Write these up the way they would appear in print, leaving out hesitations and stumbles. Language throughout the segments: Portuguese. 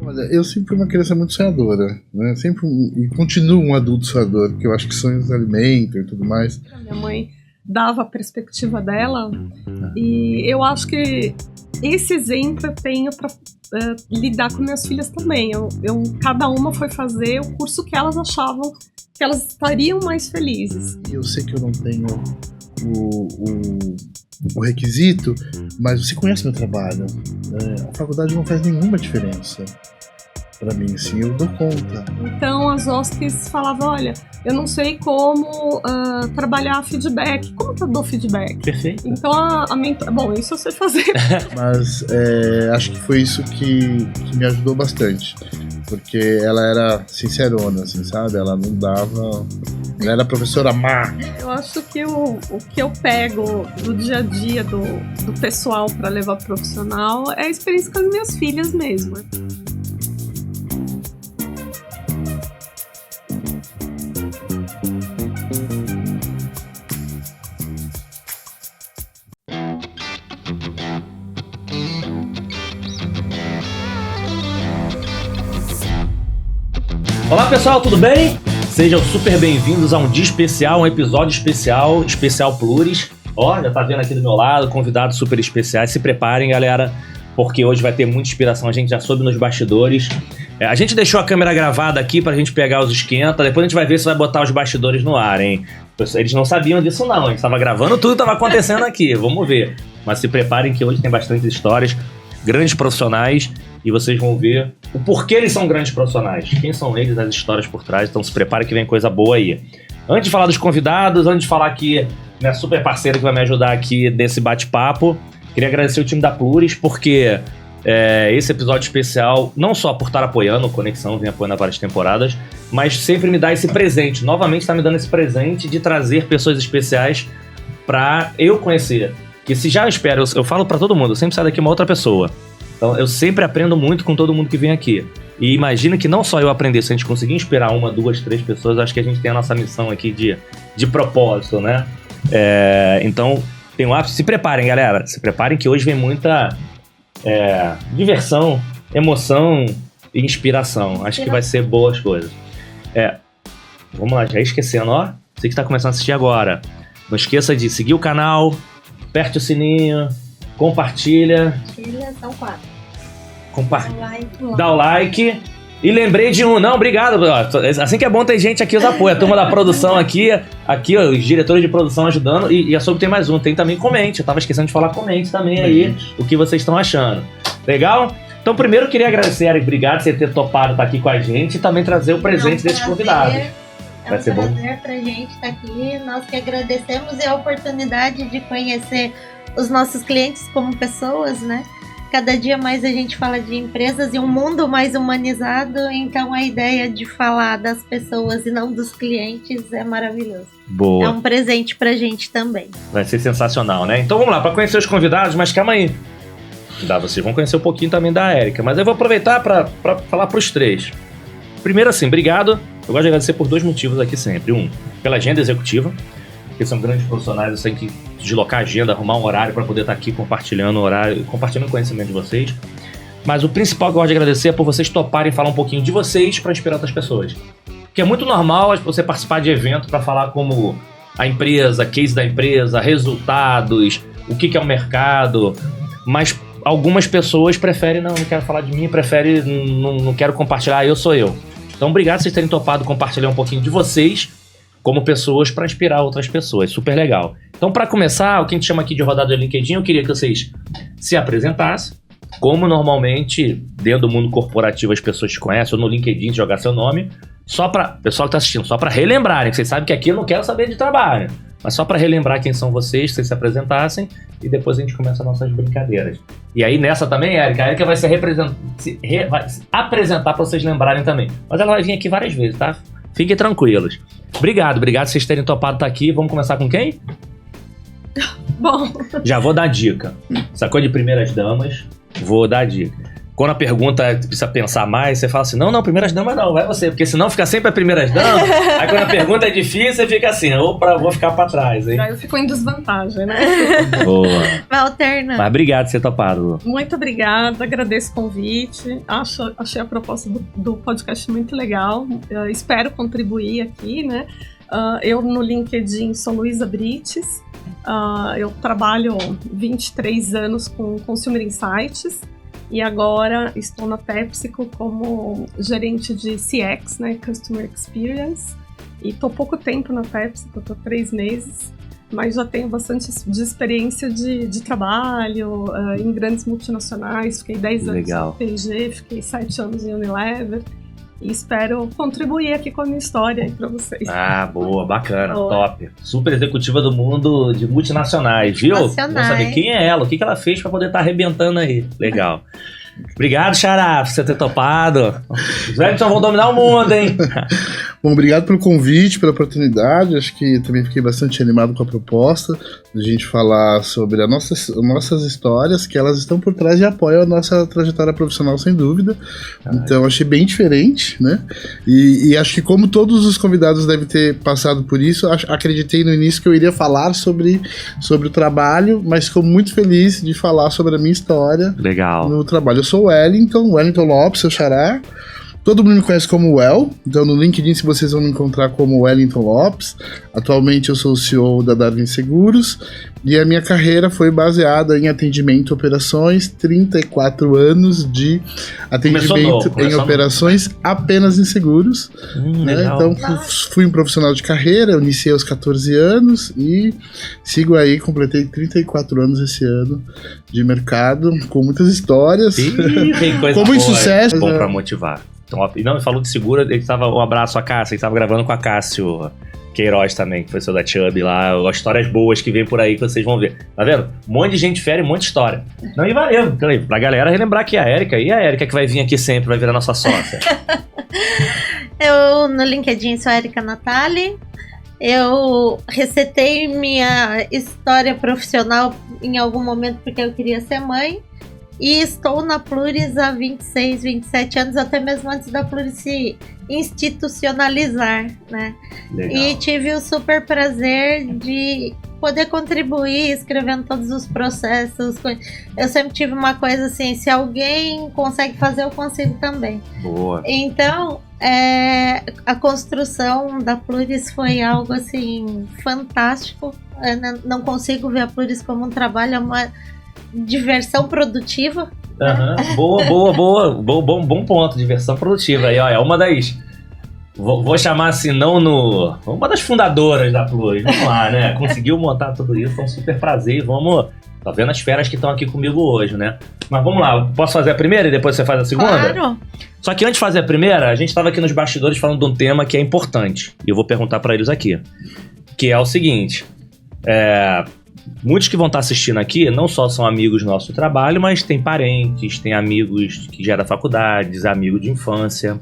Olha, eu sempre fui uma criança muito sonhadora, né? E continuo um adulto sonhador, porque eu acho que sonhos alimentam e tudo mais. Minha mãe dava a perspectiva dela e eu acho que esse exemplo eu tenho para lidar com minhas filhas também. Cada uma foi fazer o curso que elas achavam que elas estariam mais felizes. Eu sei que eu não tenho o requisito, mas você conhece meu trabalho. A faculdade não faz nenhuma diferença para mim, sim, eu dou conta. Então as OSCs falavam, olha, eu não sei como trabalhar feedback. Como que eu dou feedback? Perfeito. Então bom, isso eu sei fazer. Mas acho que foi isso que me ajudou bastante. Porque ela era sincerona, assim, sabe? Ela não dava... Ela era professora má. Eu acho que o que eu pego do dia a dia do pessoal para levar pro profissional é a experiência com as minhas filhas mesmo. Olá pessoal, tudo bem? Sejam super bem-vindos a um dia especial, um episódio especial Pluris. Ó, já tá vendo aqui do meu lado, convidados super especiais. Se preparem, galera, porque hoje vai ter muita inspiração. A gente já soube nos bastidores. A gente deixou a câmera gravada aqui pra gente pegar os esquenta. Depois a gente vai ver se vai botar os bastidores no ar, hein? Eles não sabiam disso não, a gente tava gravando tudo, tava acontecendo aqui. Vamos ver. Mas se preparem que hoje tem bastantes histórias, grandes profissionais. E vocês vão ver o porquê eles são grandes profissionais. Quem são eles, as histórias por trás. Então se prepare que vem coisa boa aí. Antes de falar dos convidados, antes de falar aqui minha super parceira que vai me ajudar aqui nesse bate-papo, queria agradecer o time da Pluris, porque esse episódio especial, não só por estar apoiando o Conexão, vem apoiando há várias temporadas, mas sempre me dá esse presente. Novamente está me dando esse presente de trazer pessoas especiais para eu conhecer. Que se já espero, eu falo para todo mundo, eu sempre saio daqui uma outra pessoa. Então eu sempre aprendo muito com todo mundo que vem aqui. E imagina que não só eu aprender, se a gente conseguir inspirar 1, 2, 3 pessoas, acho que a gente tem a nossa missão aqui de propósito, né? Então, tem um ápice. Se preparem, galera. Se preparem que hoje vem muita diversão, emoção e inspiração. Acho que vai ser boas coisas. Vamos lá, já esquecendo, ó. Você que está começando a assistir agora, não esqueça de seguir o canal, aperte o sininho, compartilha. São 4. Dá o like. E lembrei de um. Não, obrigado. Assim que é bom ter gente aqui, os apoia. A turma da produção aqui, ó, os diretores de produção ajudando. E a sobre tem mais um. Tem também comente. Eu tava esquecendo de falar comente também aí. O que vocês estão achando. Legal? Então, primeiro eu queria agradecer, Eric. Obrigado por você ter topado estar aqui com a gente e também trazer o presente desses convidados. Vai ser bom. É um prazer pra gente estar aqui. Nós que agradecemos e a oportunidade de conhecer os nossos clientes como pessoas, né? Cada dia mais a gente fala de empresas e um mundo mais humanizado, então a ideia de falar das pessoas e não dos clientes é maravilhoso. Boa. É um presente pra gente também. Vai ser sensacional, né? Então vamos lá, para conhecer os convidados, mas calma aí. Vocês vão conhecer um pouquinho também da Érica, mas eu vou aproveitar para falar pros 3. Primeiro assim, obrigado. Eu gosto de agradecer por 2 motivos aqui sempre. Um, pela agenda executiva, porque são grandes profissionais, eu tenho que deslocar a agenda, arrumar um horário para poder estar aqui compartilhando o horário, compartilhando o conhecimento de vocês. Mas o principal que eu gosto de agradecer é por vocês toparem falar um pouquinho de vocês para inspirar outras pessoas. Porque é muito normal você participar de evento para falar como a empresa, case da empresa, resultados, o que é o mercado, mas algumas pessoas preferem, não quero falar de mim, não quero compartilhar, eu sou eu. Então obrigado por vocês terem topado compartilhar um pouquinho de vocês como pessoas para inspirar outras pessoas, super legal. Então, para começar, o que a gente chama aqui de rodada do LinkedIn, eu queria que vocês se apresentassem, como normalmente, dentro do mundo corporativo, as pessoas te conhecem, ou no LinkedIn, jogar seu nome, só para, pessoal que está assistindo, só para relembrarem, que vocês sabem que aqui eu não quero saber de trabalho, mas só para relembrar quem são vocês, que vocês se apresentassem, e depois a gente começa as nossas brincadeiras. E aí, nessa também, a Érica vai se apresentar para vocês lembrarem também. Mas ela vai vir aqui várias vezes, tá? Fiquem tranquilos. Obrigado por vocês terem topado estar aqui. Vamos começar com quem? Bom. Já vou dar dica. Sacou de primeiras damas? Vou dar dica. quando a pergunta precisa pensar mais, você fala assim, não, primeiras damas não, vai você, porque senão fica sempre a primeiras damas, aí quando a pergunta é difícil, você fica assim, opa, vou ficar pra trás, hein? Aí eu fico em desvantagem, né? Boa. Vai alternando. Mas obrigado por ter topado. Muito obrigada, agradeço o convite, achei a proposta do podcast muito legal, espero contribuir aqui, né? Eu no LinkedIn sou Luísa Brites, eu trabalho 23 anos com Consumer Insights e agora estou na PepsiCo como gerente de CX, né, Customer Experience, e estou pouco tempo na PepsiCo, estou 3 meses, mas já tenho bastante de experiência de trabalho em grandes multinacionais, fiquei 10 anos Legal. na P&G, fiquei 7 anos em Unilever, e espero contribuir aqui com a minha história aí pra vocês. Boa, bacana, Boa. top. Super executiva do mundo de multinacionais, viu? Vamos saber quem é ela, o que ela fez pra poder estar arrebentando aí. Legal. Obrigado, Xará, por você ter topado. Os Wellington vão dominar o mundo, hein? Bom, obrigado pelo convite, pela oportunidade. Acho que também fiquei bastante animado com a proposta de a gente falar sobre as nossas histórias, que elas estão por trás e apoiam a nossa trajetória profissional, sem dúvida. Então, achei bem diferente, né? E acho que como todos os convidados devem ter passado por isso, acreditei no início que eu iria falar sobre o trabalho, mas fico muito feliz de falar sobre a minha história. Legal. No trabalho. Eu sou o Wellington Lopes, seu xará. Todo mundo me conhece como Well, então no LinkedIn vocês vão me encontrar como Wellington Lopes. Atualmente eu sou o CEO da Darwin Seguros e a minha carreira foi baseada em atendimento e operações, 34 anos de atendimento em operações apenas em seguros. Né? Então fui um profissional de carreira, eu iniciei aos 14 anos e sigo aí, completei 34 anos esse ano de mercado, com muitas histórias. Tem coisa como insucesso. Bom pra motivar. Top. E não, me falou que segura, um abraço a Cássio, ele tava gravando com a Cássio Queiroz também, que foi seu da Chubb lá, as histórias boas que vem por aí que vocês vão ver. Tá vendo? Um monte de gente fera e um monte de história. Não, e valeu. Pra galera relembrar que a Érica que vai vir aqui sempre, vai virar nossa sócia. Eu no LinkedIn sou a Érica Natali. Eu resetei minha história profissional em algum momento porque eu queria ser mãe. E estou na Pluris há 26, 27 anos, até mesmo antes da Pluris se institucionalizar, né? Legal. E tive o super prazer de poder contribuir escrevendo todos os processos. Eu sempre tive uma coisa assim, se alguém consegue fazer, eu consigo também. Boa. Então, a construção da Pluris foi algo assim fantástico. Eu não consigo ver a Pluris como um trabalho, é uma diversão produtiva. Bom ponto, diversão produtiva. Aí, ó, é uma das... Vou chamar assim, uma das fundadoras da Pluris. Vamos lá, né? Conseguiu montar tudo isso, foi um super prazer. E vamos... Tá vendo as feras que estão aqui comigo hoje, né? Mas vamos lá, posso fazer a primeira e depois você faz a segunda? Claro! Só que antes de fazer a primeira, a gente estava aqui nos bastidores falando de um tema que é importante. E eu vou perguntar para eles aqui. Que é o seguinte... Muitos que vão estar assistindo aqui não só são amigos do nosso trabalho, mas tem parentes, tem amigos que já da faculdade, amigos de infância.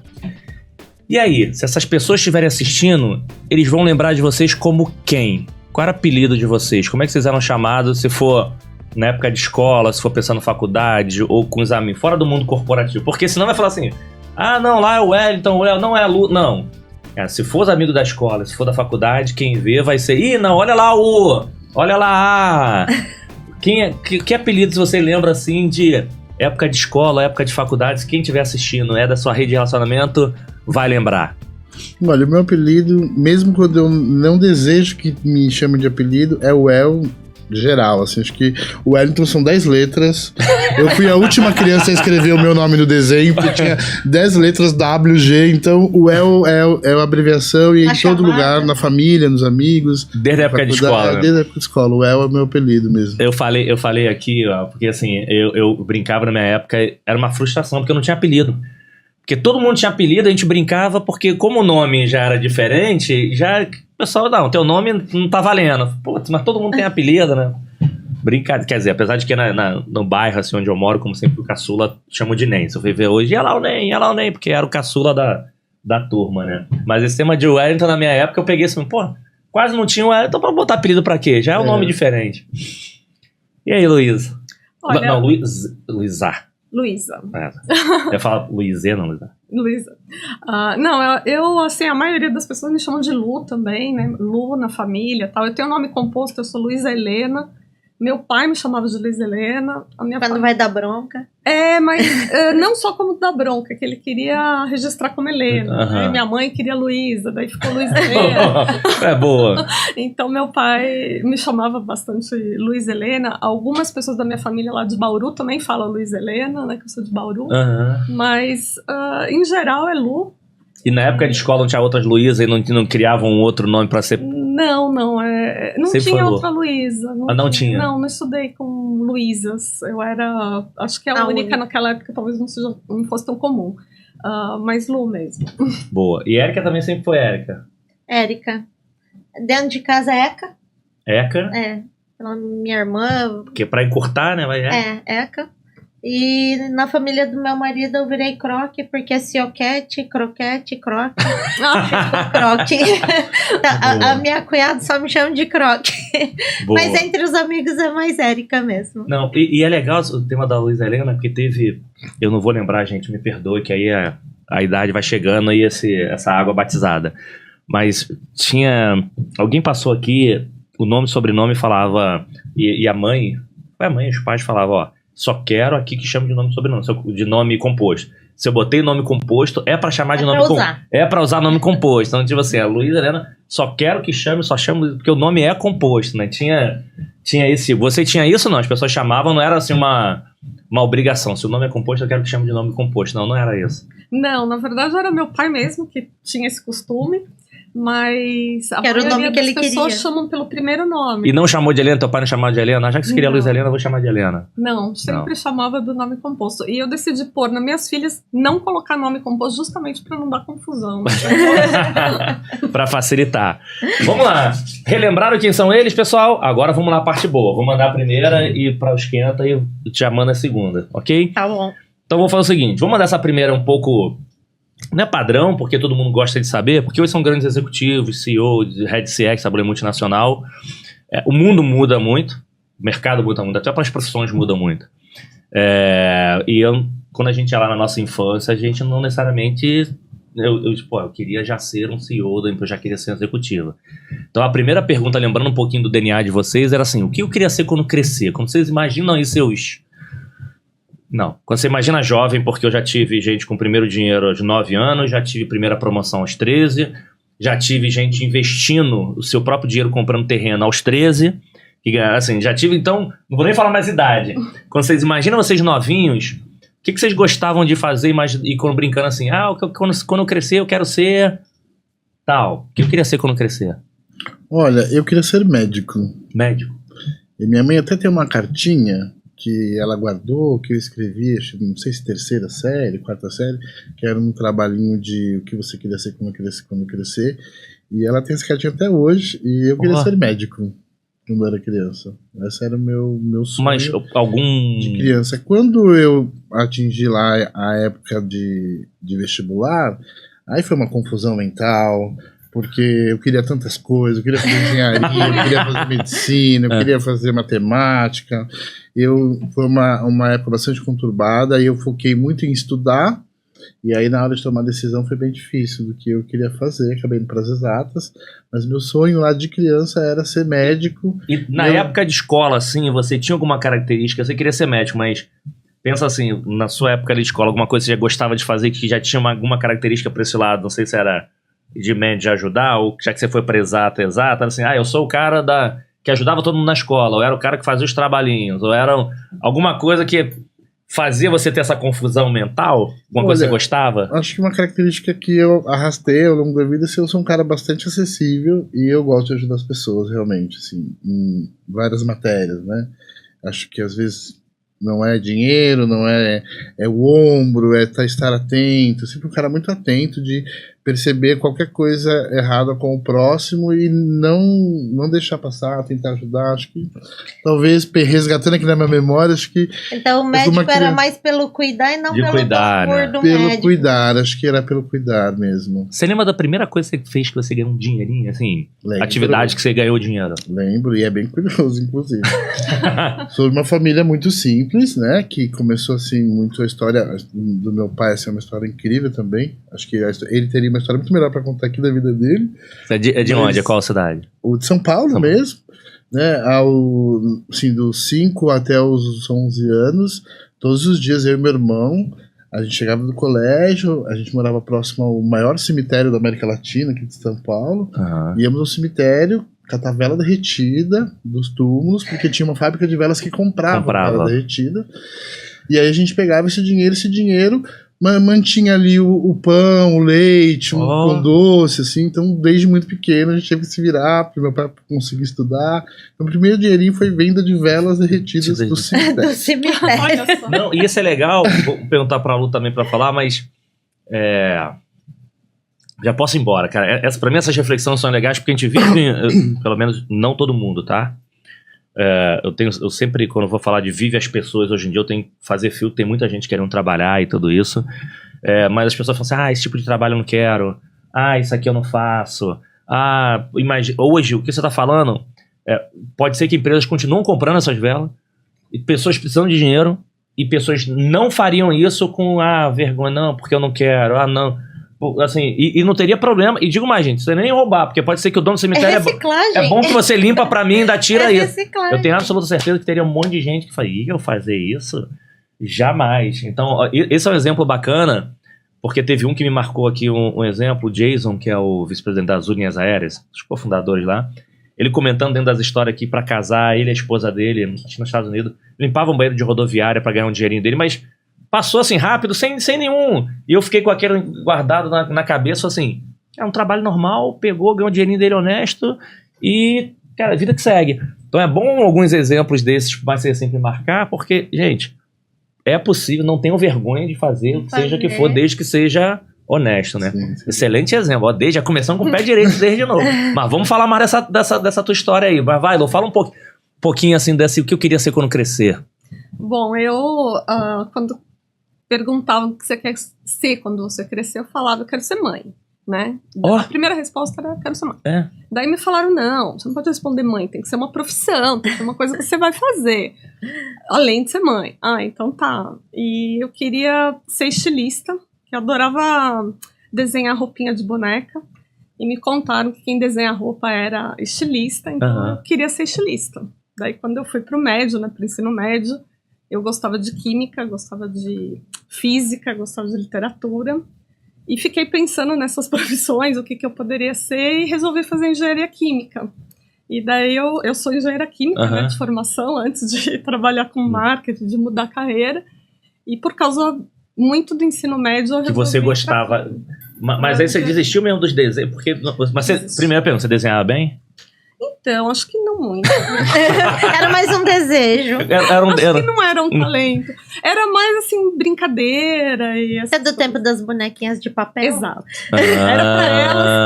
E aí, se essas pessoas estiverem assistindo, eles vão lembrar de vocês como quem? Qual era o apelido de vocês? Como é que vocês eram chamados se for na época de escola, se for pensando em faculdade ou com os amigos, fora do mundo corporativo? Porque senão vai falar assim, não, lá é o Wellington, não é a Lu, não. Se for os amigos da escola, se for da faculdade, quem vê vai ser, não, olha lá, que apelidos você lembra assim de época de escola, época de faculdade? Se quem estiver assistindo é da sua rede de relacionamento, vai lembrar. Olha, o meu apelido, mesmo quando eu não desejo que me chamem de apelido, é o El geral, assim, acho que o Wellington são 10 letras. Eu fui a última criança a escrever o meu nome no desenho, porque tinha 10 letras WG, então o El é a abreviação e em todo lugar, na família, nos amigos. Desde a época de escola. Desde a época de escola, o El é o meu apelido mesmo. Eu falei aqui, ó, porque assim, eu brincava na minha época, era uma frustração, porque eu não tinha apelido. Porque todo mundo tinha apelido, a gente brincava, porque como o nome já era diferente, o pessoal, não, teu nome não tá valendo. Putz, mas todo mundo tem apelido, né? Brincadeira, quer dizer, apesar de que no bairro assim, onde eu moro, como sempre o caçula, chamo de Nen. Se eu fui ver hoje, ia lá o Nen, porque era o caçula da turma, né? Mas esse tema de Wellington, na minha época, eu peguei assim, quase não tinha o Wellington, pra botar apelido pra quê? Já é um nome diferente. E aí, Luísa? Olha, Não, Luísa. Luísa. Eu falo Luizena, Luísa. Luísa. Não, eu, assim, a maioria das pessoas me chamam de Lu também, né? Lu na família e tal. Eu tenho um nome composto, eu sou Luísa Helena. Meu pai me chamava de Luísa Helena. Quando vai dar bronca. Mas não só como dar bronca, que ele queria registrar como Helena. Né? Minha mãe queria Luísa, daí ficou Luísa Helena. É boa. Então meu pai me chamava bastante Luísa Helena. Algumas pessoas da minha família lá de Bauru também falam Luísa Helena, né? Que eu sou de Bauru. Mas, em geral, é Lu. E na época de escola não tinha outras Luísa e não criavam um outro nome pra ser... Não Sempre tinha foi outra Luísa. Não tinha? Não estudei com Luísas. Eu era, acho que a única naquela época, talvez não fosse tão comum. Mas Lu mesmo. Boa. E Érica também sempre foi Érica? Érica. Dentro de casa, Eca. Eca? Pela minha irmã. Porque pra encurtar, né? Eca. E na família do meu marido eu virei Croque, porque é Cioquete, Croquete, Croque. Croque. A minha cunhada só me chama de Croque. Boa. Mas entre os amigos é mais Érica mesmo. Não, e é legal o tema da Luísa Helena, porque teve... Eu não vou lembrar, gente, me perdoe, que aí a idade vai chegando e essa água batizada. Mas alguém passou aqui, o nome e sobrenome falava... E a mãe... Os pais falavam, ó... Só quero aqui que chame de nome e sobrenome, de nome composto. Se eu botei nome composto, é pra chamar de nome composto. É pra usar nome composto. Então, tipo assim, a Luísa Helena, só quero que chame, só chamo, porque o nome é composto, né? Tinha esse... Você tinha isso, não? As pessoas chamavam, não era assim uma obrigação. Se o nome é composto, eu quero que chame de nome composto. Não era isso. Não, na verdade era meu pai mesmo que tinha esse costume. Mas a era o nome que ele queria. As pessoas chamam pelo primeiro nome. E não chamou de Helena? Teu pai não chamava de Helena? Já que você queria Luísa Helena, eu vou chamar de Helena. Não, sempre chamava do nome composto. E eu decidi pôr nas minhas filhas não colocar nome composto justamente para não dar confusão. Para facilitar. Vamos lá. Relembraram quem são eles, pessoal? Agora vamos lá, a parte boa. Vou mandar a primeira e para o esquenta e já manda a segunda, ok? Tá bom. Então vou fazer o seguinte. Vou mandar essa primeira um pouco... Não é padrão, porque todo mundo gosta de saber, porque hoje são grandes executivos, CEO de Head CX, trabalho multinacional. O mundo muda muito, o mercado muda muito, até as profissões mudam muito. Quando a gente ia lá na nossa infância, a gente não necessariamente... Eu queria já ser um CEO da empresa, já queria ser um executivo. Então a primeira pergunta, lembrando um pouquinho do DNA de vocês, era assim, o que eu queria ser quando crescer? Quando vocês imaginam aí seus... Não, quando você imagina jovem, porque eu já tive gente com primeiro dinheiro aos 9 anos, já tive primeira promoção aos 13, já tive gente investindo o seu próprio dinheiro comprando terreno aos 13, e, assim, já tive, então, não vou nem falar mais idade. Quando vocês imaginam vocês novinhos, o que vocês gostavam de fazer e quando brincando assim, quando eu crescer eu quero ser tal. O que eu queria ser quando eu crescer? Olha, eu queria ser médico. Médico? E minha mãe até tem uma cartinha que ela guardou, que eu escrevi, não sei se 3ª série, 4ª série, que era um trabalhinho de o que você queria ser quando crescer, e ela tem essa cartinha até hoje, e eu queria ser médico quando eu era criança. Esse era o meu sonho. Mas de criança. Quando eu atingi lá a época de vestibular, aí foi uma confusão mental, porque eu queria tantas coisas, eu queria fazer engenharia, eu queria fazer medicina, eu queria fazer matemática. Foi uma época bastante conturbada, e eu foquei muito em estudar, e aí na hora de tomar a decisão foi bem difícil do que eu queria fazer, acabei indo para as exatas, mas meu sonho lá de criança era ser médico. E na época de escola, assim, você tinha alguma característica, você queria ser médico, mas pensa assim, na sua época de escola, alguma coisa que você já gostava de fazer que já tinha alguma característica para esse lado, não sei se era de ajudar, ou já que você foi para exata, assim, eu sou o cara que ajudava todo mundo na escola, ou era o cara que fazia os trabalhinhos, ou era alguma coisa que fazia você ter essa confusão mental? Alguma coisa que você gostava? Acho que uma característica que eu arrastei ao longo da vida é que eu sou um cara bastante acessível e eu gosto de ajudar as pessoas, realmente, assim, em várias matérias, né? Acho que às vezes não é dinheiro, não é o ombro, estar atento, sempre um cara muito atento de perceber qualquer coisa errada com o próximo e não deixar passar, tentar ajudar. Acho que talvez resgatando aqui na minha memória, acho que então o médico era mais pelo cuidar e não de pelo cuidar, glamour do pelo médico. cuidar, acho que era pelo cuidar mesmo. Você lembra da primeira coisa que você fez que você ganhou um dinheirinho, assim? Lembro. Atividade que você ganhou dinheiro? Lembro, e é bem curioso, inclusive. Sou de uma família muito simples, né? Que começou assim, muito a história do meu pai, assim, é uma história incrível também. Acho que ele teria uma história muito melhor para contar aqui da vida dele. É de onde? É qual cidade? O de São Paulo mesmo, né? Assim, dos 5 até os 11 anos, todos os dias eu e meu irmão, a gente chegava do colégio, a gente morava próximo ao maior cemitério da América Latina, aqui de São Paulo. Íamos ao cemitério, catar vela derretida dos túmulos, porque tinha uma fábrica de velas que comprava vela derretida. E aí a gente pegava esse dinheiro mantinha ali o pão, o leite, um pão doce, assim. Então, desde muito pequeno, a gente teve que se virar para meu pai conseguir estudar. Então, o primeiro dinheirinho foi venda de velas derretidas do cemitério. Do cemitério. Não, e isso é legal, vou perguntar para a Lu também para falar, mas já posso ir embora, cara. Para mim, essas reflexões são legais porque a gente vive, pelo menos não todo mundo, tá? Eu sempre, quando eu vou falar de vive as pessoas, hoje em dia eu tenho que fazer filtro, tem muita gente querendo trabalhar e tudo isso, mas as pessoas falam assim, esse tipo de trabalho eu não quero, isso aqui eu não faço, hoje o que você está falando, pode ser que empresas continuam comprando essas velas, e pessoas precisam de dinheiro, e pessoas não fariam isso com, vergonha, não, porque eu não quero, não... Assim, e não teria problema. E digo mais, gente, você nem roubar, porque pode ser que o dono do cemitério é bom que você limpa pra mim e ainda tira isso. Eu tenho absoluta certeza que teria um monte de gente que fala, eu fazer isso? Jamais. Então, esse é um exemplo bacana, porque teve um que me marcou aqui, um exemplo, o Jason, que é o vice-presidente das Linhas Aéreas, os cofundadores lá, ele comentando dentro das histórias que pra casar, ele e a esposa dele, acho que nos Estados Unidos, limpavam um banheiro de rodoviária pra ganhar um dinheirinho dele, mas passou assim rápido, sem nenhum. E eu fiquei com aquele guardado na cabeça, assim, é um trabalho normal, pegou, ganhou o dinheirinho dele honesto e, cara, a vida que segue. Então é bom alguns exemplos desses, mas você sempre marcar, porque, gente, é possível, não tenham vergonha de fazer, seja o que for, desde que seja honesto, né? Sim. Excelente exemplo, já começando com o pé direito desde de novo. Mas vamos falar mais dessa tua história aí. Mas vai, Lu, fala um pouquinho assim o que eu queria ser quando crescer. Bom, quando perguntavam o que você quer ser quando você crescer, eu falava, eu quero ser mãe, né? A primeira resposta era, eu quero ser mãe. Daí me falaram, não, você não pode responder mãe, tem que ser uma profissão, tem que ser uma coisa que você vai fazer, além de ser mãe. Então tá. E eu queria ser estilista, que eu adorava desenhar roupinha de boneca, e me contaram que quem desenha roupa era estilista, então eu queria ser estilista. Daí quando eu fui pro médio, né, pro ensino médio, eu gostava de química, gostava de física, gostava de literatura. E fiquei pensando nessas profissões, o que eu poderia ser, e resolvi fazer engenharia química. E daí eu sou engenheira química, né, de formação, antes de trabalhar com marketing, de mudar a carreira. E por causa muito do ensino médio, eu resolvi... Que você gostava... Mas aí você desistiu mesmo dos desenhos? Mas primeira pergunta, você desenhava bem? Então, acho que não muito. Era mais um desejo. Acho que não era um talento. Era mais, assim, brincadeira. E é do tempo das bonequinhas de papel? Exato. Era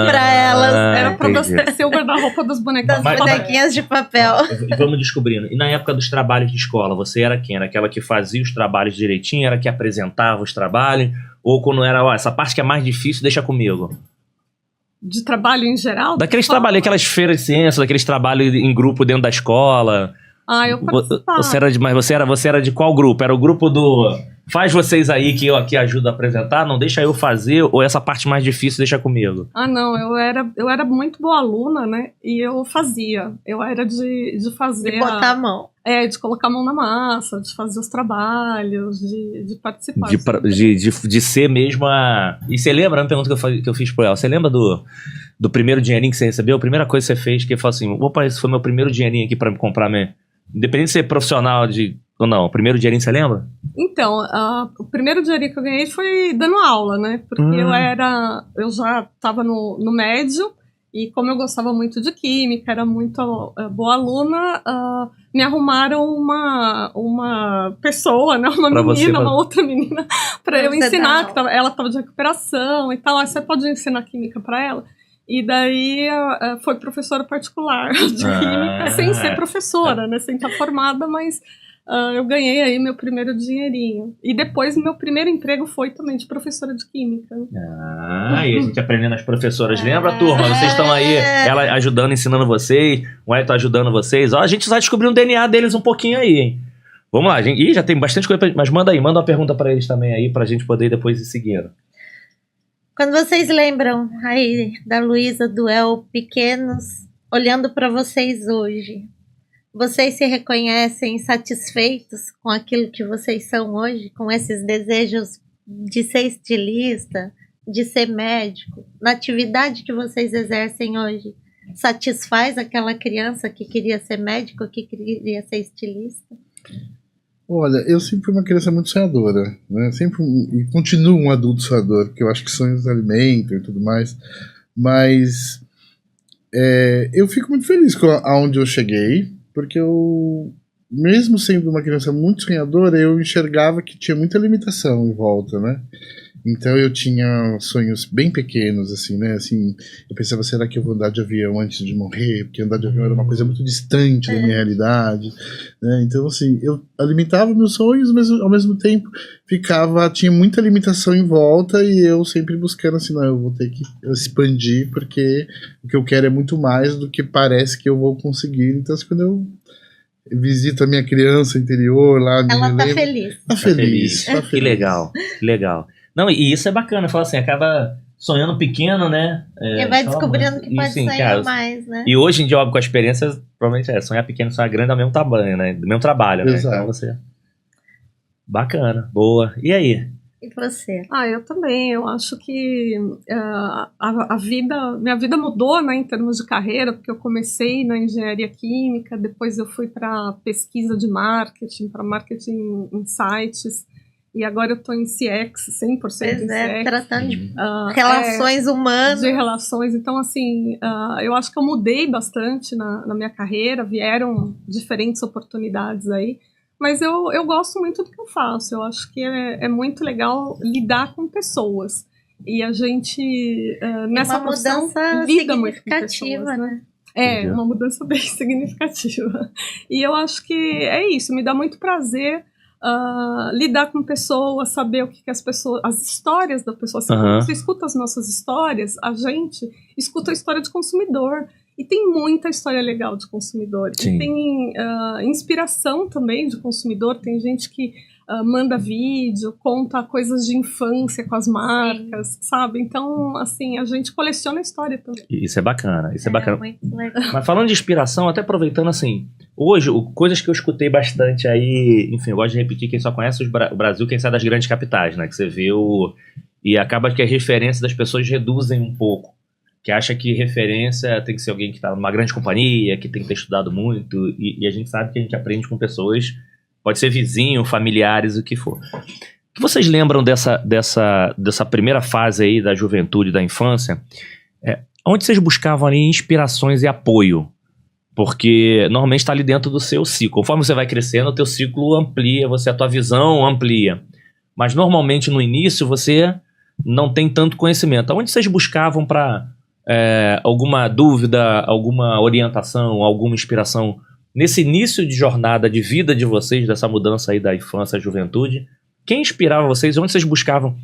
pra elas. Era pra abastecer o guarda-roupa das bonequinhas de papel. Bonequinhas de papel. Vamos descobrindo. E na época dos trabalhos de escola, você era quem? Era aquela que fazia os trabalhos direitinho? Era que apresentava os trabalhos? Ou quando era, essa parte que é mais difícil, deixa comigo? De trabalho em geral? Daqueles trabalhos, aquelas feiras de ciência, daqueles trabalhos em grupo dentro da escola. Eu participava. Você era de qual grupo? Era o grupo do... Faz vocês aí que eu aqui ajudo a apresentar, não deixa eu fazer, ou essa parte mais difícil deixa comigo? Não, eu era muito boa aluna, né? E eu fazia. Eu era de fazer... De botar a mão. De colocar a mão na massa, de fazer os trabalhos, de participar. De ser mesmo a... E você lembra, uma pergunta que eu fiz pra ela, você lembra do primeiro dinheirinho que você recebeu? A primeira coisa que você fez, que falou assim, opa, esse foi meu primeiro dinheirinho aqui pra me comprar, independente de ser profissional ou não, o primeiro dinheirinho você lembra? Então, o primeiro dinheirinho que eu ganhei foi dando aula, né? Porque eu já estava no médio E como eu gostava muito de química, era muito boa aluna, me arrumaram uma pessoa, né, uma Pra menina, você, uma outra menina, para eu ensinar, Não. que ela estava de recuperação e tal. Aí você pode ensinar química para ela? E daí foi professora particular de química, sem ser professora, né, sem estar formada, mas eu ganhei aí meu primeiro dinheirinho. E depois meu primeiro emprego foi também de professora de química. E a gente aprendendo as professoras. Lembra, turma? Vocês estão aí, ela ajudando, ensinando vocês, o Elton ajudando vocês. Ó, a gente vai descobrir o DNA deles um pouquinho aí, hein? Vamos lá, gente. Ih, já tem bastante coisa, mas manda uma pergunta pra eles também aí, pra gente poder depois ir seguindo. Quando vocês lembram aí da Luísa, do El, pequenos, olhando para vocês hoje, vocês se reconhecem satisfeitos com aquilo que vocês são hoje, com esses desejos de ser estilista, de ser médico, na atividade que vocês exercem hoje? Satisfaz aquela criança que queria ser médico, que queria ser estilista? Olha, eu sempre fui uma criança muito sonhadora, né? E continuo um adulto sonhador, porque eu acho que sonhos alimentam e tudo mais. Mas eu fico muito feliz com aonde eu cheguei, porque eu, mesmo sendo uma criança muito sonhadora, eu enxergava que tinha muita limitação em volta, né? Então eu tinha sonhos bem pequenos, assim, né? Assim, eu pensava, será que eu vou andar de avião antes de morrer? Porque andar de avião era uma coisa muito distante da minha realidade, né? Então, assim, eu alimentava meus sonhos, mas ao mesmo tempo tinha muita limitação em volta e eu sempre buscando, assim, não, eu vou ter que expandir, porque o que eu quero é muito mais do que parece que eu vou conseguir. Então, assim, quando eu visito a minha criança interior lá, ela tá feliz. Tá feliz. Que legal, que legal. Não, e isso é bacana, fala assim, acaba sonhando pequeno, né? E vai descobrindo que pode sonhar cara, mais, né? E hoje em dia, óbvio, com a experiência, provavelmente sonhar pequeno, sonhar grande é o mesmo tamanho, né? Do mesmo trabalho, né? Exato. Então você... Bacana, boa. E aí? E você? Eu também. Eu acho que minha vida mudou, né, em termos de carreira, porque eu comecei na engenharia química, depois eu fui para pesquisa de marketing, para marketing insights, e agora eu estou em CX, 100% em CX. Tratando de relações humanas. De relações. Então, assim, eu acho que eu mudei bastante na minha carreira, vieram diferentes oportunidades aí, mas eu gosto muito do que eu faço. Eu acho que é muito legal lidar com pessoas. E a gente, nessa profissão, lida muito com pessoas, né? Uma mudança bem significativa. E eu acho que é isso, me dá muito prazer lidar com pessoas, saber o que as pessoas, as histórias da pessoa. Quando você escuta as nossas histórias, a gente escuta a história de consumidor. E tem muita história legal de consumidor. E tem inspiração também de consumidor. Tem gente que manda vídeo, conta coisas de infância com as marcas, sabe? Então, assim, a gente coleciona a história também. Isso é bacana, isso é bacana. Muito legal. Mas falando de inspiração, até aproveitando assim, hoje, coisas que eu escutei bastante aí, enfim, eu gosto de repetir, quem só conhece o Brasil, quem sai das grandes capitais, né? Que você vê e acaba que a referência das pessoas reduzem um pouco. Que acha que referência tem que ser alguém que está numa grande companhia, que tem que ter estudado muito, e a gente sabe que a gente aprende com pessoas, pode ser vizinho, familiares, o que for. O que vocês lembram dessa primeira fase aí da juventude, da infância? Onde vocês buscavam ali inspirações e apoio? Porque normalmente está ali dentro do seu ciclo. Conforme você vai crescendo, o teu ciclo amplia, a tua visão amplia. Mas normalmente no início você não tem tanto conhecimento. Onde vocês buscavam para alguma dúvida, alguma orientação, alguma inspiração nesse início de jornada de vida de vocês, dessa mudança aí da infância à juventude? Quem inspirava vocês? Onde vocês buscavam?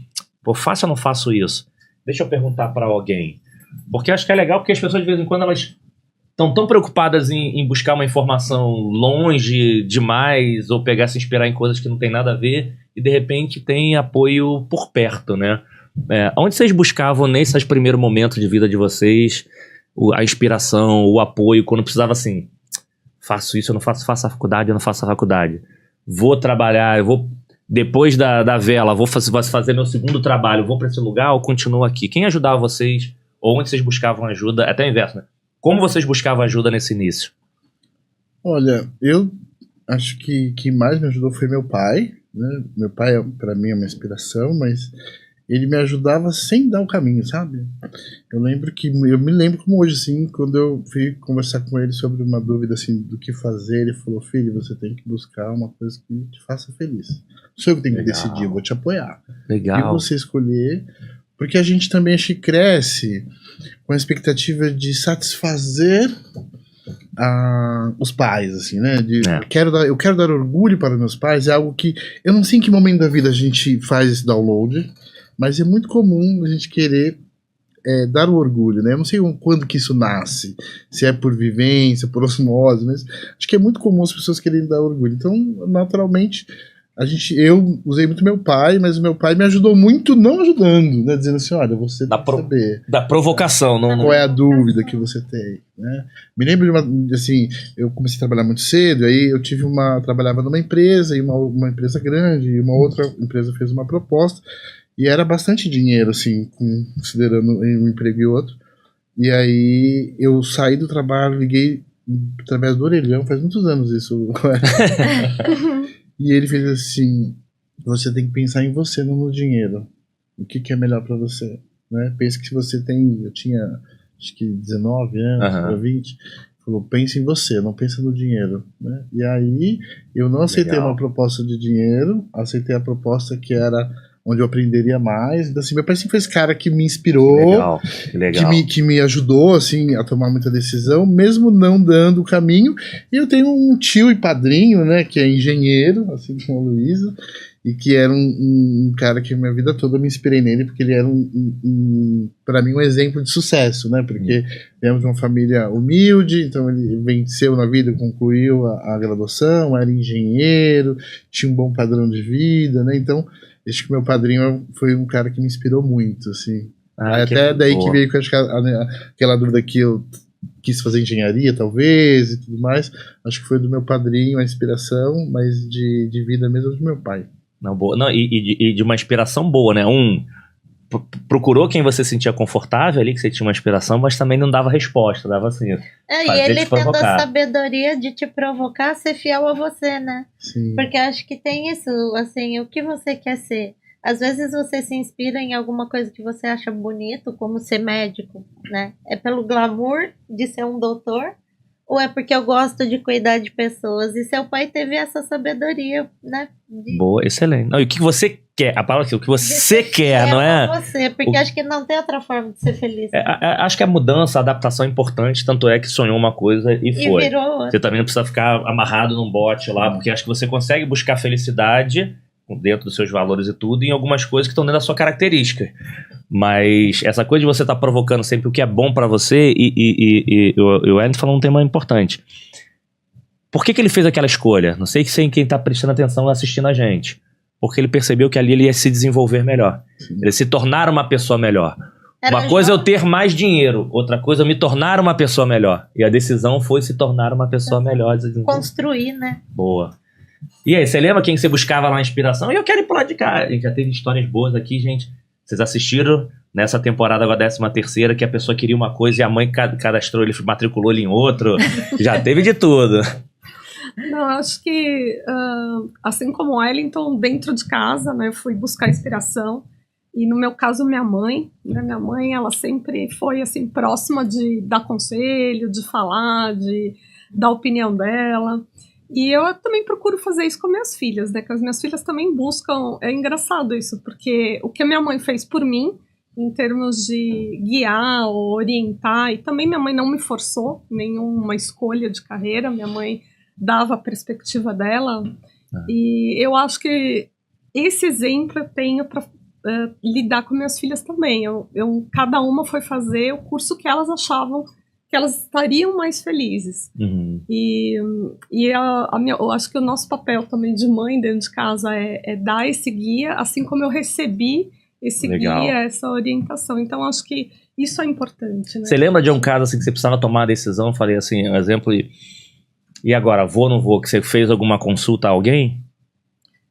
Pô, faço ou não faço isso? Deixa eu perguntar para alguém. Porque acho que é legal, porque as pessoas de vez em quando elas estão tão preocupadas em buscar uma informação longe demais ou se inspirar em coisas que não tem nada a ver e de repente tem apoio por perto, né? Onde vocês buscavam nesses primeiros momentos de vida de vocês a inspiração, o apoio, quando precisava assim, faço isso, eu não faço a faculdade, eu não faço a faculdade, vou trabalhar, eu vou, depois da vela, vou fazer meu segundo trabalho, vou para esse lugar ou continuo aqui? Quem ajudava vocês? Ou onde vocês buscavam ajuda? Até o inverso, né? Como vocês buscavam ajuda nesse início? Olha, eu acho que quem mais me ajudou foi meu pai, né? Meu pai, para mim, é uma inspiração, mas ele me ajudava sem dar o caminho, sabe? Eu me lembro como hoje, assim, quando eu fui conversar com ele sobre uma dúvida, assim, do que fazer, ele falou: filho, você tem que buscar uma coisa que te faça feliz. Sou eu que tenho que decidir, eu vou te apoiar. Legal. E você escolher, porque a gente também, acho que cresce com a expectativa de satisfazer os pais, assim, né? Eu quero dar orgulho para meus pais, é algo que eu não sei em que momento da vida a gente faz esse download, mas é muito comum a gente querer dar o orgulho, né? Eu não sei quando que isso nasce, se é por vivência, por osmose, mas acho que é muito comum as pessoas quererem dar orgulho. Então, naturalmente, eu usei muito meu pai, mas o meu pai me ajudou muito não ajudando, né? Dizendo assim: olha, você tem que saber. Da provocação, não. Qual é a dúvida que você tem, né? Me lembro assim, eu comecei a trabalhar muito cedo, aí eu trabalhava numa empresa, e uma empresa grande, e uma outra empresa fez uma proposta, e era bastante dinheiro, assim, considerando um emprego e outro. E aí eu saí do trabalho, liguei através do orelhão, faz muitos anos isso. E ele fez assim: você tem que pensar em você, não no dinheiro. O que é melhor pra você, né? Pensa que se você tem... Eu tinha, acho que 19 anos, 20. Falou: pense em você, não pensa no dinheiro, né? E aí eu não aceitei uma proposta de dinheiro, aceitei a proposta que era onde eu aprenderia mais. Então, assim, meu pai sempre foi esse cara que me inspirou, que me ajudou, assim, a tomar muita decisão, mesmo não dando o caminho. E eu tenho um tio e padrinho, né, que é engenheiro, assim como o Luísa, e que era um cara que a minha vida toda eu me inspirei nele, porque ele era para mim, um exemplo de sucesso, né, porque viemos de uma família humilde, então ele venceu na vida, concluiu a graduação, era engenheiro, tinha um bom padrão de vida, né, então acho que meu padrinho foi um cara que me inspirou muito, assim. Até daí que veio, acho que aquela dúvida que eu quis fazer engenharia, talvez, e tudo mais. Acho que foi do meu padrinho a inspiração, mas de vida mesmo do meu pai. Não, boa. Não, e de uma inspiração boa, né? Procurou quem você sentia confortável ali, que você tinha uma inspiração, mas também não dava resposta, dava assim. E ele tendo a sabedoria de te provocar a ser fiel a você, né? Sim. Porque acho que tem isso, assim, o que você quer ser. Às vezes você se inspira em alguma coisa que você acha bonito, como ser médico, né? É pelo glamour de ser um doutor, ou é porque eu gosto de cuidar de pessoas? E seu pai teve essa sabedoria, né? Boa, excelente. Não, e o que você quer? A palavra é o que você quer, não é? Você, porque acho que não tem outra forma de ser feliz. Acho que a mudança, a adaptação é importante, tanto é que sonhou uma coisa e foi. Virou outra. Você também não precisa ficar amarrado num bote lá, porque acho que você consegue buscar felicidade dentro dos seus valores e tudo, em algumas coisas que estão dentro da sua característica. Mas essa coisa de você estar provocando sempre o que é bom pra você, e o Ed falou um tema importante. Por que ele fez aquela escolha? Não sei quem tá prestando atenção assistindo a gente. Porque ele percebeu que ali ele ia se desenvolver melhor. Sim. Ele se tornar uma pessoa melhor. Uma coisa é eu ter mais dinheiro, outra coisa é eu me tornar uma pessoa melhor. E a decisão foi se tornar uma pessoa melhor. Construir, né? Boa. E aí, você lembra quem você buscava lá a inspiração? E eu quero ir pro lado de cá. A gente já teve histórias boas aqui, gente. Vocês assistiram nessa temporada agora, 13ª, que a pessoa queria uma coisa e a mãe cadastrou ele, matriculou ele em outro. Já teve de tudo. Não, acho que, assim como o Wellington, dentro de casa, né, eu fui buscar inspiração. E no meu caso, minha mãe, né, ela sempre foi, assim, próxima de dar conselho, de falar, de dar a opinião dela. E eu também procuro fazer isso com minhas filhas, né? Que as minhas filhas também buscam. É engraçado isso, porque o que a minha mãe fez por mim, em termos de guiar ou orientar, e também minha mãe não me forçou nenhuma escolha de carreira, minha mãe dava a perspectiva dela. E eu acho que esse exemplo eu tenho para lidar com minhas filhas também. Cada uma foi fazer o curso que elas achavam que elas estariam mais felizes. Uhum. Eu acho que o nosso papel também de mãe dentro de casa é dar esse guia, assim como eu recebi esse guia, essa orientação. Então, acho que isso é importante. Né? Você lembra de um caso assim que você precisava tomar a decisão? Eu falei assim, um exemplo, e agora, vou ou não vou? Que você fez alguma consulta a alguém?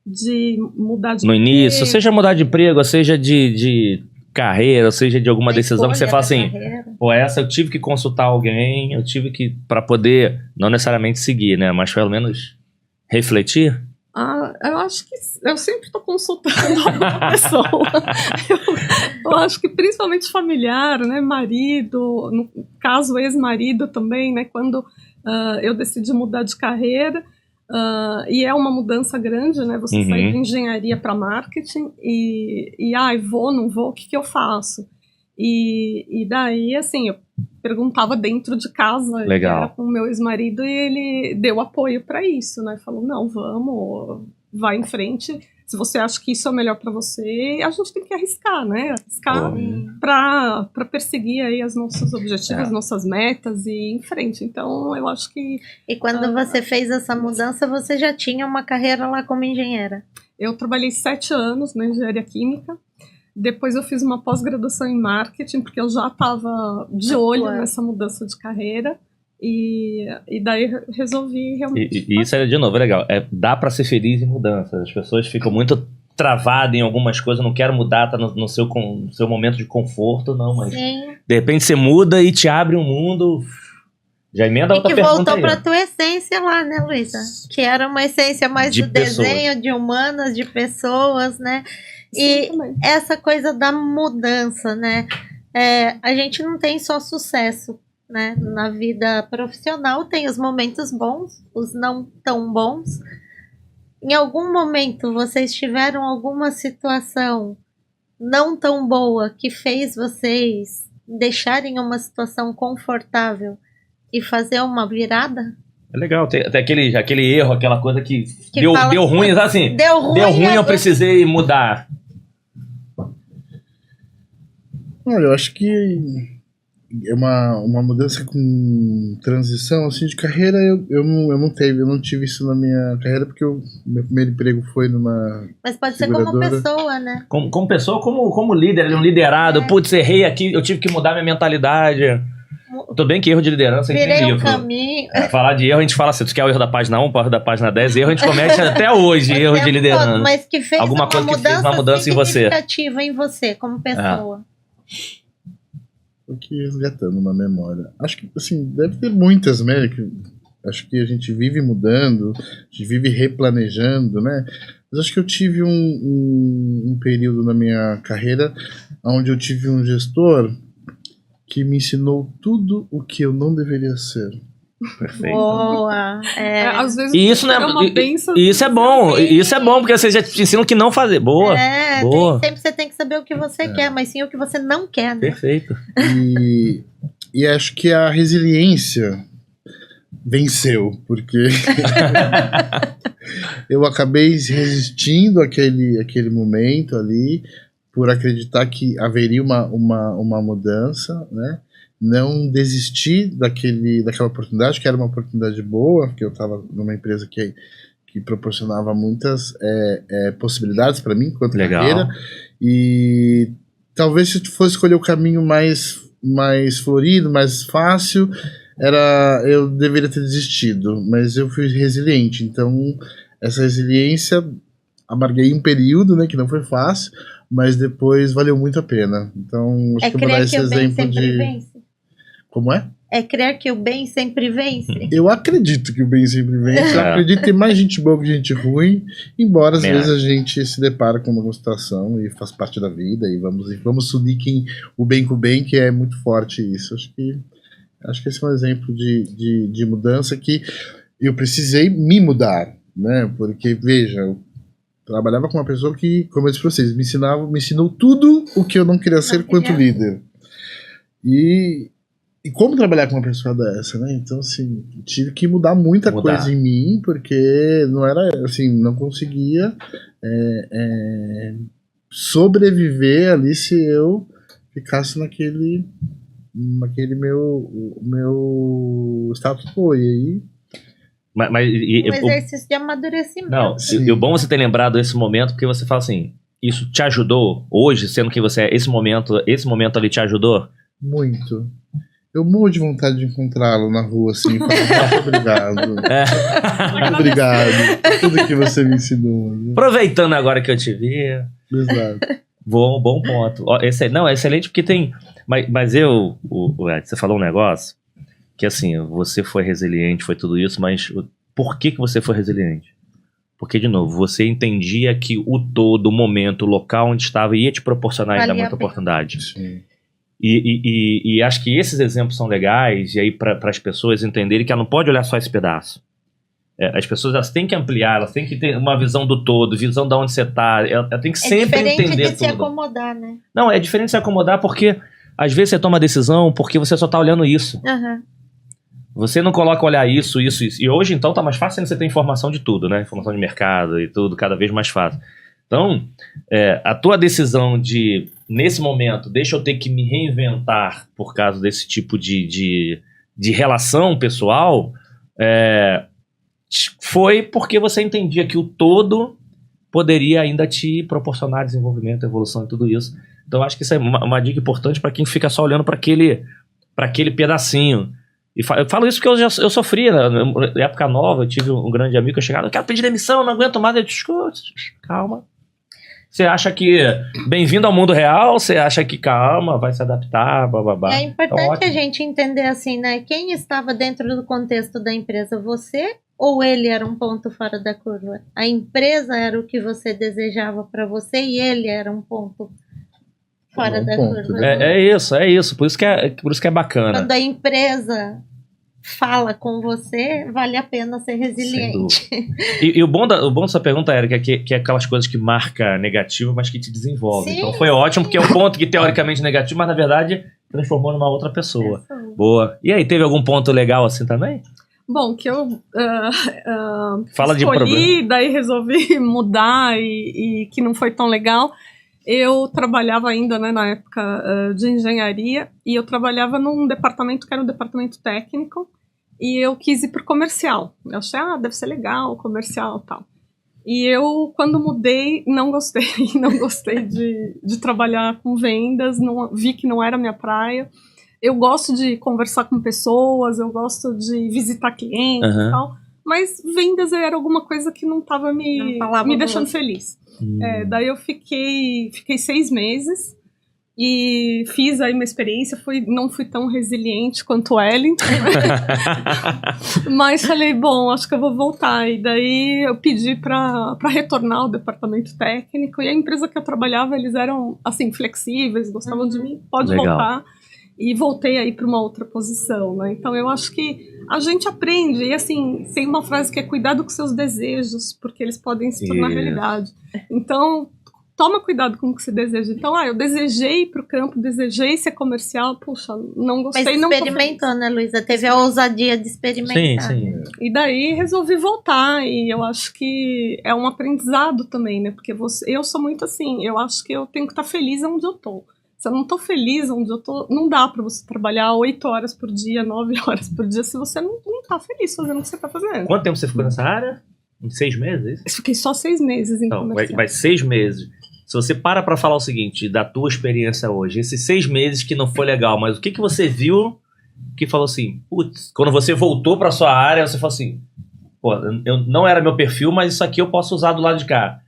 De mudar de no emprego. início, seja mudar de emprego, seja de carreira, ou seja de alguma decisão que você fala assim, pô, essa eu tive que consultar alguém, eu tive que, para poder, não necessariamente seguir, né, mas pelo menos refletir. Eu acho que eu sempre estou consultando alguma pessoa. Eu acho que principalmente familiar, né? Marido, no caso ex-marido também, né? Quando eu decidi mudar de carreira, e é uma mudança grande, né? Você sai de engenharia para marketing vou, não vou, o que eu faço? E daí, assim, eu perguntava dentro de casa, era com o meu ex-marido, e ele deu apoio para isso, né? Falou, não, vamos, vai em frente. Se você acha que isso é o melhor para você, a gente tem que arriscar, né? Arriscar para perseguir aí os nossos objetivos, nossas metas e ir em frente. Então, eu acho que... E quando você fez essa mudança, você já tinha uma carreira lá como engenheira? Eu trabalhei 7 anos na engenharia química. Depois eu fiz uma pós-graduação em marketing, porque eu já estava de olho nessa mudança de carreira. E daí resolvi realmente... E isso é, de novo, legal. Dá para ser feliz em mudanças. As pessoas ficam muito travadas em algumas coisas, não quero mudar, tá no seu momento de conforto, não. Mas de repente você muda e te abre um mundo... Já emenda outra pergunta. E que voltou pra tua essência lá, né, Luísa? Que era uma essência mais de desenho, de humanas, de pessoas, né? E essa coisa da mudança, né? A gente não tem só sucesso, né? Na vida profissional tem os momentos bons, os não tão bons. Em algum momento vocês tiveram alguma situação não tão boa que fez vocês deixarem uma situação confortável e fazer uma virada? É legal, tem aquele erro, aquela coisa que deu ruim, assim. Deu ruim, eu precisei mudar. Olha, eu acho que é uma mudança com transição assim de carreira. Eu não tive isso na minha carreira, porque meu primeiro emprego foi numa... Mas pode ser como pessoa, né? Como pessoa, como líder, um liderado. Putz, errei aqui, eu tive que mudar minha mentalidade. Tudo bem que erro de liderança é Virei livro. Caminho. Falar de erro, a gente fala assim, tu quer o erro da página 1, o erro da página 10, erro a gente comete até hoje, erro de liderança. Mas que fez alguma coisa que fez uma mudança em você. Significativa em você, como pessoa. Tô aqui resgatando uma memória. Acho que, assim, deve ter muitas, né? Acho que a gente vive mudando, a gente vive replanejando, né? Mas acho que eu tive um período na minha carreira onde eu tive um gestor que me ensinou tudo o que eu não deveria ser. Perfeito. Boa. Às vezes e isso, isso é bom. Isso é bom, porque vocês já te ensinam o que não fazer. Boa. Boa. Sempre você tem que saber o que você quer, mas sim o que você não quer, né? Perfeito. E acho que a resiliência venceu, porque eu acabei resistindo àquele momento ali, por acreditar que haveria uma mudança, né? Não desistir daquela oportunidade, que era uma oportunidade boa, porque eu estava numa empresa que proporcionava muitas possibilidades para mim enquanto carreira, e talvez se tu fosse escolher o caminho mais florido, mais fácil, eu deveria ter desistido, mas eu fui resiliente. Então essa resiliência, amarguei um período, né, que não foi fácil, mas depois valeu muito a pena. Então acho que eu vou dar esse exemplo de... Vence. Como é? É crer que o bem sempre vence? Eu acredito que o bem sempre vence. Eu acredito que tem mais gente boa que gente ruim, embora às vezes a gente se depara com uma situação e faz parte da vida, e vamos unir o bem com o bem, que é muito forte isso. Acho que esse é um exemplo de mudança que eu precisei me mudar, né? Porque, veja, eu trabalhava com uma pessoa que, como eu disse para vocês, me ensinou tudo o que eu não queria ser quanto líder. E como trabalhar com uma pessoa dessa, né? Então, assim, tive que mudar muita coisa em mim, porque não era, assim, não conseguia sobreviver ali se eu ficasse naquele meu status quo. E aí... um exercício de amadurecimento. Não, e o bom você ter lembrado esse momento, porque você fala assim, isso te ajudou hoje, sendo que você esse momento ali te ajudou? Muito. Eu morro de vontade de encontrá-lo na rua, assim, e falar, muito obrigado. Muito obrigado por tudo que você me ensinou. Né? Aproveitando agora que eu te vi. Exato. Bom ponto. É excelente, porque tem... Mas você falou um negócio que, assim, você foi resiliente, foi tudo isso, mas por que você foi resiliente? Porque, de novo, você entendia que o todo, o momento, o local onde estava ia te proporcionar ainda muita oportunidade. Sim. E acho que esses exemplos são legais, e aí para as pessoas entenderem que ela não pode olhar só esse pedaço. As pessoas elas têm que ampliar, elas têm que ter uma visão do todo, visão de onde você está. Ela tem que sempre entender tudo. É diferente de se acomodar, né? Não, é diferente de se acomodar porque às vezes você toma decisão porque você só está olhando isso. Uhum. Você não coloca olhar isso. E hoje, então, tá mais fácil você ter informação de tudo, né? Informação de mercado e tudo, cada vez mais fácil. Então, a tua decisão de, nesse momento, deixa eu ter que me reinventar por causa desse tipo de relação pessoal, foi porque você entendia que o todo poderia ainda te proporcionar desenvolvimento, evolução e tudo isso. Então, acho que isso é uma dica importante para quem fica só olhando para aquele pedacinho. E eu falo isso porque eu sofri, né? Na época nova, eu tive um grande amigo que eu chegava, eu quero pedir demissão, não aguento mais. Eu disse, calma. Você acha que bem-vindo ao mundo real? Você acha que calma, vai se adaptar, bababá. É importante a gente entender assim, né? Quem estava dentro do contexto da empresa, você ou ele era um ponto fora da curva? A empresa era o que você desejava para você e ele era um ponto fora da curva. É isso. Por isso que é bacana. Quando a empresa fala com você, vale a pena ser resiliente. E o bom dessa pergunta, Érica, que é aquelas coisas que marca negativo, mas que te desenvolve. Sim, então foi ótimo, porque é um ponto que teoricamente negativo, mas na verdade transformou numa outra pessoa. Boa. E aí, teve algum ponto legal assim também? Bom, que eu Fala de problema. daí resolvi mudar e que não foi tão legal. Eu trabalhava ainda, né, na época de engenharia, e eu trabalhava num departamento que era um departamento técnico, e eu quis ir pro comercial. Eu achei, deve ser legal, comercial e tal. E eu, quando mudei, não gostei de trabalhar com vendas, vi que não era a minha praia. Eu gosto de conversar com pessoas, eu gosto de visitar clientes e tal, mas vendas era alguma coisa que não estava me deixando feliz. Daí eu fiquei 6 meses e fiz aí uma experiência, não fui tão resiliente quanto o Wellington, mas falei, bom, acho que eu vou voltar. E daí eu pedi para retornar ao departamento técnico, e a empresa que eu trabalhava, eles eram assim, flexíveis, gostavam de mim, pode voltar. E voltei aí para uma outra posição, né? Então eu acho que a gente aprende, e assim, tem uma frase que é cuidado com seus desejos, porque eles podem se tornar realidade. Então, toma cuidado com o que você deseja. Então, eu desejei ir para o campo, desejei ser comercial, puxa, não gostei, mas não experimentou, né, Luísa? Teve a ousadia de experimentar. Sim. E daí resolvi voltar, e eu acho que é um aprendizado também, né? Porque eu sou muito assim, eu acho que eu tenho que estar feliz onde eu tô. Se eu não tô feliz onde eu tô, não dá pra você trabalhar 8 horas por dia, 9 horas por dia, se você não tá feliz fazendo o que você tá fazendo. Quanto tempo você ficou nessa área? Em 6 meses? Eu fiquei só 6 meses em comercial. Vai 6 meses. Se você para falar o seguinte, da tua experiência hoje, esses 6 meses que não foi legal, mas o que você viu que falou assim, putz, quando você voltou pra sua área, você falou assim, pô, eu não era meu perfil, mas isso aqui eu posso usar do lado de cá.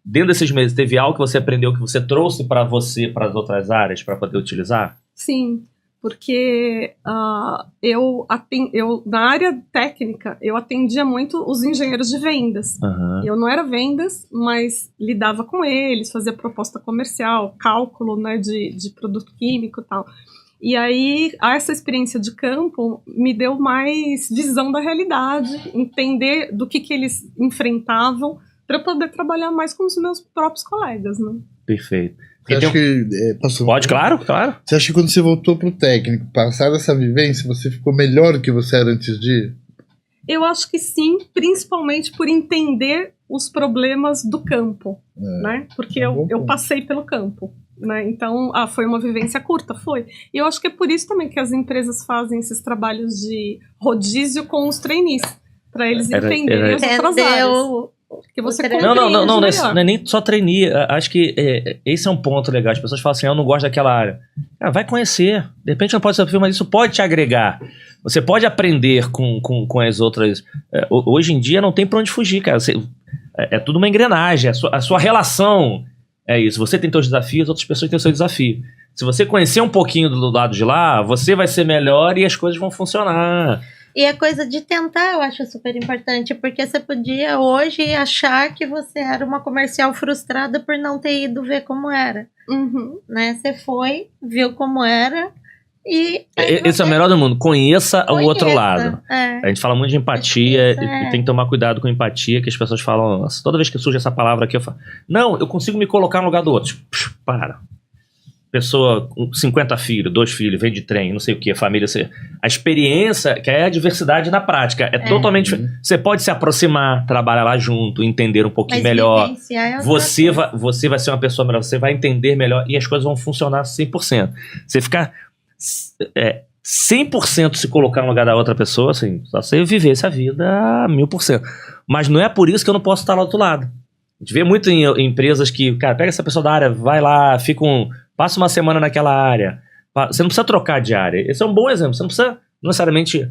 Dentro desses meses, teve algo que você aprendeu que você trouxe para você, para as outras áreas, para poder utilizar? Sim, porque eu na área técnica, eu atendia muito os engenheiros de vendas. Eu não era vendas, mas lidava com eles, fazia proposta comercial, cálculo, né, de produto químico e tal. E aí, essa experiência de campo me deu mais visão da realidade, entender do que eles enfrentavam, para eu poder trabalhar mais com os meus próprios colegas, né? Perfeito. Você acha que, Pode, claro. Você acha que quando você voltou pro técnico, passada essa vivência, você ficou melhor do que você era antes de ir? Eu acho que sim, principalmente por entender os problemas do campo, né? Porque eu passei pelo campo, né? Então, foi uma vivência curta, foi. E eu acho que é por isso também que as empresas fazem esses trabalhos de rodízio com os trainees, para eles entenderem as outras áreas. Que você não é nem só trainee. Acho que esse é um ponto legal. As pessoas falam assim, eu não gosto daquela área. Cara, vai conhecer. De repente não pode ser perfil, mas isso pode te agregar. Você pode aprender com as outras. Hoje em dia não tem pra onde fugir, cara. É tudo uma engrenagem. A sua relação é isso. Você tem seus desafios, outras pessoas têm o seu desafio. Se você conhecer um pouquinho do lado de lá, você vai ser melhor e as coisas vão funcionar. E a coisa de tentar eu acho super importante, porque você podia hoje achar que você era uma comercial frustrada por não ter ido ver como era. Né? Você foi, viu como era e... Esse é o melhor do mundo. Conheça o outro lado. A gente fala muito de empatia e tem que tomar cuidado com empatia, que as pessoas falam... Nossa, toda vez que surge essa palavra aqui, eu falo... Não, eu consigo me colocar no lugar do outro. Para. Pessoa com 50 filhos, 2 filhos, vem de trem, não sei o que, família... A experiência, que é a diversidade na prática, é totalmente diferente. Você pode se aproximar, trabalhar lá junto, entender um pouquinho melhor. Você vai ser uma pessoa melhor, você vai entender melhor e as coisas vão funcionar 100%. Você ficar 100% se colocar no lugar da outra pessoa, assim, só você viver essa vida a 1000%. Mas não é por isso que eu não posso estar lá do outro lado. A gente vê muito em empresas que, cara, pega essa pessoa da área, vai lá, passa uma semana naquela área. Você não precisa trocar de área. Esse é um bom exemplo. Você não precisa necessariamente...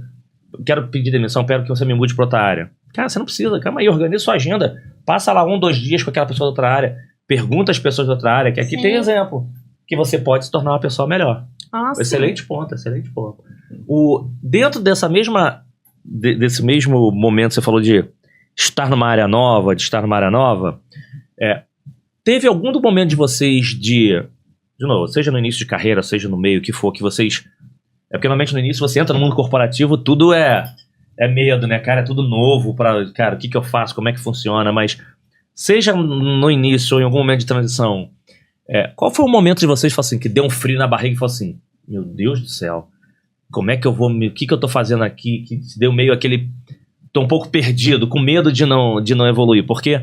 Quero pedir demissão, quero que você me mude para outra área. Cara, você não precisa. Calma aí, organiza sua agenda. Passa lá 1, 2 dias com aquela pessoa da outra área. Pergunta às pessoas da outra área, que aqui tem exemplo. Que você pode se tornar uma pessoa melhor. Excelente ponto, excelente ponto. Dentro desse mesmo momento, você falou de estar numa área nova, teve algum momento de vocês de novo, seja no início de carreira, seja no meio, o que for, que vocês... porque normalmente no início você entra no mundo corporativo, tudo é medo, né, cara? É tudo novo, cara, o que eu faço, como é que funciona, mas seja no início ou em algum momento de transição, qual foi o momento de vocês assim, que deu um frio na barriga e falou assim, meu Deus do céu, como é que eu vou, o que eu tô fazendo aqui, que deu meio aquele, tô um pouco perdido, com medo de não evoluir, porque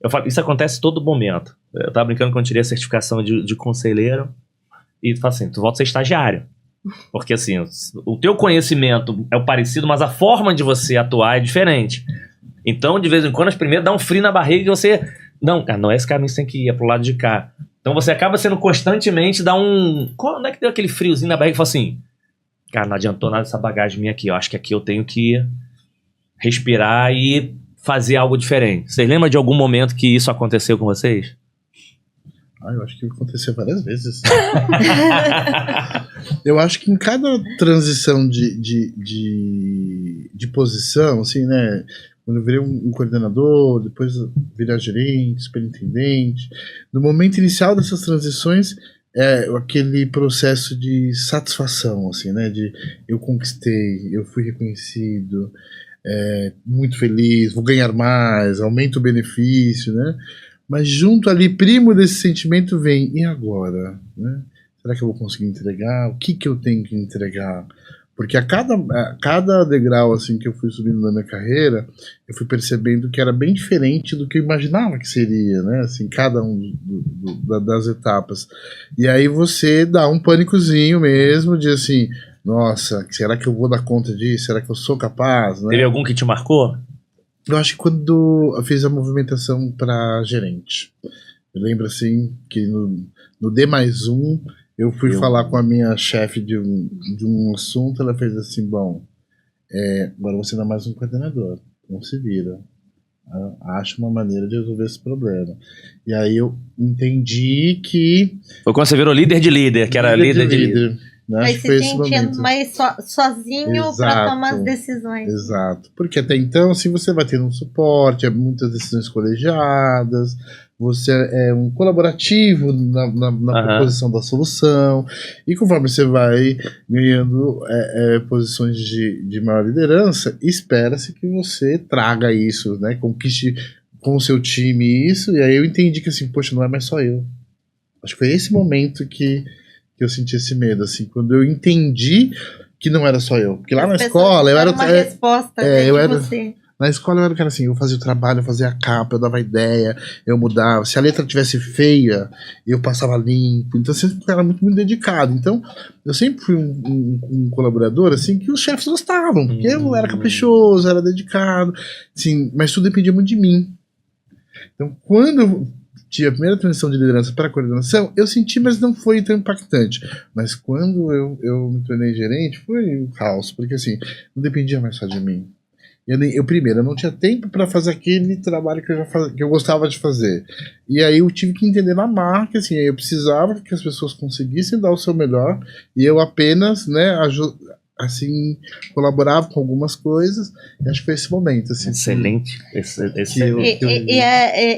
eu falo, isso acontece todo momento. Eu tava brincando quando eu tirei a certificação de conselheiro e tu fala assim, tu volta a ser estagiário. Porque assim, o teu conhecimento é o parecido, mas a forma de você atuar é diferente. Então, de vez em quando, as primeiras dá um frio na barriga e você... Não, cara, não é esse caminho que você tem que ir, é pro lado de cá. Então você acaba sendo constantemente, quando é que deu aquele friozinho na barriga e fala assim, cara, não adiantou nada essa bagagem minha aqui, eu acho que aqui eu tenho que respirar e fazer algo diferente. Vocês lembram de algum momento que isso aconteceu com vocês? Eu acho que aconteceu várias vezes. Eu acho que em cada transição de posição, assim, né? Quando eu virei um coordenador, depois virar gerente, superintendente. No momento inicial dessas transições, aquele processo de satisfação, assim, né? De eu conquistei, eu fui reconhecido, muito feliz, vou ganhar mais, aumento o benefício, né? Mas junto ali, primo desse sentimento vem, e agora? Né? Será que eu vou conseguir entregar? O que eu tenho que entregar? Porque a cada degrau assim, que eu fui subindo na minha carreira, eu fui percebendo que era bem diferente do que eu imaginava que seria, né? Assim, cada das etapas. E aí você dá um pânicozinho mesmo, de assim, nossa, será que eu vou dar conta disso? Será que eu sou capaz? Né? Teve algum que te marcou? Eu acho que quando eu fiz a movimentação para gerente, eu lembro assim que no D+1 eu fui falar com a minha chefe de um assunto, ela fez assim, bom, agora você não é mais um coordenador, não se vira, acha uma maneira de resolver esse problema. E aí eu entendi que... Foi quando você virou líder de líder, que era líder de líder. Né? Mas se sentindo mais sozinho para tomar as decisões. Exato, porque até então assim, você vai tendo um suporte, muitas decisões colegiadas, você é um colaborativo na proposição da solução, e conforme você vai ganhando posições de maior liderança, espera-se que você traga isso, né, conquiste com o seu time isso, e aí eu entendi que assim, poxa, não é mais só eu. Acho que foi esse momento que eu senti esse medo, assim, quando eu entendi que não era só eu. Porque lá na escola eu era... uma resposta você. Na escola eu era o cara assim, eu fazia o trabalho, eu fazia a capa, eu dava ideia, eu mudava. Se a letra tivesse feia, eu passava limpo. Então eu sempre era muito, muito dedicado. Então eu sempre fui um colaborador, assim, que os chefes gostavam. Porque eu era caprichoso, era dedicado, assim, mas tudo dependia muito de mim. Então quando eu tive a primeira transição de liderança para a coordenação, eu senti, mas não foi tão impactante. Mas quando eu me tornei gerente, foi um caos, porque assim, não dependia mais só de mim. Eu não tinha tempo para fazer aquele trabalho que eu gostava de fazer. E aí eu tive que entender na marca, assim, eu precisava que as pessoas conseguissem dar o seu melhor, e eu apenas, né, assim, colaborava com algumas coisas, e acho que foi esse momento, assim. Excelente.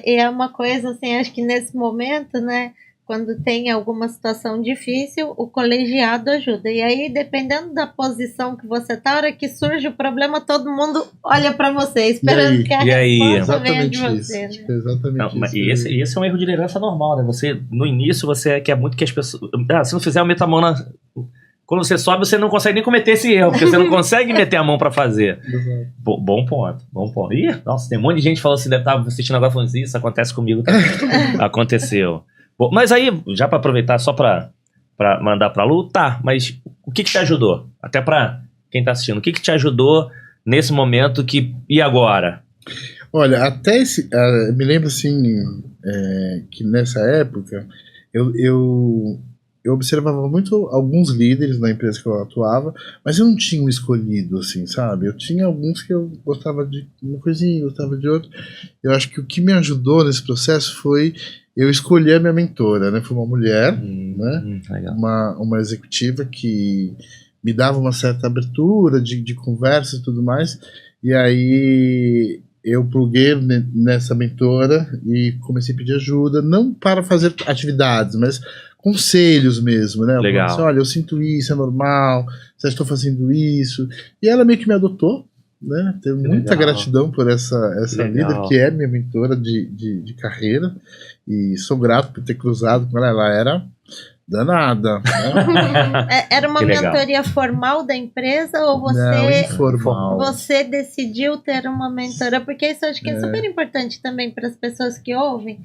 É uma coisa, assim, acho que nesse momento, né, quando tem alguma situação difícil, o colegiado ajuda. E aí, dependendo da posição que você tá, a hora que surge o problema, todo mundo olha para você, esperando que a resposta venha de você. Né? Exatamente isso. E esse é um erro de liderança normal, né? Você, no início, você quer muito que as pessoas... se não fizer, meta a mão na... Quando você sobe, você não consegue nem cometer esse erro, porque você não consegue meter a mão pra fazer. Bom ponto. Ih, nossa, tem um monte de gente falando assim, deve estar assistindo agora falando assim, isso acontece comigo também. Aconteceu. Bom, mas aí, já pra aproveitar, só pra mandar pra Lu, tá, mas o que te ajudou? Até pra quem tá assistindo, o que te ajudou nesse momento e agora? Olha, até me lembro assim, que nessa época, eu observava muito alguns líderes na empresa que eu atuava, mas eu não tinha um escolhido, assim, sabe? Eu tinha alguns que eu gostava de uma coisinha, gostava de outra. Eu acho que o que me ajudou nesse processo foi eu escolher a minha mentora, né? Foi uma mulher, né? Uma executiva que me dava uma certa abertura de conversa e tudo mais. E aí eu pluguei nessa mentora e comecei a pedir ajuda, não para fazer atividades, mas conselhos mesmo, né? Legal. Assim, olha, eu sinto isso, é normal, vocês estão fazendo isso. E ela meio que me adotou, né? Tenho muita gratidão por essa líder, que é minha mentora de carreira, e sou grato por ter cruzado com ela. Ela era danada, né? Era uma mentoria formal da empresa ou você... Não, informal. Você decidiu ter uma mentora? Porque isso eu acho que é super importante também para as pessoas que ouvem,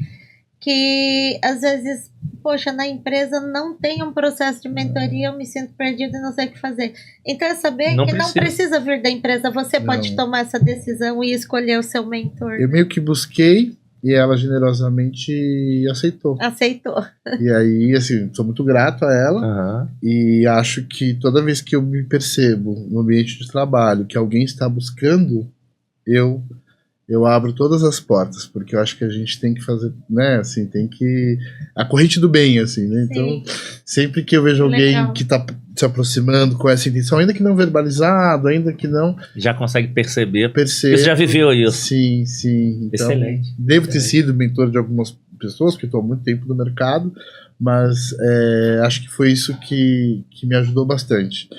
que às vezes, poxa, na empresa não tem um processo de mentoria, eu me sinto perdido e não sei o que fazer. Então é saber que não precisa vir da empresa, você pode tomar essa decisão e escolher o seu mentor. Eu meio que busquei e ela generosamente aceitou. E aí, assim, sou muito grato a ela, e acho que toda vez que eu me percebo no ambiente de trabalho que alguém está buscando, eu abro todas as portas, porque eu acho que a gente tem que fazer, né, assim, tem que... A corrente do bem, assim, né? Então, sempre que eu vejo alguém que tá se aproximando com essa intenção, ainda que não verbalizado, ainda que não... Já consegue perceber. Você já viveu isso. Sim. Então, excelente. Devo ter sido mentor de algumas pessoas, que estou há muito tempo no mercado, mas acho que foi isso que me ajudou bastante,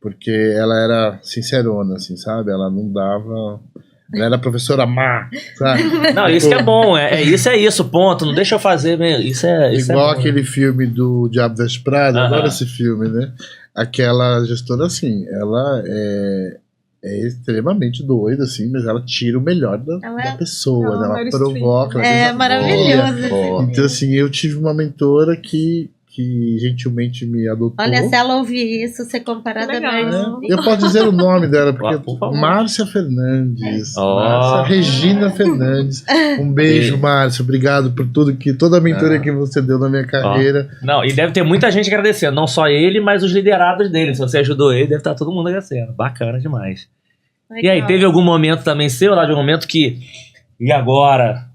porque ela era sincerona, assim, sabe? Ela não dava... Ela era professora má, sabe? Não, isso que é bom, isso, ponto. Não deixa eu fazer mesmo. Isso igual aquele filme do Diabo Veste Prada, adoro esse filme, né? Aquela gestora, assim, ela é extremamente doida, assim, mas ela tira o melhor da pessoa, ela provoca. É maravilhoso. Então, assim, eu tive uma mentora que gentilmente me adotou. Olha, se ela ouvir isso, ser comparada eu posso dizer o nome dela, porque Márcia Fernandes. Márcia Regina Fernandes. Um beijo, Márcia. Obrigado por toda a mentoria que você deu na minha carreira. Não, e deve ter muita gente agradecendo, não só ele, mas os liderados dele. Se você ajudou ele, deve estar todo mundo agradecendo. Bacana demais. Legal. E aí, teve algum momento também seu, lá de um momento que... E agora?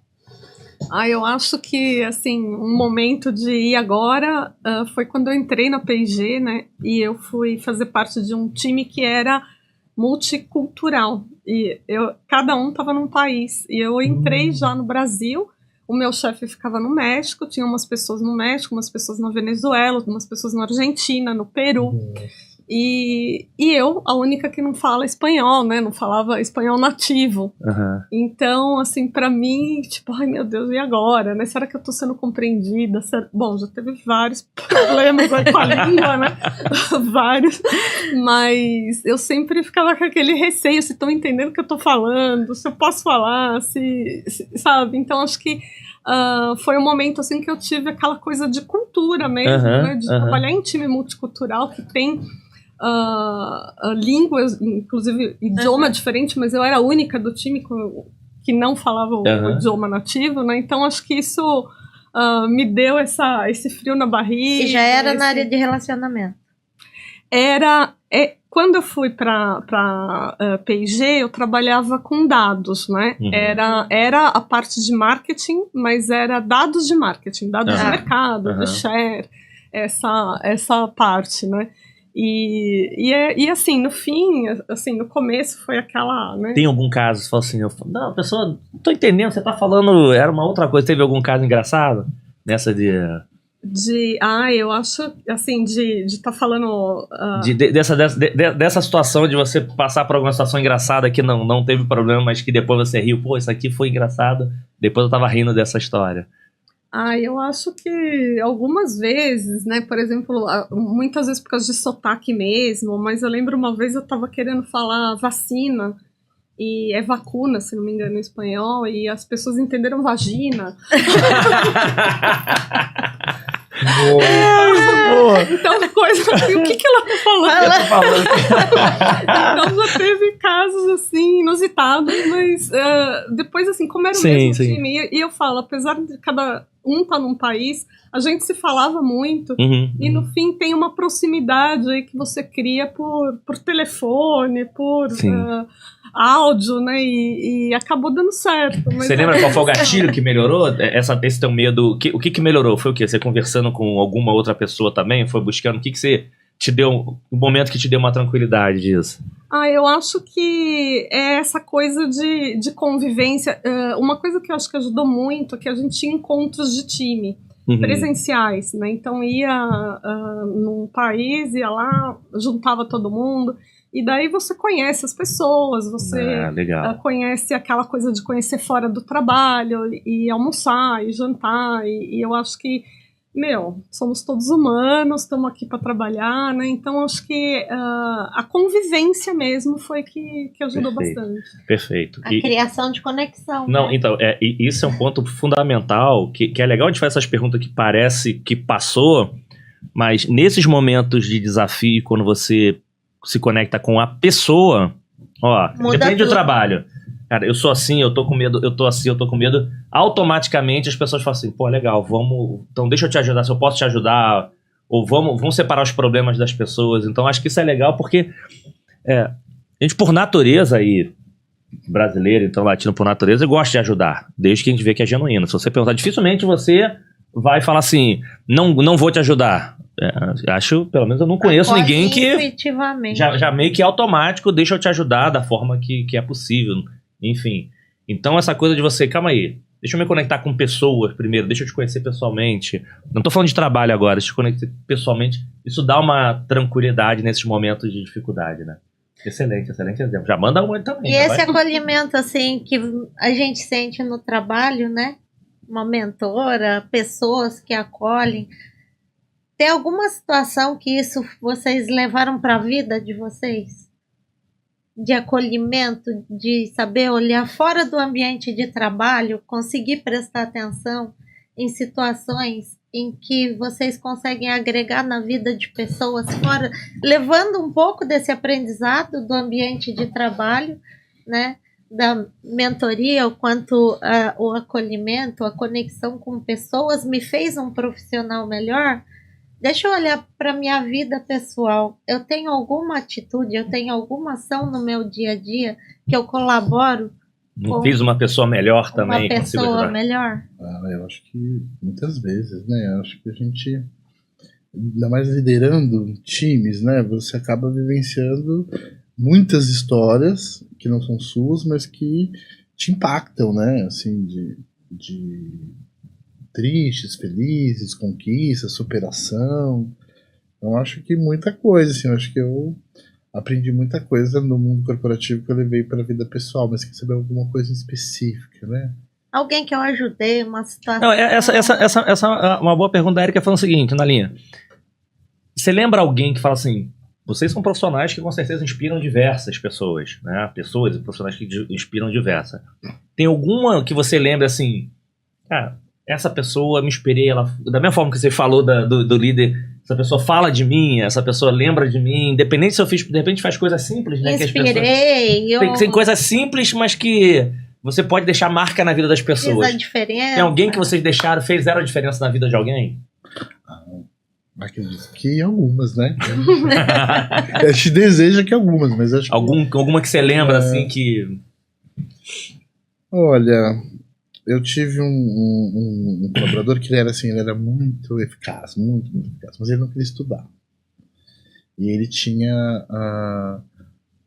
Eu acho que, assim, um momento de ir agora foi quando eu entrei na P&G, né? E eu fui fazer parte de um time que era multicultural. E cada um estava num país. E eu entrei já no Brasil, o meu chefe ficava no México, tinha umas pessoas no México, umas pessoas na Venezuela, umas pessoas na Argentina, no Peru. E eu, a única que não fala espanhol, né? Não falava espanhol nativo. Então, assim, pra mim, tipo, ai meu Deus, e agora, né? Será que eu tô sendo compreendida? Bom, já teve vários problemas aí com a língua, né? Vários. Mas eu sempre ficava com aquele receio, se estão entendendo o que eu tô falando, se eu posso falar, sabe? Então, acho que foi um momento, assim, que eu tive aquela coisa de cultura mesmo, né? De trabalhar em time multicultural que tem... línguas, inclusive idioma diferente, mas eu era a única do time que não falava o idioma nativo, né? Então acho que isso me deu esse frio na barriga. E já era na área de relacionamento? Quando eu fui para P&G, eu trabalhava com dados, né? Era a parte de marketing, mas era dados de marketing, dados de mercado, de share, essa parte, né? E assim, no fim, assim, no começo foi aquela, né? Tem algum caso, você fala assim, não, a pessoa, não tô entendendo, você tá falando, era uma outra coisa, teve algum caso engraçado nessa eu acho, assim, de estar falando... dessa situação de você passar por alguma situação engraçada que não teve problema, mas que depois você riu, pô, isso aqui foi engraçado, depois eu tava rindo dessa história. Eu acho que algumas vezes, né, por exemplo, muitas vezes por causa de sotaque mesmo, mas eu lembro uma vez eu tava querendo falar vacina, e é vacuna, se não me engano, em espanhol, e as pessoas entenderam vagina. Então, coisa assim, o que ela tá falando? Então já teve casos assim, inusitados, mas depois, assim, como era o mesmo time, e eu falo, apesar de cada um tá num país, a gente se falava muito, e no fim tem uma proximidade aí que você cria por telefone, por áudio, né, e acabou dando certo. Mas você lembra qual foi o gatilho que melhorou? Esse teu medo, o que melhorou? Foi o quê? Você conversando com alguma outra pessoa também? Foi buscando? O que você te deu, o momento que te deu uma tranquilidade disso? Eu acho que é essa coisa de convivência. Uma coisa que eu acho que ajudou muito é que a gente tinha encontros de time, presenciais, né? Então ia num país, ia lá, juntava todo mundo. E daí você conhece as pessoas, você conhece aquela coisa de conhecer fora do trabalho, e almoçar, e jantar, e eu acho que, somos todos humanos, estamos aqui para trabalhar, né? Então acho que a convivência mesmo foi que ajudou bastante. Perfeito. A criação de conexão. Não, né? Então, isso é um ponto fundamental, que é legal de fazer essas perguntas que parece que passou, mas nesses momentos de desafio, quando você se conecta com a pessoa, depende do trabalho. Cara, eu sou assim, eu tô com medo, eu tô assim, eu tô com medo. Automaticamente as pessoas falam assim, pô, legal, então deixa eu te ajudar, se eu posso te ajudar, ou vamos separar os problemas das pessoas. Então acho que isso é legal porque a gente, por natureza aí, brasileiro, então latino por natureza, gosta de ajudar, desde que a gente vê que é genuíno. Se você perguntar, dificilmente você vai falar assim, não vou te ajudar. Acho, pelo menos eu não conheço ninguém que já meio que automático deixa eu te ajudar da forma que é possível, enfim. Então essa coisa de você, calma aí, deixa eu me conectar com pessoas primeiro, deixa eu te conhecer pessoalmente, não tô falando de trabalho agora, deixa eu te conectar pessoalmente, isso dá uma tranquilidade nesses momentos de dificuldade, né? Excelente exemplo, já manda um também. E esse acolhimento assim que a gente sente no trabalho, né? Uma mentora, pessoas que acolhem. Tem alguma situação que isso vocês levaram para a vida de vocês? De acolhimento, de saber olhar fora do ambiente de trabalho, conseguir prestar atenção em situações em que vocês conseguem agregar na vida de pessoas fora, levando um pouco desse aprendizado do ambiente de trabalho, né? Da mentoria, o quanto o acolhimento, a conexão com pessoas me fez um profissional melhor. Deixa eu olhar para a minha vida pessoal. Eu tenho alguma atitude, eu tenho alguma ação no meu dia a dia que eu colaboro? Não fiz uma pessoa melhor também? Uma pessoa melhor? Eu acho que muitas vezes, né? Eu acho que a gente, ainda mais liderando times, né? Você acaba vivenciando muitas histórias que não são suas, mas que te impactam, né? Assim, de tristes, felizes, conquistas, superação. Então acho que muita coisa, assim, eu acho que eu aprendi muita coisa no mundo corporativo que eu levei para a vida pessoal, mas quer saber alguma coisa específica, né? Alguém que eu ajudei, uma situação... Não, essa é uma boa pergunta da Erika, falando o seguinte, na linha. Você lembra alguém que fala assim, vocês são profissionais que com certeza inspiram diversas pessoas, né? Pessoas e profissionais que inspiram diversas. Tem alguma que você lembra assim, cara, essa pessoa me inspirei, ela, da mesma forma que você falou do líder, essa pessoa fala de mim, essa pessoa lembra de mim, independente se eu fiz, de repente faz coisas simples, né? Inspirei. Tem coisas simples, mas que você pode deixar marca na vida das pessoas. Fez a diferença. Tem alguém que vocês deixaram, fez zero diferença na vida de alguém? Acredito que algumas, né? A gente deseja que algumas, mas acho que... Alguma que você lembra, assim, que... Olha... Eu tive um colaborador que ele era muito eficaz, muito eficaz, mas ele não queria estudar. E ele tinha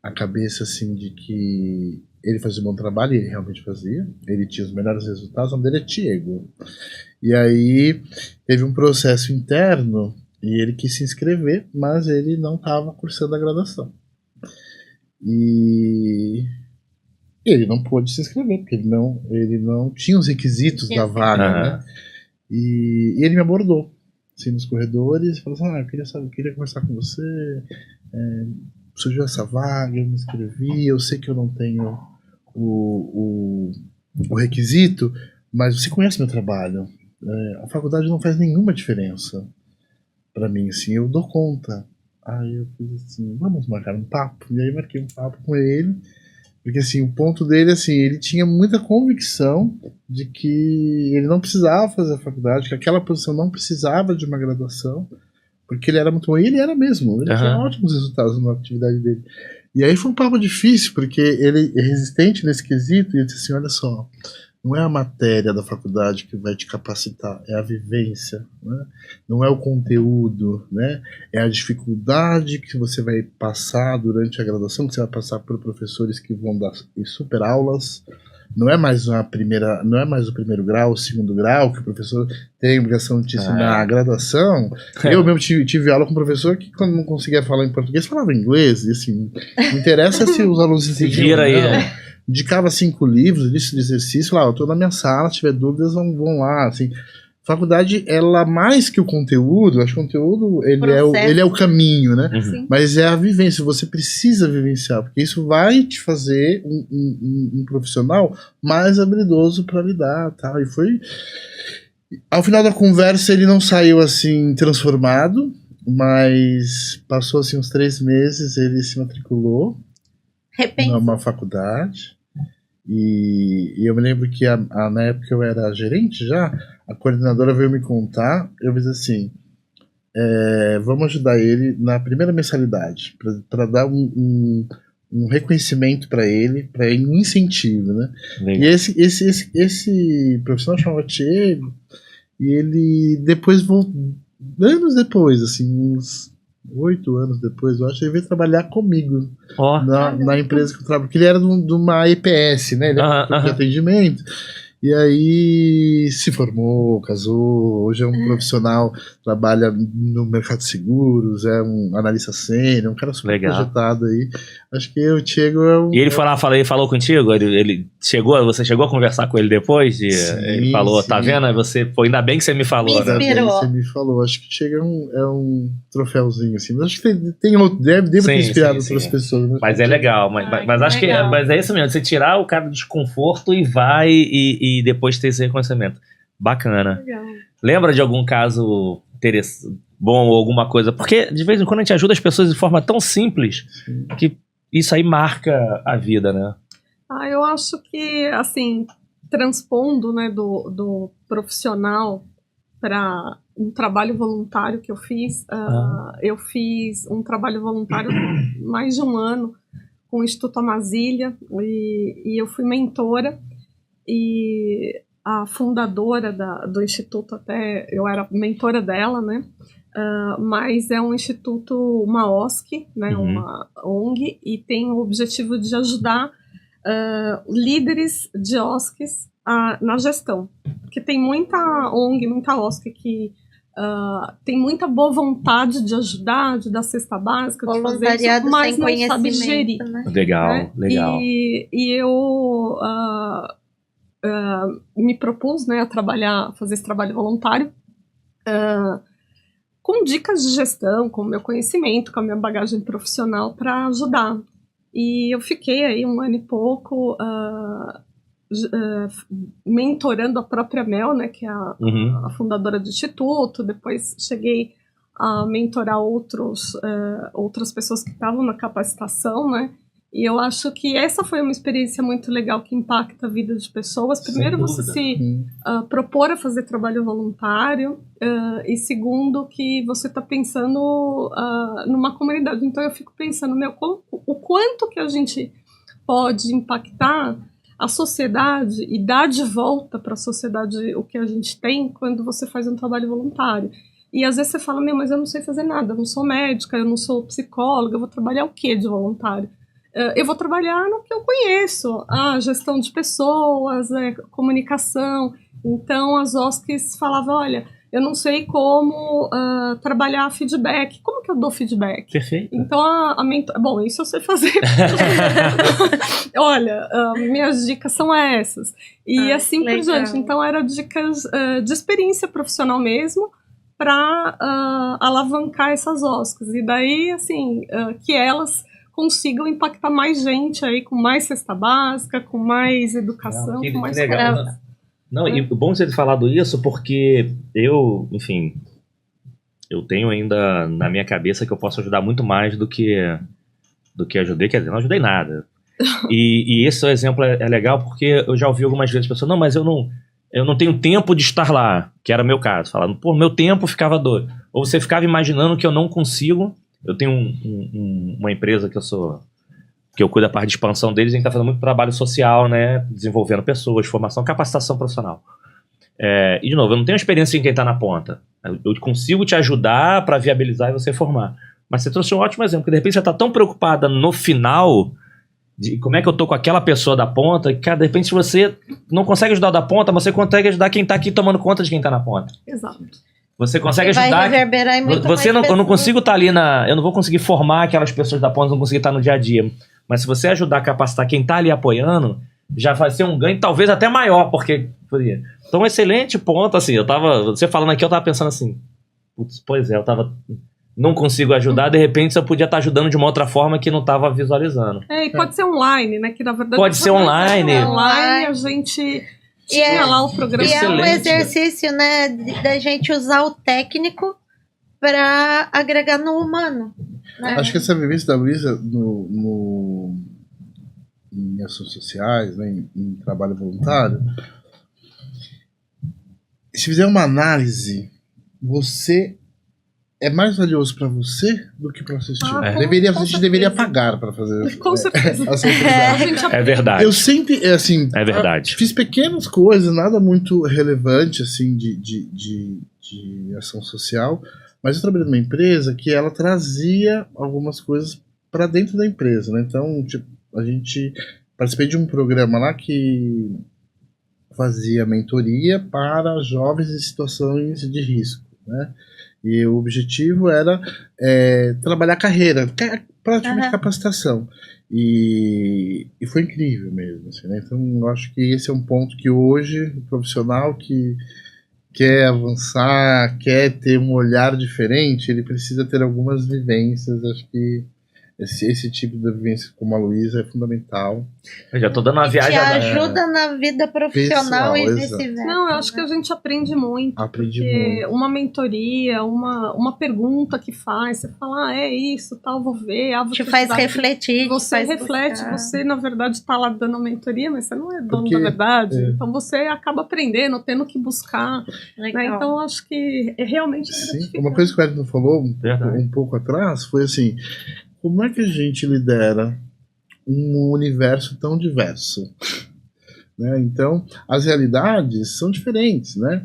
a cabeça assim de que ele fazia um bom trabalho, e ele realmente fazia. Ele tinha os melhores resultados, o nome dele é Diego. E aí teve um processo interno e ele quis se inscrever, mas ele não estava cursando a graduação. E ele não pôde se inscrever, porque ele não tinha os requisitos da vaga, né? E ele me abordou assim, nos corredores e falou assim, eu queria conversar com você, surgiu essa vaga, eu me inscrevi, eu sei que eu não tenho o requisito, mas você conhece meu trabalho, a faculdade não faz nenhuma diferença para mim, assim, eu dou conta. Aí eu fiz assim, vamos marcar um papo, e aí marquei um papo com ele, porque assim, o ponto dele, assim, ele tinha muita convicção de que ele não precisava fazer a faculdade, que aquela posição não precisava de uma graduação, porque ele era muito bom, e ele era mesmo, ele tinha ótimos resultados na atividade dele. E aí foi um papo difícil, porque ele é resistente nesse quesito, e ele disse assim, olha só, não é a matéria da faculdade que vai te capacitar, é a vivência, né? Não é o conteúdo, né? É a dificuldade que você vai passar durante a graduação, que você vai passar por professores que vão dar super aulas. Não é mais o primeiro grau, o segundo grau, que o professor tem a obrigação de te ensinar a graduação. Eu mesmo tive aula com um professor que, quando não conseguia falar em português, falava inglês. E assim, não interessa se os alunos se vira aí, né? Indicava 5 livros, lista de exercício, lá, eu tô na minha sala, se tiver dúvidas, vão lá, assim. Faculdade, ela, mais que o conteúdo, acho que o conteúdo, ele é o caminho, né? Mas é a vivência, você precisa vivenciar, porque isso vai te fazer um profissional mais habilidoso para lidar, tá? E foi... Ao final da conversa, ele não saiu, assim, transformado, mas passou, assim, uns 3 meses, ele se matriculou numa faculdade. E eu me lembro que na época eu era gerente já, a coordenadora veio me contar, eu disse assim, vamos ajudar ele na primeira mensalidade, para dar um reconhecimento para ele, um incentivo, né? Legal. E esse profissional chamava Diego, e ele depois anos depois, assim, uns 8 anos depois, eu acho, ele veio trabalhar comigo na empresa que eu trabalho, porque ele era de uma EPS, né? Ele era de atendimento. E aí se formou, casou, hoje é um profissional, trabalha no mercado de seguros, é um analista sênior, um cara super projetado aí. Acho que o Diego é um... E ele falou contigo? Você chegou a conversar com ele depois? Sim, ele falou, tá vendo? Aí ainda bem que você me falou, né? Você me falou. Acho que chega um troféuzinho, assim. Mas acho que tem outro, deve ter inspirado outras pessoas. Né? Mas é legal. Mas acho que mas é isso mesmo. Você tirar o cara do desconforto e vai e depois ter esse reconhecimento. Bacana. Legal. Lembra de algum caso bom ou alguma coisa? Porque de vez em quando a gente ajuda as pessoas de forma tão simples que isso aí marca a vida, né? Eu acho que, assim, transpondo, né, do profissional para um trabalho voluntário que eu fiz, eu fiz um trabalho voluntário mais de 1 ano com o Instituto Amazília e eu fui mentora, e a fundadora do Instituto, até eu era mentora dela, né? Mas é um instituto, uma OSC, né? Uma ONG, e tem o objetivo de ajudar líderes de OSCs na gestão. Porque tem muita ONG, muita OSC que tem muita boa vontade de ajudar, de dar cesta básica, de fazer isso, mas não sabe gerir. Né? Legal, né? legal. E eu... me propus, né, a fazer esse trabalho voluntário com dicas de gestão, com o meu conhecimento, com a minha bagagem profissional para ajudar. E eu fiquei aí 1 ano e pouco mentorando a própria Mel, né, que é a fundadora do Instituto. Depois cheguei a mentorar outras pessoas que estavam na capacitação, né. E eu acho que essa foi uma experiência muito legal que impacta a vida de pessoas. Primeiro, você se propor a fazer trabalho voluntário, e segundo, que você está pensando numa comunidade. Então eu fico pensando, o quanto que a gente pode impactar a sociedade e dar de volta para a sociedade o que a gente tem quando você faz um trabalho voluntário. E às vezes você fala, mas eu não sei fazer nada, eu não sou médica, eu não sou psicóloga, eu vou trabalhar o quê de voluntário? Eu vou trabalhar no que eu conheço, gestão de pessoas, comunicação. Então as OSCs falavam, olha, eu não sei como trabalhar feedback. Como que eu dou feedback? Perfeito. Então bom, isso eu sei fazer. Olha, minhas dicas são essas. E assim por diante. Então eram dicas de experiência profissional mesmo, para alavancar essas OSCs. E daí, assim, que elas consigam impactar mais gente aí, com mais cesta básica, com mais educação, com mais legal. Não, e bom você ter falado isso, porque eu, enfim, eu tenho ainda na minha cabeça que eu posso ajudar muito mais do que ajudei, quer dizer, não ajudei nada. E esse exemplo é legal porque eu já ouvi algumas vezes pessoas, não, mas eu não tenho tempo de estar lá, que era meu caso, falando, pô, meu tempo ficava doido. Ou você ficava imaginando que eu não consigo. Eu tenho uma empresa que eu cuido da parte de expansão deles, a gente está fazendo muito trabalho social, né, desenvolvendo pessoas, formação, capacitação profissional. E de novo, eu não tenho experiência em quem está na ponta. Eu consigo te ajudar para viabilizar e você formar. Mas você trouxe um ótimo exemplo, porque de repente você está tão preocupada no final de como é que eu tô com aquela pessoa da ponta, que, cara, de repente você não consegue ajudar o da ponta, mas você consegue ajudar quem tá aqui tomando conta de quem tá na ponta. Exato. Você consegue ajudar. Vai reverberar em muito eu não pessoas. consigo estar ali eu não vou conseguir formar aquelas pessoas da ponta, não conseguir estar no dia a dia. Mas se você ajudar a capacitar quem tá ali apoiando, já vai ser um ganho talvez até maior, porque... Então, excelente ponto, assim, você falando aqui, eu tava pensando assim, pois é, não consigo ajudar, de repente eu podia estar ajudando de uma outra forma que não estava visualizando. E pode ser online, né? Que na verdade pode ser online. Online a gente tinha lá o programa. E é um exercício, né, da gente usar o técnico para agregar no humano. Né? Acho que essa vivência da Luísa em ações sociais, né, em trabalho voluntário, se fizer uma análise, você é mais valioso para você do que para assistir. A gente deveria pagar para fazer. Com certeza. É verdade. Eu sempre, assim, é verdade. Fiz pequenas coisas, nada muito relevante, assim, de ação social, mas eu trabalhei numa empresa que ela trazia algumas coisas para dentro da empresa, né? Então, tipo, a gente participei de um programa lá que fazia mentoria para jovens em situações de risco, né? E o objetivo era trabalhar carreira, praticamente capacitação. E foi incrível mesmo. Assim, né? Então, eu acho que esse é um ponto que hoje o profissional que quer avançar, quer ter um olhar diferente, ele precisa ter algumas vivências. Acho que esse tipo de vivência como a Luísa é fundamental. Eu já tô dando uma viagem. Que ajuda na vida profissional pessoal, e vice-versa. Não, eu acho que a gente aprende muito. Aprende porque muito. Uma mentoria, uma pergunta que faz, você fala, é isso, tal, vou ver. Te faz refletir. Você reflete, você na verdade tá lá dando a mentoria, mas você não é dono da verdade. Então você acaba aprendendo, tendo que buscar. Né? Então eu acho que é realmente gratificante. Uma coisa que o Edson falou um pouco atrás foi assim, como é que a gente lidera um universo tão diverso? Né? Então, as realidades são diferentes, né?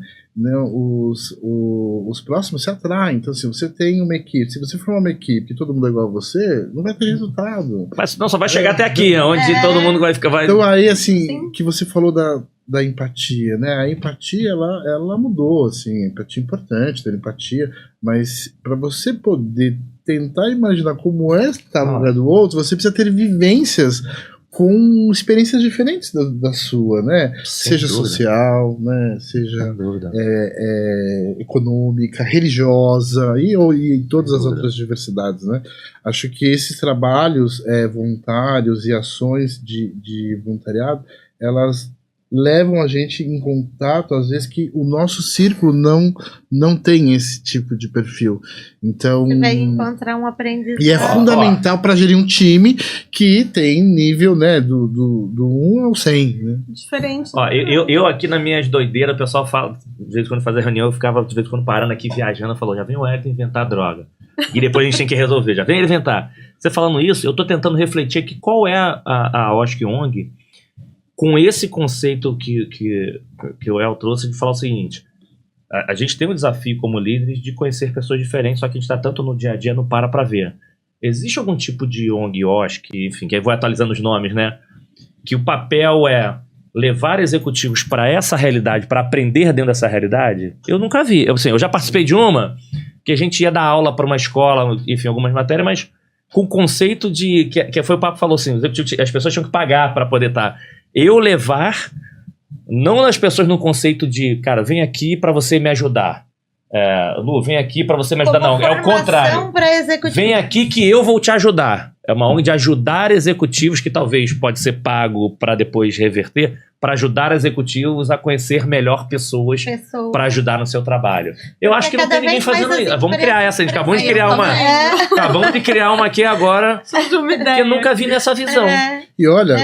Os próximos se atraem. Então, se você tem uma equipe, se você formar uma equipe que todo mundo é igual a você, não vai ter resultado. Mas não, só vai chegar até aqui, onde todo mundo vai ficar... Então, aí, assim, que você falou da empatia, né? A empatia, ela mudou, assim, a empatia é importante, ter empatia, mas para você poder tentar imaginar como é estar no lugar do outro, você precisa ter vivências com experiências diferentes da sua, né? Seja social, né? Seja econômica, religiosa e todas as outras diversidades, né? Acho que esses trabalhos voluntários e ações de voluntariado, elas levam a gente em contato, às vezes, que o nosso círculo não tem esse tipo de perfil. Então, você vai encontrar um aprendizado. E é fundamental para gerir um time que tem nível, né, do 1 ao 100. Né? Diferente. Eu aqui nas minhas doideiras, o pessoal fala, de vez em quando fazia reunião, eu ficava de vez em quando parando aqui, viajando, falou, já vem o Hélio inventar droga. E depois a gente tem que resolver, já vem ele inventar. Você falando isso, eu tô tentando refletir aqui qual é a OSC ONG com esse conceito que o El trouxe de falar o seguinte, a gente tem um desafio como líderes de conhecer pessoas diferentes, só que a gente está tanto no dia a dia, não para ver. Existe algum tipo de ONG, OSC, enfim, que aí vou atualizando os nomes, né? Que o papel é levar executivos para essa realidade, para aprender dentro dessa realidade? Eu nunca vi. Eu já participei de uma que a gente ia dar aula para uma escola, enfim, algumas matérias, mas com o conceito de... Que foi o papo que falou assim, as pessoas tinham que pagar para poder estar. Eu levar... Não as pessoas no conceito de, cara, vem aqui para você me ajudar. Lu, vem aqui para você me ajudar. Não, é o contrário. Vem aqui que eu vou te ajudar. É uma ONG de ajudar executivos que talvez pode ser pago para depois reverter, para ajudar executivos a conhecer melhor pessoas para ajudar no seu trabalho. Eu acho que não tem ninguém fazendo isso. Vamos criar essa. A gente acabou de criar uma. Acabamos de criar uma aqui agora que eu nunca vi nessa visão. E olha,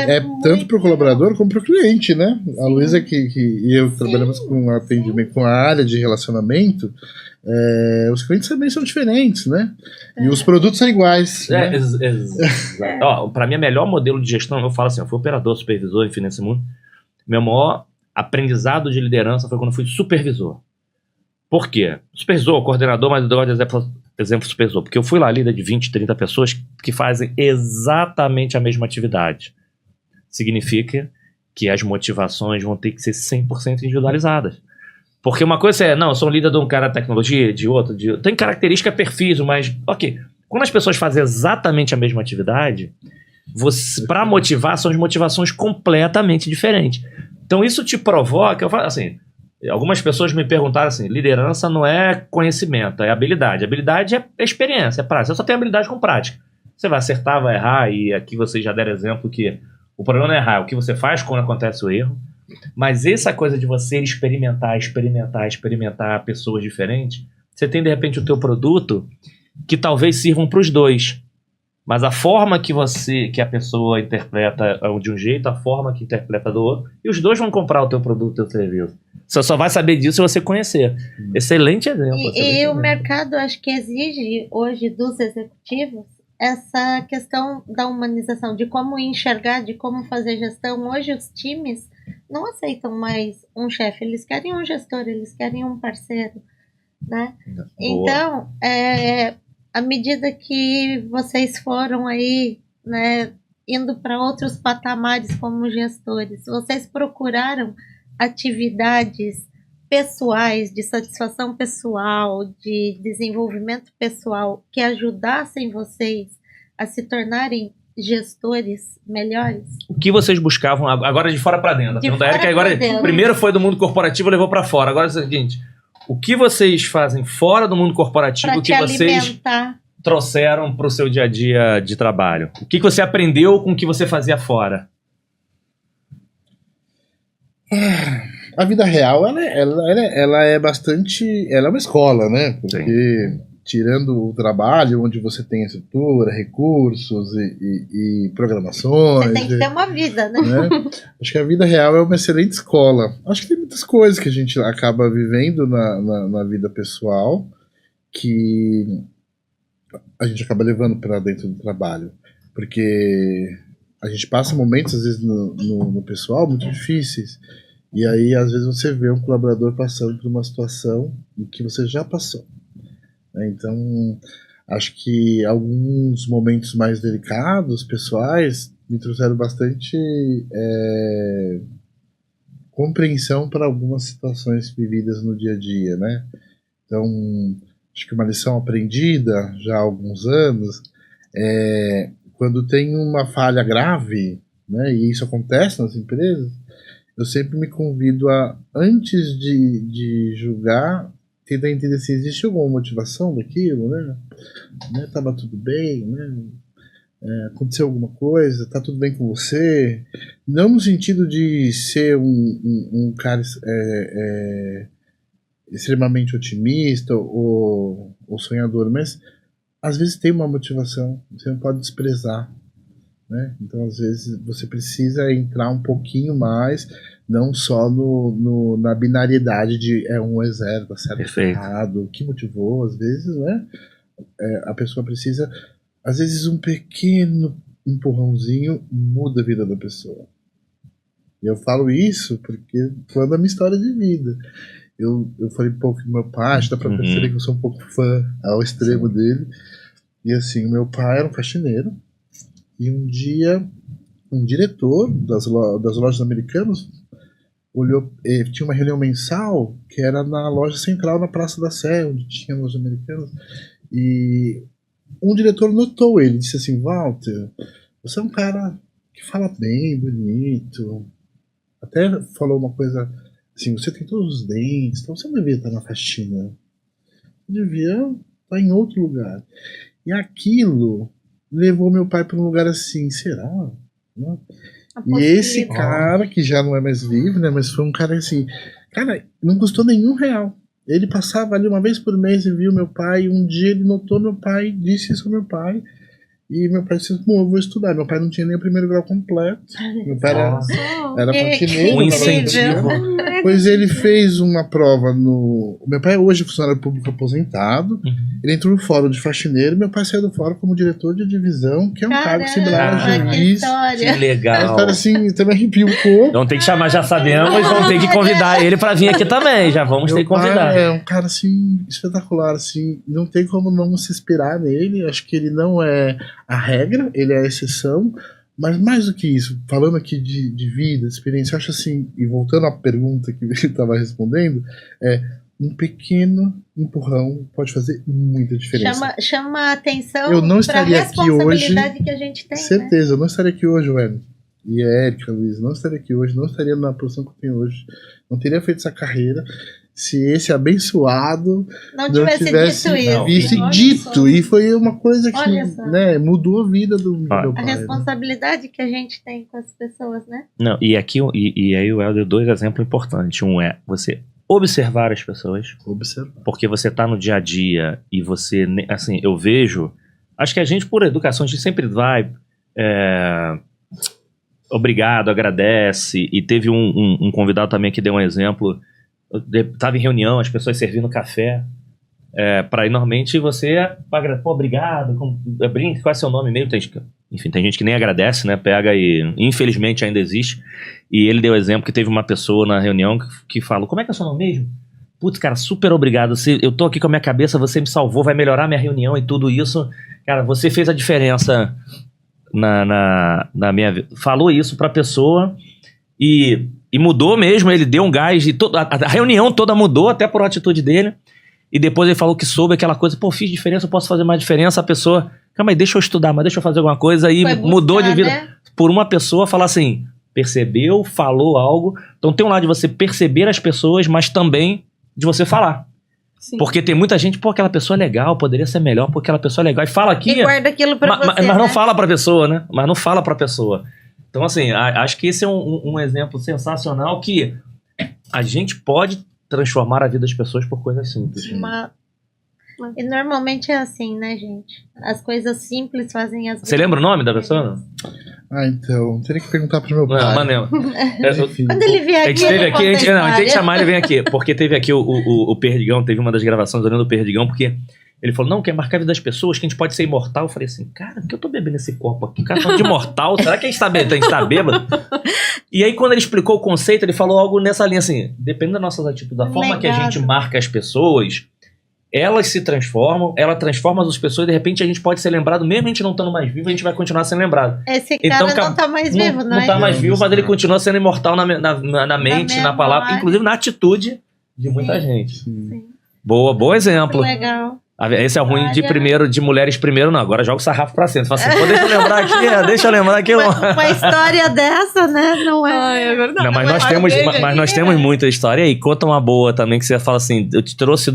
tanto para o colaborador como para o cliente, né? A Luísa e eu trabalhamos com atendimento, com a área de relacionamento. Os clientes também são diferentes, né? E os produtos são iguais. Para mim, o melhor modelo de gestão, eu falo assim, eu fui operador, supervisor, enfim, nesse mundo. Meu maior aprendizado de liderança foi quando eu fui supervisor. Por quê? Supervisor, coordenador, mas eu dou exemplo supervisor. Porque eu fui lá líder de 20, 30 pessoas que fazem exatamente a mesma atividade. Significa que as motivações vão ter que ser 100% individualizadas. Porque uma coisa eu sou um líder de um cara de tecnologia, de outro, tem característica perfis, mas, ok. Quando as pessoas fazem exatamente a mesma atividade, para motivar, são as motivações completamente diferentes. Então isso te provoca, eu falo assim, algumas pessoas me perguntaram assim, liderança não é conhecimento, é habilidade. Habilidade é experiência, é prática. Você só tem habilidade com prática. Você vai acertar, vai errar, e aqui vocês já deram exemplo que o problema não é errar, é o que você faz quando acontece o erro. Mas essa coisa de você experimentar pessoas diferentes, você tem de repente o teu produto que talvez sirvam para os dois. Mas a forma que a pessoa interpreta de um jeito, a forma que interpreta do outro, e os dois vão comprar o teu produto, o teu serviço. Você só vai saber disso se você conhecer. Excelente exemplo. E o mercado, acho que exige hoje dos executivos essa questão da humanização, de como enxergar, de como fazer gestão. Hoje os times não aceitam mais um chefe, eles querem um gestor, eles querem um parceiro, né? Boa. Então, à medida que vocês foram aí, né, indo para outros patamares como gestores, vocês procuraram atividades pessoais, de satisfação pessoal, de desenvolvimento pessoal, que ajudassem vocês a se tornarem gestores melhores? O que vocês buscavam agora de fora para dentro? A pergunta era que agora primeiro foi do mundo corporativo, levou para fora. Agora é o seguinte, o que vocês fazem fora do mundo corporativo que vocês trouxeram para o seu dia a dia de trabalho? O que você aprendeu com o que você fazia fora? A vida real, ela é bastante... Ela é uma escola, né? Porque tirando o trabalho, onde você tem estrutura, recursos e programações... Você tem que ter uma vida, né? Acho que a vida real é uma excelente escola. Acho que tem muitas coisas que a gente acaba vivendo na vida pessoal que a gente acaba levando para dentro do trabalho. Porque a gente passa momentos, às vezes, no pessoal muito difíceis. E aí, às vezes, você vê um colaborador passando por uma situação em que você já passou. Então, acho que alguns momentos mais delicados, pessoais, me trouxeram bastante compreensão para algumas situações vividas no dia a dia, né? Então, acho que uma lição aprendida já há alguns anos é quando tem uma falha grave, né, e isso acontece nas empresas, eu sempre me convido a, antes de julgar, tentar entender se existe alguma motivação daquilo, né? Tava tudo bem, né? Aconteceu alguma coisa, tá tudo bem com você? Não no sentido de ser um cara extremamente otimista ou sonhador, mas às vezes tem uma motivação, você não pode desprezar, né? Então às vezes você precisa entrar um pouquinho mais, não só na binariedade de um ou zero, tá certo ou errado, o que motivou, às vezes, né? A pessoa precisa, às vezes um pequeno empurrãozinho muda a vida da pessoa. E eu falo isso porque foi da minha história de vida. eu falei um pouco do meu pai, dá pra perceber que eu sou um pouco fã ao extremo dele. E assim, meu pai era um faxineiro. E um dia, um diretor das lojas Americanas olhou, tinha uma reunião mensal que era na loja central, na Praça da Sé, onde tinha lojas Americanas. E um diretor notou ele, disse assim: Walter, você é um cara que fala bem, bonito. Até falou uma coisa assim: você tem todos os dentes, então você não devia estar na faxina. Você devia estar em outro lugar. E aquilo levou meu pai para um lugar assim: será? Né? E esse cara, que já não é mais vivo, né? Mas foi um cara assim, cara, não custou nenhum real. Ele passava ali uma vez por mês e viu meu pai. E um dia ele notou meu pai, disse isso ao meu pai. E meu pai disse: bom, eu vou estudar. Meu pai não tinha nem o primeiro grau completo. Meu pai era faxineiro. Um incentivo. Pois ele fez uma prova no... Meu pai hoje é funcionário público aposentado. Ele entrou no fórum de faxineiro. Meu pai saiu do fórum como diretor de divisão, que é um cargo similar a juiz. Que legal. A história assim, também arrepia um pouco. Vamos ter que chamar, já sabemos, vamos ter que convidar ele pra vir aqui também. Já vamos ter que convidar. É um cara assim, espetacular, assim. Não tem como não se inspirar nele. Acho que ele não é a regra, ele é a exceção. Mas mais do que isso, falando aqui de vida, de experiência, eu acho assim, e voltando à pergunta que ele estava respondendo, um pequeno empurrão pode fazer muita diferença. Chama a atenção eu não estaria aqui hoje, que a gente tem, certeza, né? eu não estaria aqui hoje, Wellington. E a Érica, Luiz, não estaria aqui hoje, não estaria na posição que eu tenho hoje, não teria feito essa carreira se esse abençoado não tivesse dito isso. Visto dito. E foi uma coisa que, né, mudou a vida do meu pai. A responsabilidade que a gente tem com as pessoas, né? Não, e aqui, e aí o Helder deu 2 exemplos importantes. Um é você observar as pessoas. Porque você tá no dia a dia e você, assim, eu vejo, acho que a gente, por educação, a gente sempre vai obrigado, agradece. E teve um convidado também que deu um exemplo. Tava em reunião, as pessoas servindo café. Para ir, normalmente você pô, obrigado, brinca, qual é seu nome mesmo? Enfim, tem gente que nem agradece, né? Pega e infelizmente ainda existe. E ele deu exemplo que teve uma pessoa na reunião que falou: como é que é o seu nome mesmo? Putz, cara, super obrigado. Eu tô aqui com a minha cabeça, você me salvou, vai melhorar minha reunião e tudo isso. Cara, você fez a diferença na minha vida. Falou isso pra pessoa e mudou mesmo, ele deu um gás. E a reunião toda mudou, até por atitude dele. E depois ele falou que soube aquela coisa: pô, fiz diferença, eu posso fazer mais diferença. A pessoa: calma aí, deixa eu estudar, mas deixa eu fazer alguma coisa. E mudou de vida, né? Por uma pessoa falar assim, percebeu, falou algo. Então tem um lado de você perceber as pessoas, mas também de você falar. Sim. Porque tem muita gente: pô, aquela pessoa é legal, poderia ser melhor, porque aquela pessoa é legal. E fala aqui, e guarda aquilo pra você, mas não fala pra pessoa, né? Mas não fala pra pessoa. Então assim, acho que esse é um exemplo sensacional, que a gente pode transformar a vida das pessoas por coisas simples. E normalmente é assim, né, gente? As coisas simples fazem as... Você lembra o nome da pessoa? Então, teria que perguntar pro meu pai. Não, mas não. Quando ele vier aqui, a gente tem que chamar ele, vem aqui. Porque teve aqui o Perdigão, teve uma das gravações olhando o Perdigão, porque ele falou: não, quer marcar a vida das pessoas, que a gente pode ser imortal. Eu falei assim: cara, por que eu tô bebendo esse copo aqui? O cara falando de imortal, será que a gente tá bêbado? E aí, quando ele explicou o conceito, ele falou algo nessa linha assim: dependendo das nossas atitudes, da forma que a gente marca as pessoas, elas se transformam, ela transforma as pessoas, e de repente a gente pode ser lembrado, mesmo a gente não estando mais vivo, a gente vai continuar sendo lembrado. Esse cara não tá mais vivo, não tá mais vivo, mas ele continua sendo imortal na mente, na palavra, inclusive na atitude de muita gente. Sim. Bom exemplo. Muito legal. Esse é o ruim de mulheres primeiro, não. Agora joga o sarrafo pra cima. Você fala assim: pô, deixa eu lembrar aqui. Uma história dessa, né? Não é verdade. Não, mas nós temos muita história. E conta uma boa também, que você fala assim: eu te trouxe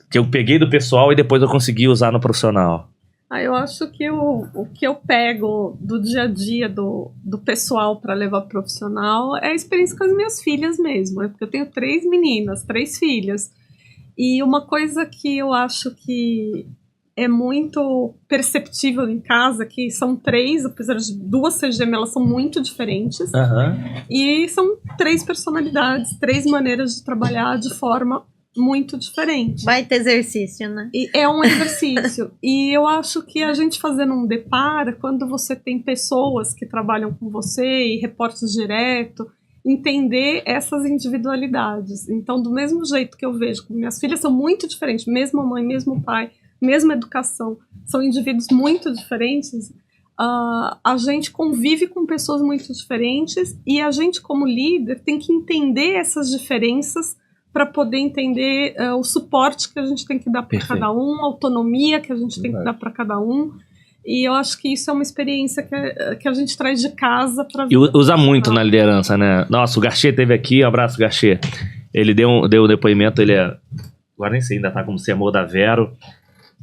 que eu peguei do pessoal e depois eu consegui usar no profissional. Eu acho que o que eu pego do dia a dia do pessoal para levar pro profissional é a experiência com as minhas filhas mesmo. Porque eu tenho 3 meninas, 3 filhas. E uma coisa que eu acho que é muito perceptível em casa, que são 3, apesar de 2 ser gêmeas, elas são muito diferentes. E são 3 personalidades, 3 maneiras de trabalhar de forma muito diferente. Vai ter exercício, né? E é um exercício. E eu acho que a gente fazendo um depara, quando você tem pessoas que trabalham com você e reportes direto, entender essas individualidades. Então, do mesmo jeito que eu vejo que minhas filhas são muito diferentes, mesma mãe, mesmo pai, mesma educação, são indivíduos muito diferentes, a gente convive com pessoas muito diferentes e a gente, como líder, tem que entender essas diferenças para poder entender o suporte que a gente tem que dar para cada um, a autonomia que a gente tem que dar para cada um. E eu acho que isso é uma experiência que a gente traz de casa para e usa muito na liderança, né? Nossa, o Garcia esteve aqui, um abraço, Garcia. Ele deu um depoimento, agora nem sei, ainda tá como CMO da Vero,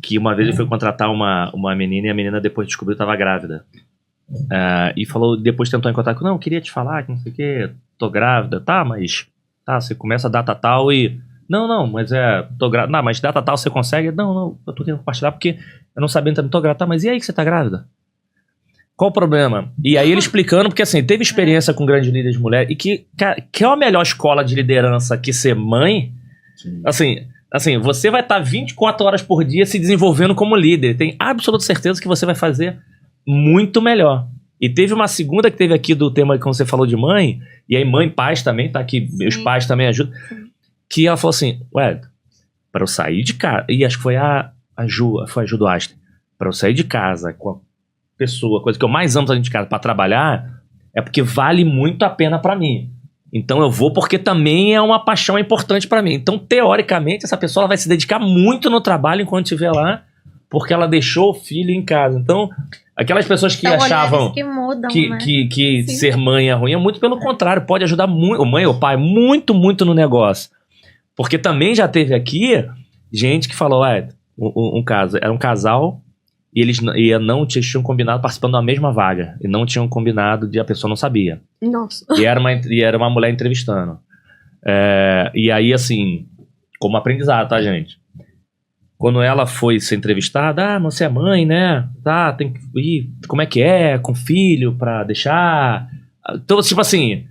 que uma vez ele foi contratar uma menina e a menina depois descobriu que estava grávida. E falou, depois tentou encontrar com, não, queria te falar que não sei o que, tô grávida, mas você começa a data tal e... Não, mas tô grávida. Não, mas data tal você consegue? Não, eu tô querendo compartilhar porque eu não sabia, também tô grávida. Mas e aí que você tá grávida? Qual o problema? E aí ele explicando, porque assim, teve experiência com grandes líderes de mulher e que é a melhor escola de liderança que ser mãe. Assim, você vai estar 24 horas por dia se desenvolvendo como líder. Tem absoluta certeza que você vai fazer muito melhor. E teve uma segunda que teve aqui do tema, como você falou de mãe, e aí mãe, pais também, tá aqui, meus pais também ajudam. Que ela falou assim, para eu sair de casa, e acho que foi a Ju do Aston, para eu sair de casa com a pessoa, coisa que eu mais amo sair de casa para trabalhar, é porque vale muito a pena para mim. Então eu vou porque também é uma paixão importante para mim. Então, teoricamente, essa pessoa ela vai se dedicar muito no trabalho enquanto estiver lá, porque ela deixou o filho em casa. Então, aquelas pessoas que achavam que mudam, que ser mãe é ruim, é muito pelo contrário, pode ajudar muito, mãe ou pai, muito, muito no negócio. Porque também já teve aqui gente que falou, era um casal e eles não tinham combinado participando da mesma vaga. E não tinham combinado a pessoa não sabia. Nossa. E era uma mulher entrevistando. E aí, assim, como aprendizado, tá, gente? Quando ela foi ser entrevistada, você é mãe, né? Tem que ir, como é que é, com filho, pra deixar... Então, tipo assim...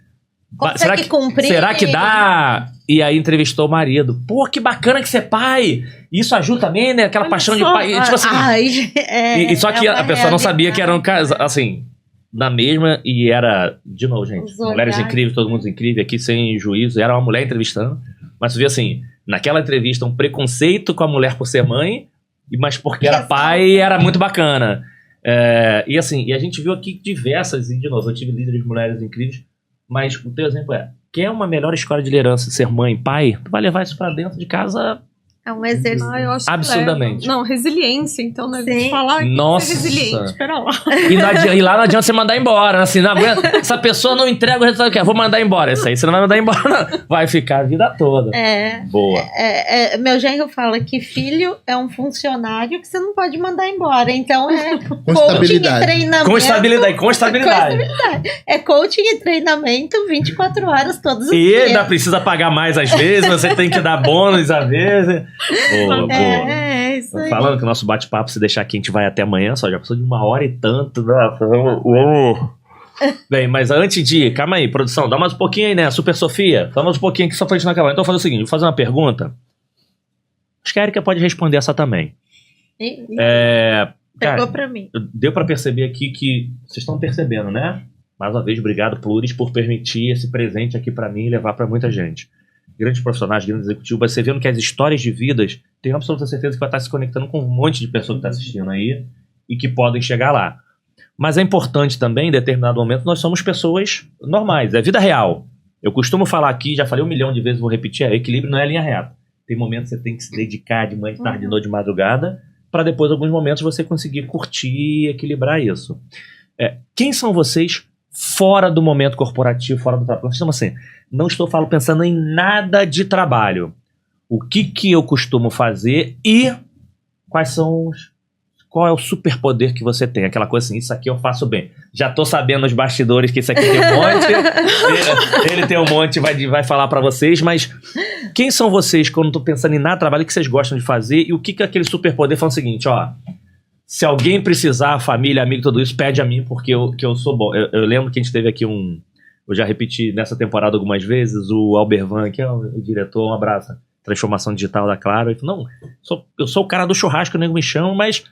Será que dá? E aí entrevistou o marido. Pô, que bacana que você é pai. Isso ajuda também, né? Aquela paixão de pai. Tipo assim, só que a pessoa não sabia que era um caso, assim, na mesma, e era, de novo, gente, mulheres incríveis, todo mundo incrível aqui, sem juízo. Era uma mulher entrevistando. Mas você vê assim, naquela entrevista, um preconceito com a mulher por ser mãe, mas porque era pai, era muito bacana. E assim, e a gente viu aqui diversas, e de novo, eu tive líderes de mulheres incríveis. Mas o teu exemplo quer uma melhor escola de liderança, ser mãe, pai? Tu vai levar isso pra dentro de casa... É um exercício. Eu acho absurdamente. Não, resiliência, então, né? Falar Nossa. Que é resiliente, espera lá. E lá não adianta você mandar embora, assim, não aguenta, essa pessoa não entrega o resultado que quer, vou mandar embora. Isso aí você não vai mandar embora, não. Vai ficar a vida toda. Boa. Meu genro fala que filho é um funcionário que você não pode mandar embora, então coaching e treinamento. Com estabilidade. É coaching e treinamento 24 horas todos os dias. E ainda dias. precisa pagar mais às vezes, você tem que dar bônus às vezes. Boa. Isso aí. Falando que o nosso bate-papo, se deixar aqui, a gente vai até amanhã, já passou de 1h e tanto. Bem, mas antes de... Calma aí, produção, dá mais um pouquinho aí, né? Super Sofia, dá mais um pouquinho aqui só pra gente não acabar. Então, vou fazer o seguinte, vou fazer uma pergunta. Acho que a Erika pode responder essa também. Pegou pra mim. Deu pra perceber aqui que... Vocês estão percebendo, né? Mais uma vez, obrigado, Pluris, por permitir esse presente aqui pra mim e levar pra muita gente. Grandes profissionais, grandes executivos, você vendo que as histórias de vidas, tenho absoluta certeza que vai estar se conectando com um monte de pessoas que está assistindo aí e que podem chegar lá. Mas é importante também, em determinado momento, nós somos pessoas normais, é vida real. Eu costumo falar aqui, já falei 1 milhão de vezes, vou repetir, equilíbrio não é linha reta. Tem momentos que você tem que se dedicar de manhã, de tarde, de noite, de madrugada, para depois, em alguns momentos, você conseguir curtir e equilibrar isso. Quem são vocês fora do momento corporativo, fora do trabalho? Então, assim, não estou pensando em nada de trabalho. O que eu costumo fazer e qual é o superpoder que você tem? Aquela coisa assim, isso aqui eu faço bem. Já tô sabendo nos bastidores que isso aqui tem um monte. Ele tem um monte, vai falar pra vocês, mas quem são vocês quando eu tô pensando em nada de trabalho, o que vocês gostam de fazer e o que aquele superpoder fala o seguinte, se alguém precisar, família, amigo, tudo isso, pede a mim, porque eu sou bom. Eu lembro que a gente teve aqui eu já repeti nessa temporada algumas vezes, o Albervan, que é o diretor, um abraço, transformação digital da Claro. Ele falou, não, eu sou o cara do churrasco, o nego me chama, mas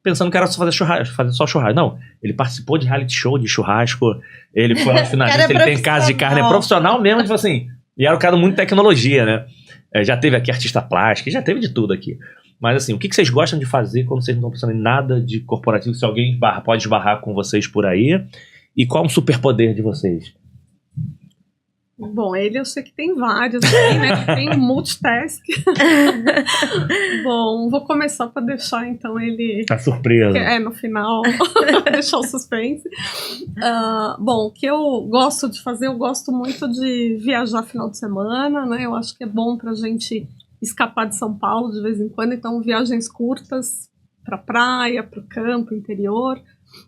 pensando que era só fazer só churrasco. Não, ele participou de reality show de churrasco, ele foi um finalista, ele tem casa de carne, é profissional mesmo, tipo assim, e era um cara muito tecnologia, né? Já teve aqui artista plástico, já teve de tudo aqui. Mas assim, o que vocês gostam de fazer quando vocês não estão pensando em nada de corporativo, se alguém pode esbarrar com vocês por aí? E qual é o superpoder de vocês? Bom, ele eu sei que tem vários, né? Tem multitask. Bom, vou começar para deixar então ele... A surpresa. No final, deixar o suspense. Bom, o que eu gosto de fazer, eu gosto muito de viajar final de semana, né? Eu acho que é bom pra gente escapar de São Paulo de vez em quando, então viagens curtas pra praia, pro campo, interior.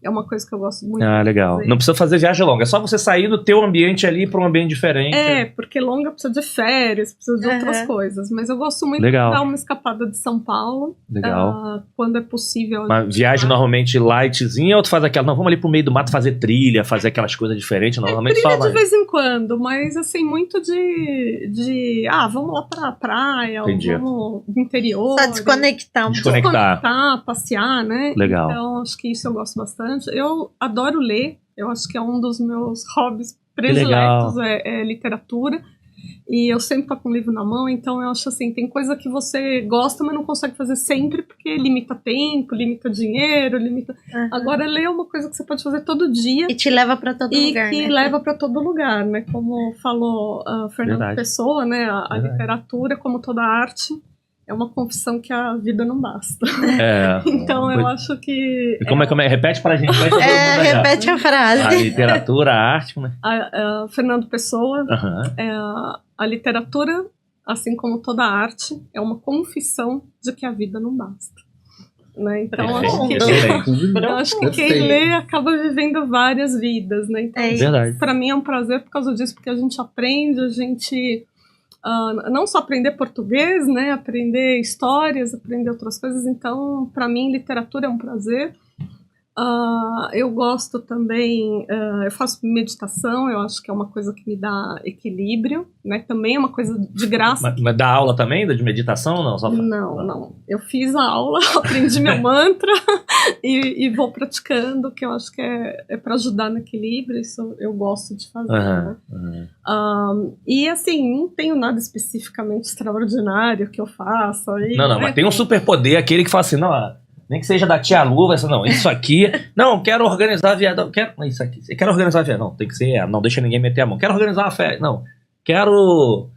É uma coisa que eu gosto muito. Legal. Não precisa fazer viagem longa, é só você sair do teu ambiente ali para um ambiente diferente. Porque longa precisa de férias, precisa de outras coisas. Mas eu gosto muito de dar uma escapada de São Paulo. Legal. Quando é possível. Uma viagem normalmente lightzinha, ou tu faz aquela, não, vamos ali pro meio do mato fazer trilha, fazer aquelas coisas diferentes, normalmente trilha só de vez em quando, mas assim, muito vamos lá pra praia, ou vamos no interior. Só desconectar. Desconectar, passear, né? Legal. Então, acho que isso eu gosto bastante. Eu adoro ler, eu acho que é um dos meus hobbies prediletos, é literatura. E eu sempre tô com um livro na mão, então eu acho assim, tem coisa que você gosta, mas não consegue fazer sempre, porque limita tempo, limita dinheiro, limita... Agora, ler é uma coisa que você pode fazer todo dia. E te leva pra todo lugar, E que leva pra todo lugar, né? Como falou Fernando Pessoa, né? A literatura, como toda arte, é uma confissão que a vida não basta. Então eu acho que... Como é? Repete pra gente. Repete a frase. A literatura, a arte... Né? Fernando Pessoa, a literatura, assim como toda a arte, é uma confissão de que a vida não basta. Né? Então eu acho que quem lê acaba vivendo várias vidas. Né? Então, pra mim é um prazer por causa disso, porque a gente aprende, a gente... não só aprender português, né, aprender histórias, aprender outras coisas. Então, para mim, literatura é um prazer. Eu gosto também, eu faço meditação, eu acho que é uma coisa que me dá equilíbrio, né, também é uma coisa de graça. Mas dá aula também de meditação ou não? Não. Eu fiz a aula, aprendi meu mantra e vou praticando, que eu acho que é para ajudar no equilíbrio, isso eu gosto de fazer. Né? E assim, não tenho nada especificamente extraordinário que eu faça. Não, mas tem um superpoder, aquele que fala assim, não... Nem que seja da tia Luva, isso aqui... Não, quero organizar a viagem. Isso aqui. Quero organizar a viagem. Não, tem que ser... Não deixa ninguém meter a mão. Quero organizar uma festa. Não, quero...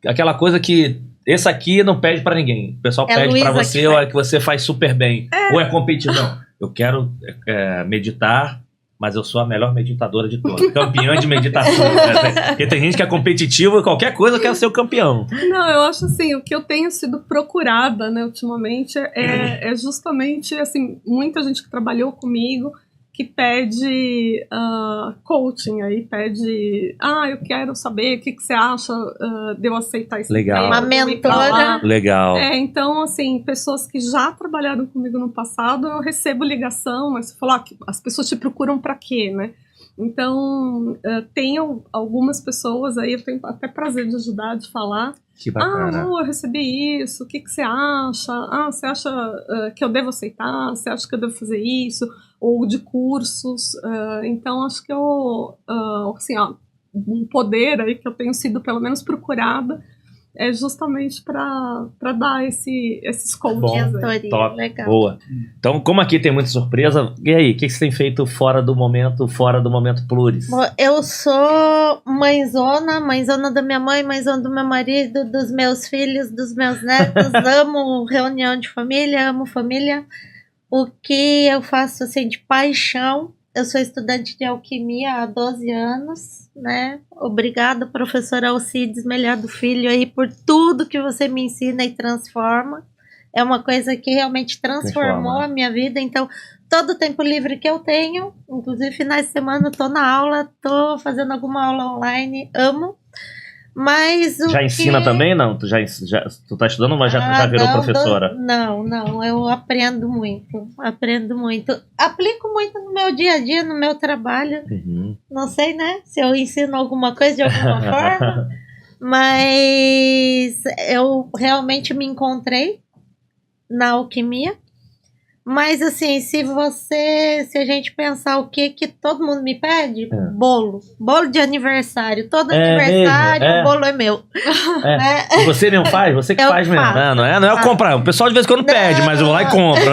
Aquela coisa que... Esse aqui não pede pra ninguém. O pessoal pede pra você, ou é que você faz super bem. Ou é competidão. Eu quero meditar, mas eu sou a melhor meditadora de todas. Campeã de meditação. Né? Porque tem gente que é competitiva, qualquer coisa quer ser o campeão. Não, eu acho assim, o que eu tenho sido procurada, né, ultimamente, é justamente, assim, muita gente que trabalhou comigo que pede coaching, aí pede, eu quero saber o que você acha de eu aceitar isso. Legal. Uma mentora. Legal. Então, assim, pessoas que já trabalharam comigo no passado, eu recebo ligação, mas você falou, as pessoas te procuram pra quê, né? Então, tenho algumas pessoas aí, eu tenho até prazer de ajudar, de falar. Que bacana. Eu recebi isso, o que você acha? Você acha que eu devo aceitar? Você acha que eu devo fazer isso? Ou de cursos. Então, acho que um poder aí que eu tenho sido, pelo menos, procurada é justamente para dar esses coaches. Top, legal. Boa. Então, como aqui tem muita surpresa, e aí, o que você tem feito fora do momento Pluris? Eu sou mãezona da minha mãe, mãezona do meu marido, dos meus filhos, dos meus netos. Amo reunião de família, amo família. O que eu faço assim de paixão, eu sou estudante de alquimia há 12 anos, né? Obrigada, professora Alcides Melhado Filho, aí, por tudo que você me ensina e transforma. É uma coisa que realmente transformou a minha vida. Então, todo o tempo livre que eu tenho, inclusive finais de semana, eu tô na aula, tô fazendo alguma aula online, amo. Mas já ensina também, não? Tu tá estudando, mas já virou professora? Não, eu aprendo muito. Aplico muito no meu dia a dia, no meu trabalho. Não sei, né, se eu ensino alguma coisa de alguma forma, mas eu realmente me encontrei na alquimia. Mas assim, se a gente pensar o que todo mundo me pede, bolo de aniversário, todo aniversário mesmo? o bolo é meu. E você mesmo faz? Você que faz mesmo, né? Não é eu comprar, o pessoal de vez em quando pede, mas eu vou lá e compro.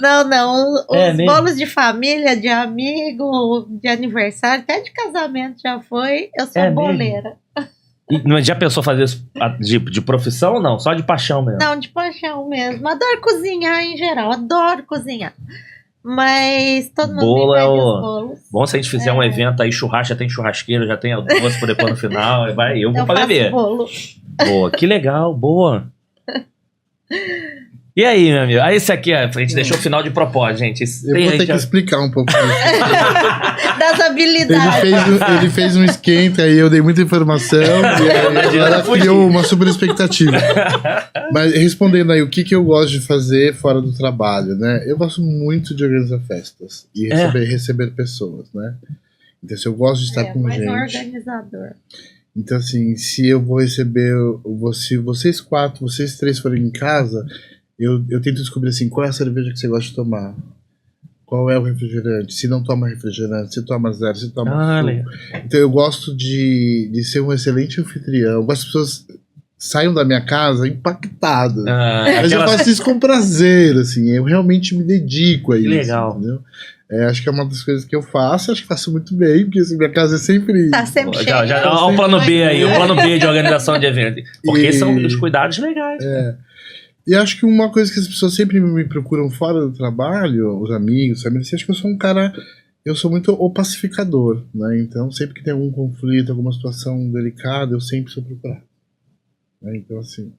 Não, os bolos de família, de amigo, de aniversário, até de casamento já foi, eu sou boleira. E já pensou fazer isso de profissão ou não? Só de paixão mesmo? Não, de paixão mesmo. Adoro cozinhar em geral, adoro cozinhar. Mas todo mundo me pede os bolos. Bom, se a gente fizer um evento aí, churrasco, já tem churrasqueiro, já tem almoço por depois no final, eu vou fazer ver. Bolo. Boa, que legal, boa. E aí, meu amigo? Aí esse aqui, a gente deixou o final de propósito, gente. Eu vou ter que explicar um pouco isso. Das habilidades. Ele fez um esquenta aí, eu dei muita informação e aí ela criou uma super expectativa. Mas respondendo aí, o que eu gosto de fazer fora do trabalho, né? Eu gosto muito de organizar festas e receber pessoas, né? Então, se eu gosto de estar com gente... organizador. Então, assim, se eu vou receber... Se vocês três forem em casa... Eu tento descobrir assim, qual é a cerveja que você gosta de tomar, qual é o refrigerante, se não toma refrigerante, se toma zero, se toma suco. Então eu gosto de ser um excelente anfitrião. Eu gosto que as pessoas saiam da minha casa impactadas. Mas eu faço isso com prazer, assim, eu realmente me dedico a isso. Legal. Entendeu? Acho que é uma das coisas que eu faço, acho que faço muito bem, porque assim, minha casa é sempre... Tá sempre cheia. Olha o plano B aí, o plano B de organização de evento. Porque são os cuidados legais. E acho que uma coisa que as pessoas sempre me procuram fora do trabalho, os amigos, sabe? Assim, acho que eu sou um cara, eu sou muito o pacificador, né? Então, sempre que tem algum conflito, alguma situação delicada, eu sempre sou procurado. Né? Então, assim,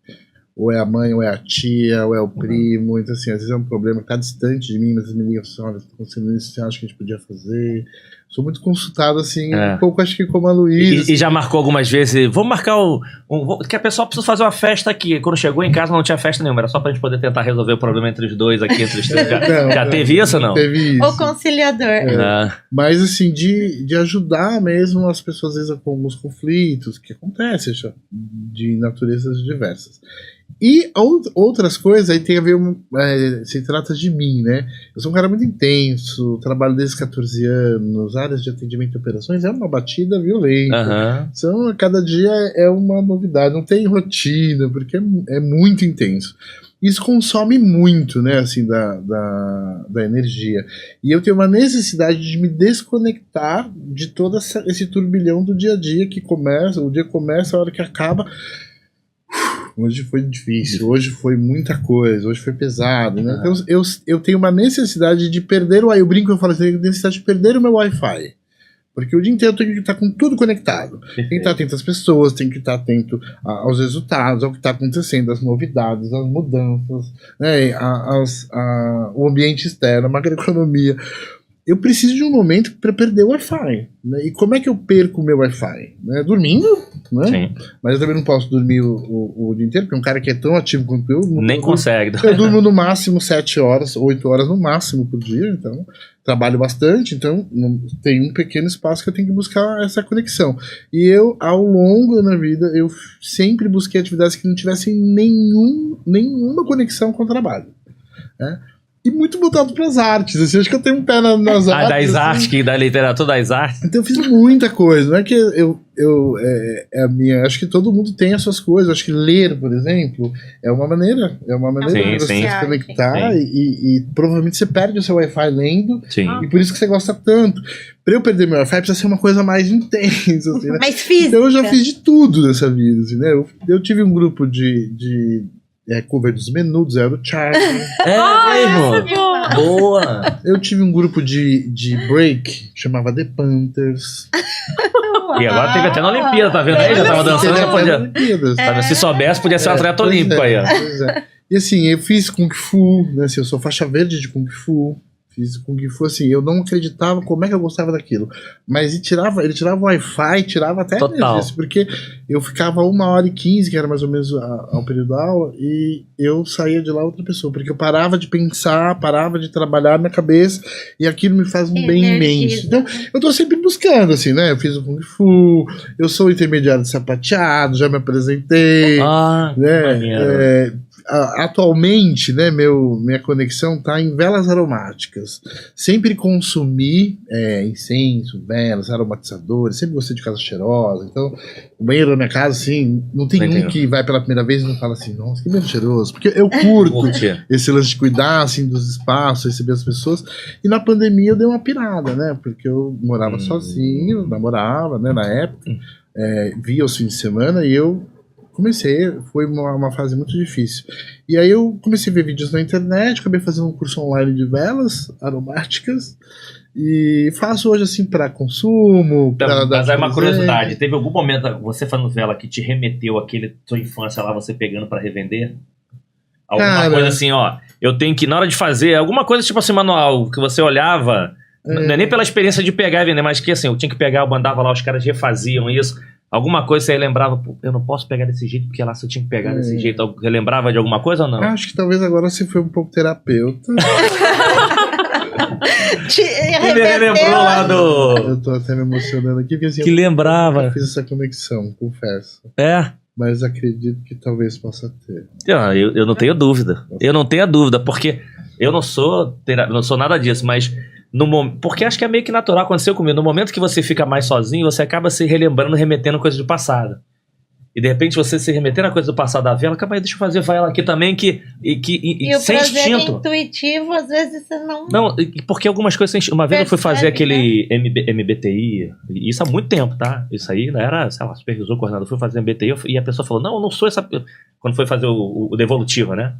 ou é a mãe, ou é a tia, ou é o primo. Então, assim, às vezes é um problema que tá distante de mim, mas eles me ligam assim, olha, tá acontecendo isso, você acha que a gente podia fazer? Sou muito consultado, assim, um pouco, acho que como a Luísa. E já marcou algumas vezes, vamos marcar que a pessoa precisa fazer uma festa aqui. Quando chegou em casa não tinha festa nenhuma, era só pra gente poder tentar resolver o problema entre os dois aqui, entre os três. Já teve isso ou não? Teve isso. O conciliador. Mas, assim, de ajudar mesmo as pessoas, às vezes, com alguns conflitos que acontecem, de naturezas diversas. E outras coisas aí tem a ver, se trata de mim, né? Eu sou um cara muito intenso, trabalho desde 14 anos, áreas de atendimento e operações, é uma batida violenta. Então, cada dia é uma novidade, não tem rotina, porque é muito intenso. Isso consome muito, né, assim, da energia. E eu tenho uma necessidade de me desconectar de todo esse turbilhão do dia a dia que começa, o dia começa, a hora que acaba... Hoje foi difícil, hoje foi muita coisa, hoje foi pesado, né? Então eu tenho uma necessidade de perder o Wi-Fi. Eu brinco, eu falo assim, eu tenho necessidade de perder o meu Wi-Fi. Porque o dia inteiro eu tenho que estar com tudo conectado. Tem que estar atento às pessoas, tem que estar atento aos resultados, ao que está acontecendo, às novidades, às mudanças, né? O ambiente externo, a macroeconomia. Eu preciso de um momento para perder o Wi-Fi. Né? E como é que eu perco o meu Wi-Fi? Né? Dormindo, né? Sim. Mas eu também não posso dormir o dia inteiro, porque um cara que é tão ativo quanto eu... Nem consegue. Eu durmo no máximo 7 horas, 8 horas no máximo por dia, então trabalho bastante, então tem um pequeno espaço que eu tenho que buscar essa conexão. E eu, ao longo da minha vida, eu sempre busquei atividades que não tivessem nenhuma conexão com o trabalho. Né? E muito voltado para as artes, assim, acho que eu tenho um pé nas artes. Das artes, assim. Da literatura das artes. Então eu fiz muita coisa, não é que a minha, acho que todo mundo tem as suas coisas, acho que ler, por exemplo, é uma maneira de você se conectar e provavelmente você perde o seu Wi-Fi lendo, e por isso que você gosta tanto. Para eu perder meu Wi-Fi precisa ser uma coisa mais intensa, assim, né? Mais física. Então eu já fiz de tudo nessa vida, assim, né? Eu tive um grupo de cover dos Menudos, era o Charlie. Mesmo? Boa! Eu tive um grupo de break, chamava The Panthers. E agora teve até na Olimpíada, tá vendo aí? Já tava dançando, já podia. Se soubesse, podia ser um atleta olímpico aí, ó. E assim, eu fiz Kung Fu, né? Assim, eu sou faixa verde de Kung Fu. Fiz Kung Fu, assim, eu não acreditava como é que eu gostava daquilo. Mas ele tirava o Wi-Fi, tirava até energia, porque eu ficava 1h15, que era mais ou menos ao período da aula, e eu saía de lá outra pessoa, porque eu parava de pensar, parava de trabalhar na cabeça, e aquilo me faz um bem imenso. Então, eu tô sempre buscando, assim, né? Eu fiz o Kung Fu, eu sou intermediário de sapateado, já me apresentei, né? atualmente, né, minha conexão tá em velas aromáticas. Sempre consumi incenso, velas, aromatizadores, sempre gostei de casa cheirosa. Então, o banheiro da minha casa, assim, não tem um que vai pela primeira vez e não fala assim, nossa, que banheiro cheiroso. Porque eu curto esse lance de cuidar, assim, dos espaços, receber as pessoas. E na pandemia eu dei uma pirada, né, porque eu morava sozinho, namorava, né, na época, via os fins de semana e eu foi uma fase muito difícil. E aí eu comecei a ver vídeos na internet, acabei fazendo um curso online de velas aromáticas e faço hoje assim para consumo. Então, mas é uma curiosidade, teve algum momento você fazendo vela que te remeteu àquele sua infância lá, você pegando para revender? Alguma coisa assim, ó, eu tenho que, na hora de fazer, alguma coisa tipo assim, manual, que você olhava, não é nem pela experiência de pegar e vender, mas que assim, eu tinha que pegar, eu mandava lá, os caras refaziam isso. Alguma coisa você lembrava, eu não posso pegar desse jeito, porque lá você tinha que pegar desse jeito. Você lembrava de alguma coisa ou não? Acho que talvez agora você foi um pouco terapeuta. Ele lembrou lá do... Eu tô até me emocionando aqui, porque assim, que lembrava. Eu fiz essa conexão, confesso. Mas acredito que talvez possa ter. Eu não tenho dúvida. Eu não tenho dúvida, porque eu não sou nada disso, mas... Porque acho que é meio que natural, aconteceu comigo. No momento que você fica mais sozinho, você acaba se relembrando, remetendo coisas do passado. E de repente você se remetendo a coisa do passado da vela, acaba, deixa eu fazer vela aqui também, e sem o prazer instinto. Intuitivo, às vezes você não... Não, porque algumas coisas... Uma vez eu fui fazer aquele MBTI, isso há muito tempo, tá? Isso aí era, sei lá, supervisor, coordenador, eu fui fazer MBTI e a pessoa falou, não, eu não sou essa... Quando foi fazer o devolutivo, né?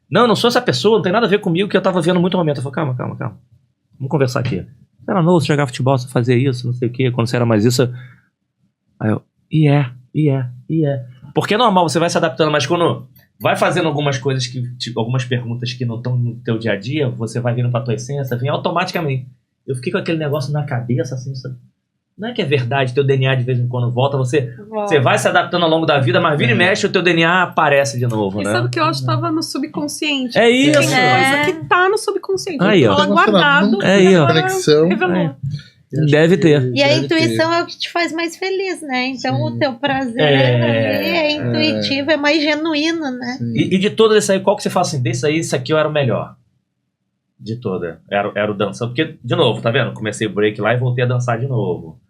Não, eu não sou essa pessoa, não tem nada a ver comigo, que eu tava vendo muito momento. Eu falei, calma. Vamos conversar aqui. Você era novo, você jogava futebol, você fazia isso, não sei o quê. Quando você era mais isso... Aí eu... E é. Porque é normal, você vai se adaptando, mas quando vai fazendo algumas coisas que... Tipo, algumas perguntas que não estão no teu dia a dia, você vai vindo pra tua essência, vem automaticamente. Eu fiquei com aquele negócio na cabeça, assim... Não é que é verdade, teu DNA de vez em quando volta, você vai se adaptando ao longo da vida, mas vira e mexe, o teu DNA aparece de novo, né? E sabe o que eu acho que tava no subconsciente? É isso. Tem coisa que tá no subconsciente. Aí, ó. Tá guardado. Aí, ó. Conexão. Revelou. Deve ter. E a intuição é o que te faz mais feliz, né? Então o teu prazer é intuitivo, é mais genuíno, né? E de todas essas aí, qual que você fala assim, desse aí, esse aqui eu era o melhor? De toda. Era o dançando. Porque, de novo, tá vendo? Comecei o break lá e voltei a dançar de novo.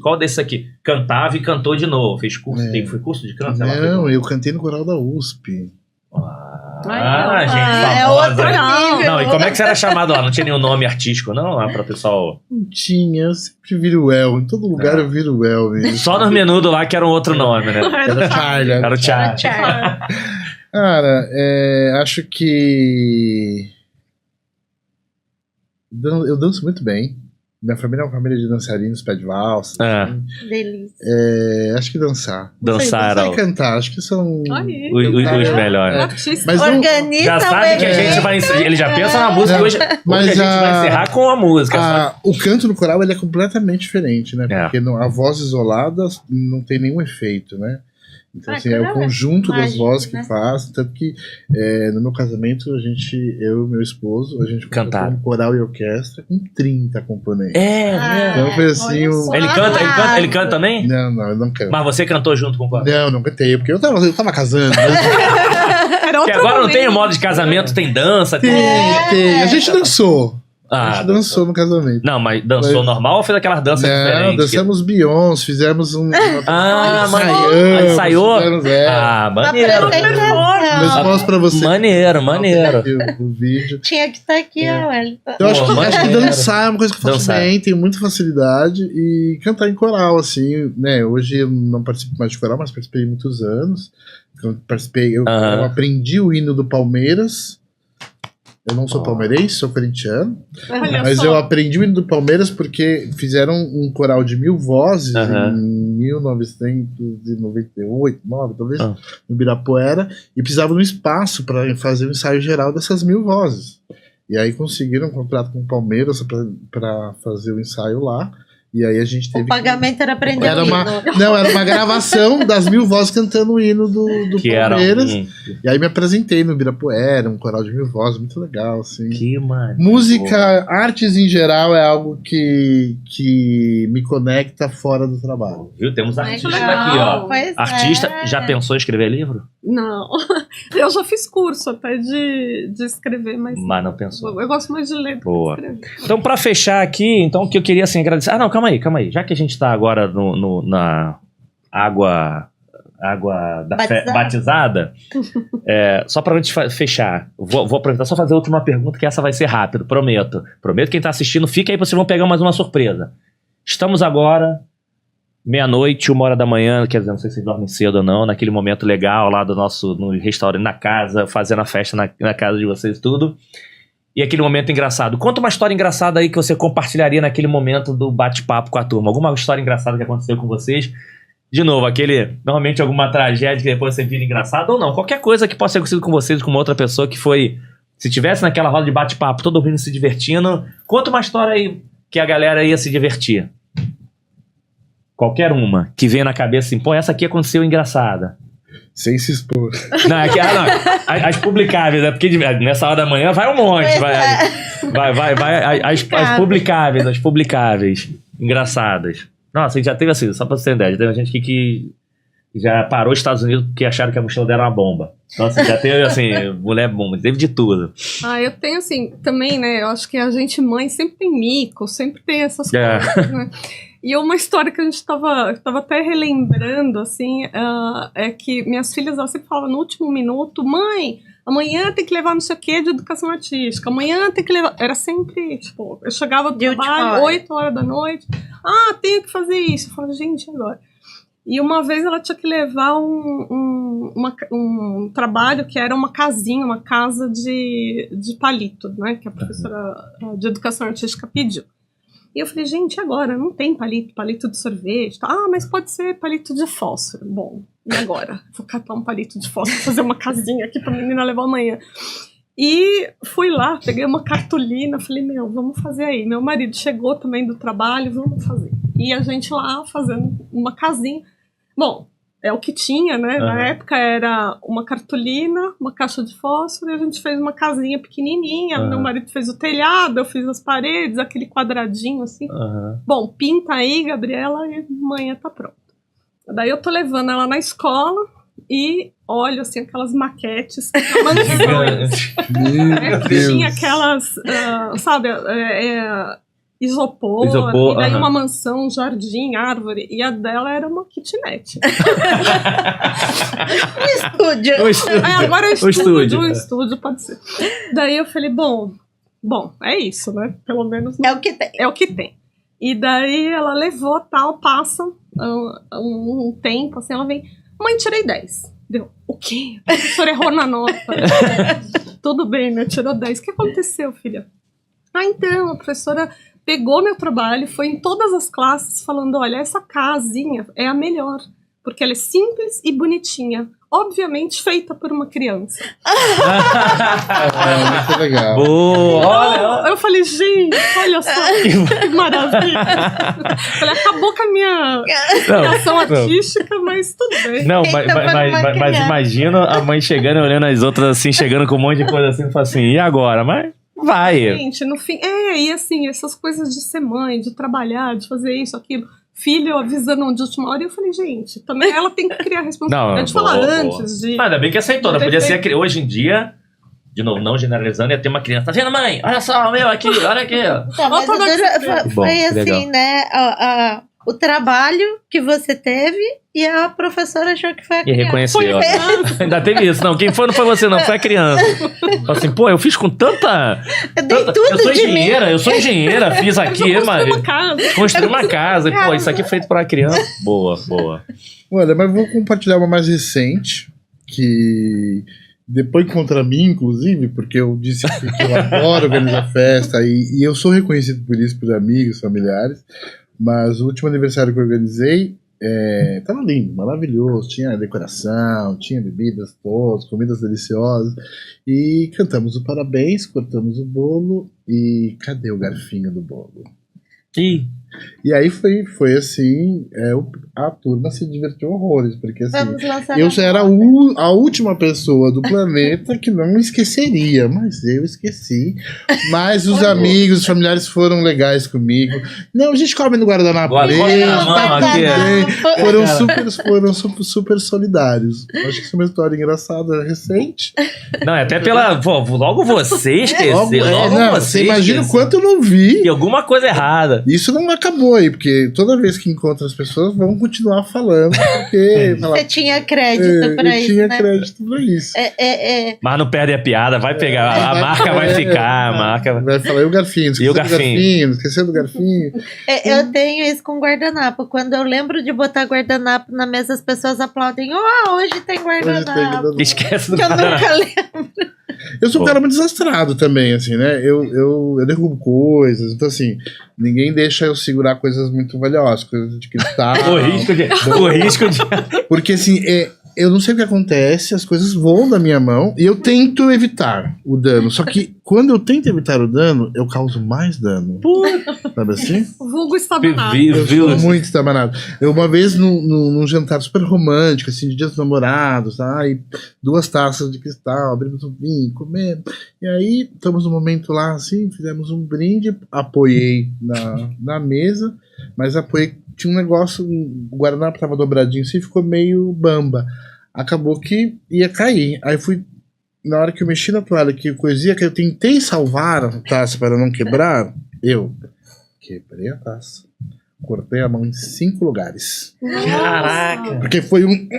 Qual desses aqui? Cantava e cantou de novo. Fez curso? Foi curso de canto? Não, eu cantei no coral da USP. Gente famosa. Não, e como é que você era chamado lá? Não tinha nenhum nome artístico, não? Lá pra pessoal... Não tinha, eu sempre viro o El. Em todo lugar eu viro o El mesmo. Só nos menudos lá que era um outro nome, né? Era Charlie. Era o Charlie. Cara, acho que... Eu danço muito bem. Minha família é uma família de dançarinos, pé de valsa. Delícia. Acho que dançar. Dançar e cantar, acho que são os melhores. Mas organiza já sabe que a gente vai... Ele já pensa na música hoje. Mas a gente vai encerrar com a música. O canto no coral ele é completamente diferente, né? Porque a voz isolada não tem nenhum efeito, né? Então, assim, é o conjunto das vozes que faz. Tanto que no meu casamento, eu e meu esposo, a gente cantou um coral e orquestra com 30 componentes. Então foi assim. Ele canta também? Não, eu não canto. Mas você cantou junto com o coral? Não cantei, porque eu tava casando. Porque agora não tem o modo de casamento, tem dança. Tem. A gente dançou. A gente dançou no casamento. Não, mas dançou normal ou fez aquelas danças diferentes? Não, dançamos Beyoncé, fizemos ensaiou? Maneiro. Mas mostro pra você. Maneiro. O vídeo. Tinha que estar aqui, Wellington. Eu acho que dançar é uma coisa que eu faço bem, tenho muita facilidade. E cantar em coral, assim, né? Hoje eu não participo mais de coral, mas participei muitos anos. Eu aprendi o hino do Palmeiras. Eu não sou palmeirense, sou corintiano. Mas eu aprendi o hino do Palmeiras porque fizeram um coral de 1000 vozes em 1998, 9, talvez, no Ibirapuera, e precisava de um espaço para fazer o ensaio geral dessas 1000 vozes. E aí conseguiram um contrato com o Palmeiras para fazer o ensaio lá. E aí a gente teve. O pagamento era aprender Era o uma, hino. não, era uma gravação das 1000 vozes cantando o hino do Que Palmeiras. era E aí me apresentei no Ibirapuera, um coral de 1000 vozes, muito legal, assim. Que mano. Música, artes em geral é algo que me conecta fora do trabalho. Viu? Temos Mas artistas legal, aqui, ó. pois Artista, é. já pensou em escrever livro? Não. Eu já fiz curso até de escrever, mas Mas não pensou. eu gosto mais de ler do que Boa. escrever. Então, pra fechar aqui, então, o que eu queria, assim, agradecer... Ah, não, calma aí. Já que a gente tá agora na água batizada, só pra gente fechar, vou aproveitar só fazer a última pergunta, que essa vai ser rápido, prometo. Prometo, quem tá assistindo, fica aí, vocês vão pegar mais uma surpresa. Estamos agora, 00:00, 1h da manhã, quer dizer, não sei se vocês dormem cedo ou não, naquele momento legal lá no restaurante, na casa, fazendo a festa na casa de vocês e tudo. E aquele momento engraçado. Conta uma história engraçada aí que você compartilharia naquele momento do bate-papo com a turma. Alguma história engraçada que aconteceu com vocês. De novo, normalmente alguma tragédia que depois você vira engraçado, ou não. Qualquer coisa que possa ter acontecido com vocês, com uma outra pessoa que foi... Se tivesse naquela roda de bate-papo, todo mundo se divertindo. Conta uma história aí que a galera ia se divertir. Qualquer uma que venha na cabeça assim, pô, essa aqui aconteceu engraçada. Sem se expor. Não, as publicáveis, né? Porque nessa hora da manhã vai um monte. As publicáveis. Engraçadas. Nossa, a gente já teve assim, só pra você ter ideia, já teve gente que já parou os Estados Unidos porque acharam que a mochila dela era uma bomba. Nossa, já teve assim, mulher bomba, teve de tudo. Eu tenho assim, também, né? Eu acho que a gente mãe sempre tem mico, sempre tem essas coisas, né? E uma história que a gente tava até relembrando, assim, é que minhas filhas, elas sempre falavam no último minuto, mãe, amanhã tem que levar não sei o que de educação artística, amanhã tem que levar... Era sempre, tipo, eu chegava do trabalho, 8 horas da noite, tenho que fazer isso. Eu falava, gente, agora? E uma vez ela tinha que levar um trabalho que era uma casinha, uma casa de palito, né, que a professora de educação artística pediu. E eu falei, gente, agora não tem palito de sorvete. Mas pode ser palito de fósforo. Bom, e agora? Vou catar um palito de fósforo, fazer uma casinha aqui pra menina levar amanhã. E fui lá, peguei uma cartolina, falei, vamos fazer aí. Meu marido chegou também do trabalho, vamos fazer. E a gente lá fazendo uma casinha. Bom, é o que tinha, né? Uhum. Na época era uma cartolina, uma caixa de fósforo, e a gente fez uma casinha pequenininha. Meu marido fez o telhado, eu fiz as paredes, aquele quadradinho assim. Bom, pinta aí, Gabriela, e amanhã tá pronto. Daí eu tô levando ela na escola e olho assim aquelas maquetes mansões. Que tinha aquelas, isopor, e daí uma mansão, um jardim, árvore, e a dela era uma kitnet. Um estúdio. Agora é estúdio, um estúdio pode ser. Daí eu falei, bom, é isso, né? Pelo menos é o que tem. É o que tem. E daí ela levou, passa um tempo, assim, ela vem, mãe, tirei 10. Deu, o quê? A professora errou na nota. Tudo bem, né? Tirou 10. O que aconteceu, filha? Então, a professora pegou meu trabalho, foi em todas as classes falando, olha, essa casinha é a melhor, porque ela é simples e bonitinha. Obviamente feita por uma criança. Muito legal. Boa! Olha. Eu falei, gente, olha só que maravilha. Falei, acabou com a minha criação artística, mas tudo bem. Não, mas imagina a mãe chegando e olhando as outras assim, chegando com um monte de coisa assim, e fala assim, e agora? Mas vai. Gente, no fim, e assim, essas coisas de ser mãe, de trabalhar, de fazer isso, aquilo, filho avisando de última hora, e eu falei, gente, também ela tem que criar a responsabilidade de falar antes de... Ainda bem que aceitou, não podia ser hoje em dia, de novo, não generalizando, ia ter uma criança, tá vendo, mãe? Olha só, meu aqui, olha aqui. Então, mas foi assim, legal, né, o trabalho que você teve e a professora achou que foi a criança. E reconheceu. Ainda teve isso. Não, quem foi não foi você, não. Foi a criança. Falei assim, pô, eu fiz com tanta... Eu sou engenheira, fiz aqui, construí uma casa. Pô, isso aqui é feito pra criança. Boa. Olha, mas vou compartilhar uma mais recente, que... Depois contra mim, inclusive, porque eu disse que eu adoro organizar festa, e eu sou reconhecido por isso, por amigos, familiares. Mas o último aniversário que eu organizei tava lindo, maravilhoso. Tinha decoração, tinha bebidas todas, comidas deliciosas. E cantamos o parabéns, cortamos o bolo. E cadê o garfinho do bolo? E aí foi assim, a turma se divertiu horrores, porque assim, Vamos lançar eu já era a última pessoa do planeta que não esqueceria, mas eu esqueci. Mas os amigos, os familiares foram legais comigo. Não, a gente come no guardanapo dele, tá tudo bem. Foram super solidários. Acho que isso é uma história engraçada, recente. Não, é até pela... Pô, logo você esqueceu. Logo você imagina o quanto eu não vi. E alguma coisa errada. Isso não acabou aí, porque toda vez que encontro as pessoas vão continuar falando, porque... Você tinha crédito pra isso, tinha né? crédito pra isso. Mas não perde a piada, vai pegar. A marca vai ficar, a marca... Vai falar, e o garfinho? Esqueceu do garfinho? Eu tenho isso com guardanapo. Quando eu lembro de botar guardanapo na mesa, as pessoas aplaudem. Hoje tem guardanapo. Esquece do Que eu guardanapo. nunca lembro. Eu sou um cara muito desastrado também, assim, né? Eu derrubo coisas, então assim, ninguém deixa eu segurar coisas muito valiosas, coisas de cristal. O risco de... Porque assim, eu não sei o que acontece, as coisas voam da minha mão e eu tento evitar o dano. Só que quando eu tento evitar o dano, eu causo mais dano. Sabe assim? Vulgo estabanado. Eu sou muito estabanado. Eu uma vez num jantar super romântico, assim, de dia dos namorados, e 2 taças de cristal, abrimos um vinho, comendo. E aí, estamos num momento lá, assim, fizemos um brinde, apoiei na mesa, mas tinha um negócio, o guardanapo tava dobradinho assim, ficou meio bamba. Acabou que ia cair. Aí na hora que eu mexi na toalha, que coisinha, que eu tentei salvar a taça para não quebrar, eu quebrei a taça. Cortei a mão em 5 lugares. Caraca! Porque foi um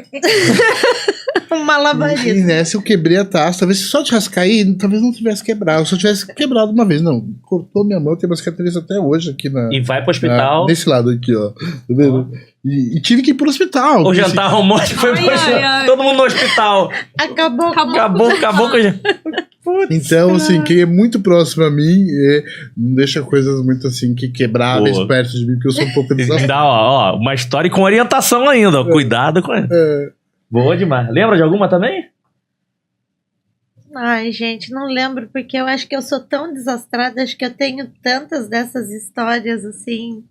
malabarismo. E nessa eu quebrei a taça. Talvez se só tivesse caído, talvez não tivesse quebrado. Se eu tivesse quebrado uma vez, não. Cortou minha mão, tem uma cicatriz até hoje aqui na. E vai pro hospital. Nesse lado aqui, ó. Tá vendo? E tive que ir pro hospital. O jantar romântico foi pro hospital. Todo mundo no hospital. Acabou com o jantar. Então, assim, quem é muito próximo a mim não deixa coisas muito assim que quebráveis perto de mim, porque eu sou um pouco desastrado. Dá, uma história com orientação ainda. Cuidado com ela. Boa demais. Lembra de alguma também? Ai, gente, não lembro, porque eu acho que eu sou tão desastrada, acho que eu tenho tantas dessas histórias, assim...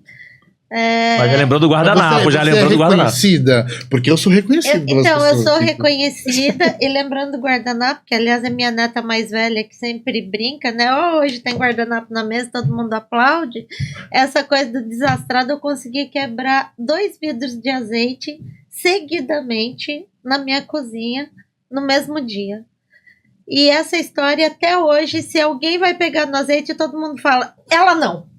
Mas já lembrou do guardanapo, já lembrou do guardanapo. Reconhecida, porque eu sou reconhecida pelas então, pessoas. eu sou reconhecida, e lembrando do guardanapo, que aliás é minha neta mais velha, que sempre brinca, né? Hoje tem guardanapo na mesa, todo mundo aplaude. Essa coisa do desastrado, eu consegui quebrar 2 vidros de azeite seguidamente na minha cozinha, no mesmo dia. E essa história, até hoje, se alguém vai pegar no azeite, todo mundo fala, ela não.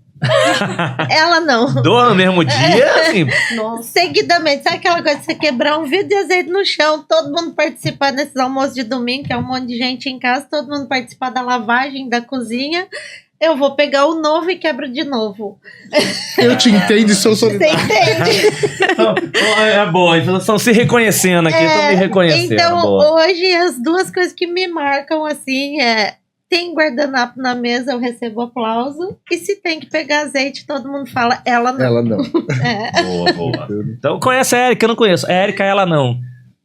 Ela não. No mesmo dia, assim. Nossa. Seguidamente. Sabe aquela coisa de você quebrar um vidro de azeite no chão, todo mundo participar desses almoços de domingo, que é um monte de gente em casa, todo mundo participar da lavagem da cozinha. Eu vou pegar o novo e quebro de novo. Eu te entendo e sou solidário. Você entende? É boa, então estão se reconhecendo aqui, estão me reconhecendo. Então, boa. hoje, as 2 coisas que me marcam, assim, tem guardanapo na mesa, eu recebo aplauso. E se tem que pegar azeite, todo mundo fala, ela não. Ela não. Boa. Então conhece a Érica, eu não conheço. A Érica, ela não.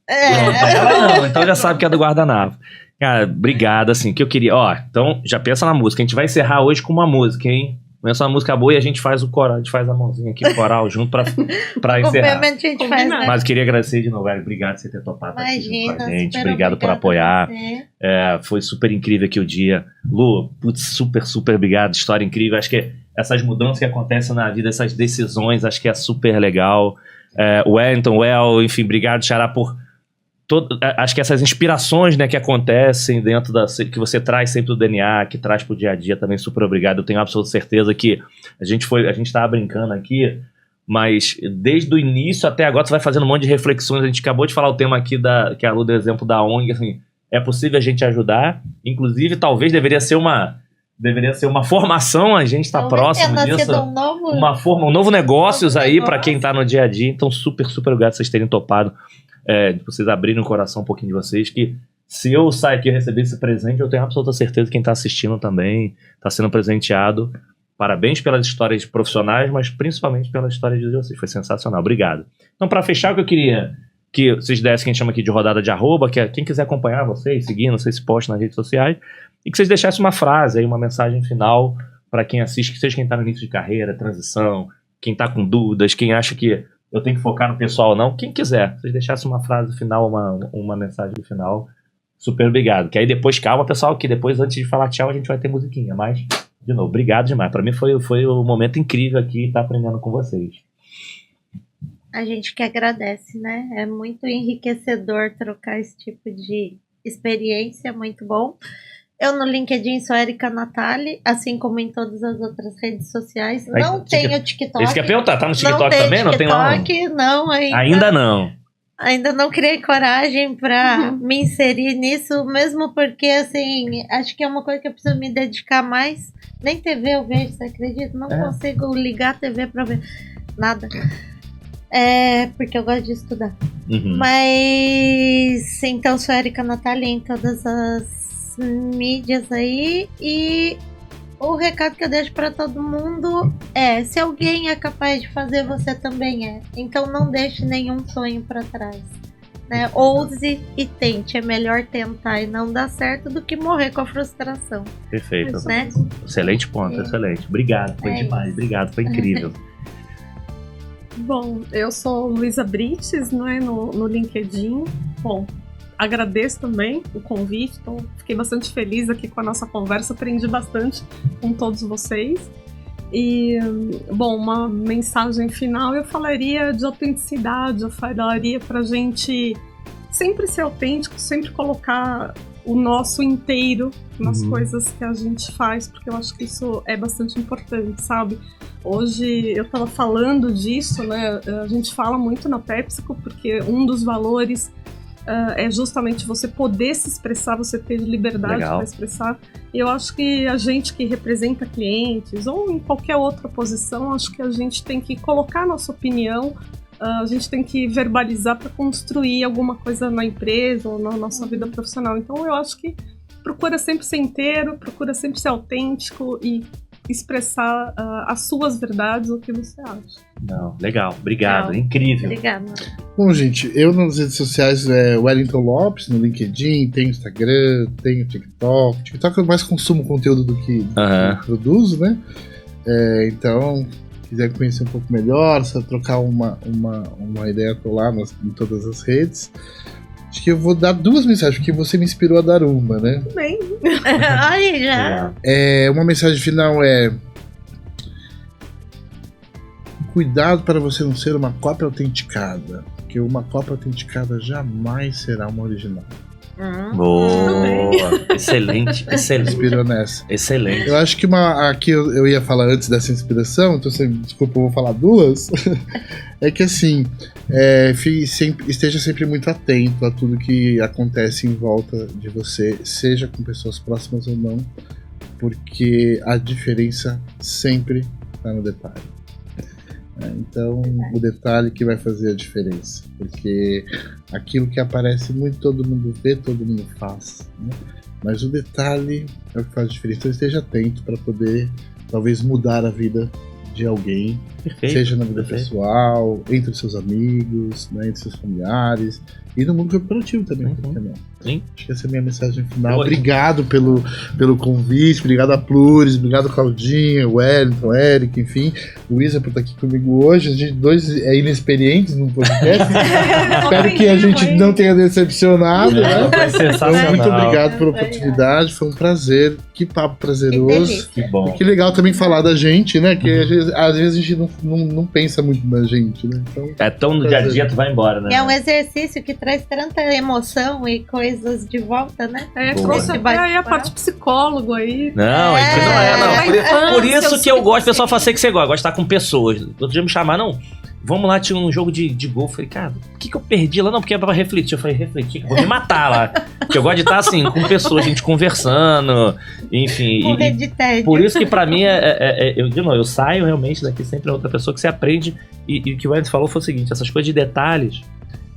Pronto, ela não, então já sabe que é do guardanapo. Cara, obrigado, assim, que eu queria... Então, já pensa na música. A gente vai encerrar hoje com uma música, hein? Começa uma música boa e a gente faz o coral. A gente faz a mãozinha aqui, o coral, junto pra encerrar. a gente faz, né? Mas eu queria agradecer de novo, obrigado por você ter topado aqui com a gente. Obrigado por obrigada apoiar. Foi super incrível aqui o dia. Lu, super obrigado. História incrível. Acho que essas mudanças que acontecem na vida, essas decisões, acho que é super legal. O Wellington, enfim, obrigado, Xará, por... acho que essas inspirações, né, que acontecem dentro que você traz sempre do DNA, que traz pro dia a dia também, super obrigado. Eu tenho absoluta certeza que a gente tava brincando aqui, mas desde o início até agora você vai fazendo um monte de reflexões. A gente acabou de falar o tema aqui que a Lu deu exemplo da ONG, assim, é possível a gente ajudar, inclusive talvez deveria ser uma formação, a gente tá próximo disso, um novo negócios aí para quem tá no dia a dia. Então super obrigado por vocês terem topado. De vocês abrirem o coração um pouquinho de vocês, que se eu sair aqui e receber esse presente, eu tenho absoluta certeza que quem está assistindo também está sendo presenteado. Parabéns pelas histórias profissionais, mas principalmente pela história de vocês, foi sensacional, obrigado. Então, para fechar, o que eu queria que vocês dessem, que a gente chama aqui de rodada de arroba, que é quem quiser acompanhar vocês, seguir, não sei se posta nas redes sociais, e que vocês deixassem uma frase aí, uma mensagem final para quem assiste, que seja quem está no início de carreira, transição, quem tá com dúvidas, quem acha que eu tenho que focar no pessoal ou não, quem quiser. Vocês deixassem uma frase final, uma mensagem final, super obrigado. Que aí depois, calma, pessoal, que depois, antes de falar tchau, a gente vai ter musiquinha. Mas, de novo, obrigado demais. Pra mim foi um momento incrível aqui estar aprendendo com vocês. A gente que agradece, né? É muito enriquecedor trocar esse tipo de experiência, muito bom. Eu no LinkedIn sou Erika Natali, assim como em todas as outras redes sociais. Aí, não tenho TikTok. Isso que eu ia perguntar, tá no TikTok não também? Não tem lá? Não, Ainda não. Ainda não criei coragem pra me inserir nisso, mesmo porque, assim, acho que é uma coisa que eu preciso me dedicar mais. Nem TV eu vejo, você acredita? Não consigo ligar a TV pra ver nada. Porque eu gosto de estudar. Mas, então, sou Erika Natali em todas as mídias aí. E o recado que eu deixo pra todo mundo é: se alguém é capaz de fazer, você também é. Então não deixe nenhum sonho pra trás, né? Ouse e tente. É melhor tentar e não dar certo do que morrer com a frustração. Perfeito, né? Excelente ponto, excelente. Obrigado, foi demais, obrigado, foi incrível. Bom, eu sou Luísa Brites, né, no LinkedIn. Bom, agradeço também o convite, então fiquei bastante feliz aqui com a nossa conversa, aprendi bastante com todos vocês. E, bom, uma mensagem final, eu falaria de autenticidade, eu falaria pra gente sempre ser autêntico, sempre colocar o nosso inteiro nas coisas que a gente faz, porque eu acho que isso é bastante importante, sabe? Hoje eu tava falando disso, né? A gente fala muito na PepsiCo, porque um dos valores é justamente você poder se expressar, você ter liberdade para expressar. E eu acho que a gente que representa clientes, ou em qualquer outra posição, acho que a gente tem que colocar a nossa opinião, a gente tem que verbalizar para construir alguma coisa na empresa ou na nossa vida profissional. Então eu acho que procura sempre ser inteiro, procura sempre ser autêntico e expressar as suas verdades, o que você acha. Não, legal, obrigado, incrível. Obrigada. Bom, gente, eu nas redes sociais Wellington Lopes, no LinkedIn, tenho Instagram, tenho TikTok. TikTok eu mais consumo conteúdo do que produzo, né? Então, se quiser conhecer um pouco melhor, só trocar uma ideia, tô lá em todas as redes. Acho que eu vou dar 2 mensagens, porque você me inspirou a dar uma, né? Bem. Aí já. Uma mensagem final cuidado para você não ser uma cópia autenticada, porque uma cópia autenticada jamais será uma original. Boa, excelente. Inspirou nessa. Excelente. Eu acho que aqui eu ia falar antes dessa inspiração, então desculpa, eu vou falar 2. É que assim, esteja sempre muito atento a tudo que acontece em volta de você, seja com pessoas próximas ou não, porque a diferença sempre está no detalhe. Então, o detalhe que vai fazer a diferença, porque aquilo que aparece muito, todo mundo vê, todo mundo faz, né? Mas o detalhe é o que faz a diferença. Então esteja atento para poder talvez mudar a vida de alguém, seja na vida pessoal, entre os seus amigos, né, entre seus familiares e no mundo corporativo também. Sim. Acho que essa é a minha mensagem final. Obrigado pelo convite, obrigado a Plures, obrigado a Claudinha, Wellington, Eric, enfim, Luísa por estar aqui comigo hoje. A gente 2 inexperientes no podcast. Espero que a gente não tenha decepcionado, né? Foi sensacional. Então, muito obrigado pela oportunidade, foi um prazer. Que papo prazeroso. Que bom. E que legal também falar da gente, né? Que às vezes a gente não pensa muito na gente, né? Então, é tão no dia a dia, tu vai embora, né? É um exercício que traz tanta emoção e coisas de volta, né? Trouxe até a parte psicólogo aí. Não. Por isso que eu gosto, o pessoal fala assim que você gosta de estar com pessoas. Outro dia me chamaram, não, vamos lá, tinha um jogo de golfe. Eu falei, cara, o que eu perdi lá? Não, porque é pra refletir. Eu falei, refletir, vou me matar lá. Porque eu gosto de estar assim, com pessoas, a gente conversando, enfim. Por isso que pra mim, eu saio realmente daqui sempre outra pessoa que você aprende. E o que o Wellington falou foi o seguinte, essas coisas de detalhes.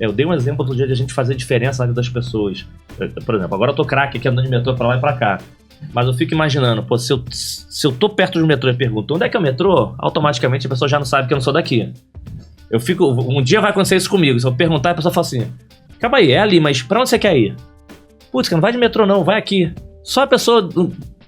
Eu dei um exemplo outro dia de a gente fazer diferença na vida das pessoas. Por exemplo, agora eu tô craque aqui andando de metrô pra lá e pra cá. Mas eu fico imaginando, pô, se eu tô perto do metrô e pergunto onde é que é o metrô, automaticamente a pessoa já não sabe que eu não sou daqui. Um dia vai acontecer isso comigo. Se eu perguntar, a pessoa fala assim, calma aí, é ali, mas pra onde você quer ir? Putz, não vai de metrô não, vai aqui. Só a pessoa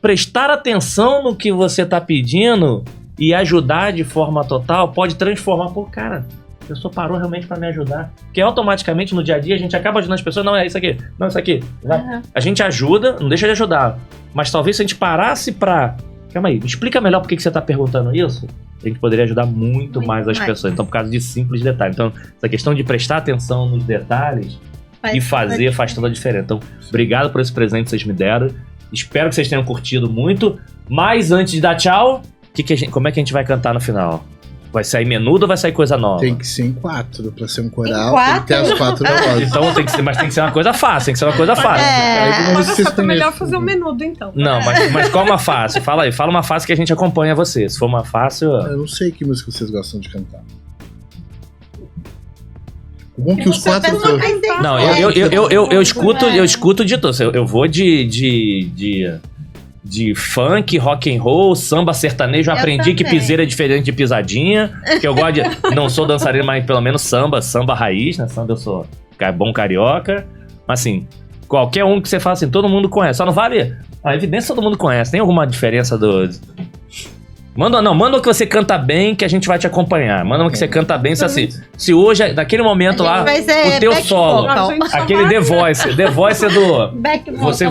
prestar atenção no que você tá pedindo e ajudar de forma total pode transformar, pô, cara, a pessoa parou realmente pra me ajudar. Porque automaticamente no dia a dia a gente acaba ajudando as pessoas, não, é isso aqui, não, isso aqui. A gente ajuda, não deixa de ajudar. Mas talvez se a gente parasse pra... Calma aí, me explica melhor por que você tá perguntando isso. A gente poderia ajudar muito mais as pessoas. Então, por causa de simples detalhes. Então, essa questão de prestar atenção nos detalhes e fazer faz toda a diferença. Então, obrigado por esse presente que vocês me deram. Espero que vocês tenham curtido muito. Mas antes de dar tchau, como é que a gente vai cantar no final? Vai sair menudo ou vai sair coisa nova? Tem que ser em 4, pra ser um coral, tem que ter as 4 vozes. Então tem que ser uma coisa fácil, tem que ser uma coisa fácil. Mas é melhor fazer um menudo, então. Não, mas qual uma fácil? Fala aí, fala uma fácil que a gente acompanha você. Se for uma fácil... Eu não sei que música vocês gostam de cantar. O bom que os 4... Não, eu escuto de todos. Eu vou de funk, rock and roll, samba sertanejo. Eu aprendi que piseira é diferente de pisadinha. Que eu gosto de... Não sou dançarino, mas pelo menos samba raiz, né? Samba eu sou bom carioca. Mas assim, qualquer um que você fala assim, todo mundo conhece. Só não vale... A evidência todo mundo conhece. Tem alguma diferença do... Manda o que você canta bem, que a gente vai te acompanhar. Manda o que você canta bem, se hoje, naquele momento lá, o teu solo, aquele The Voice é do...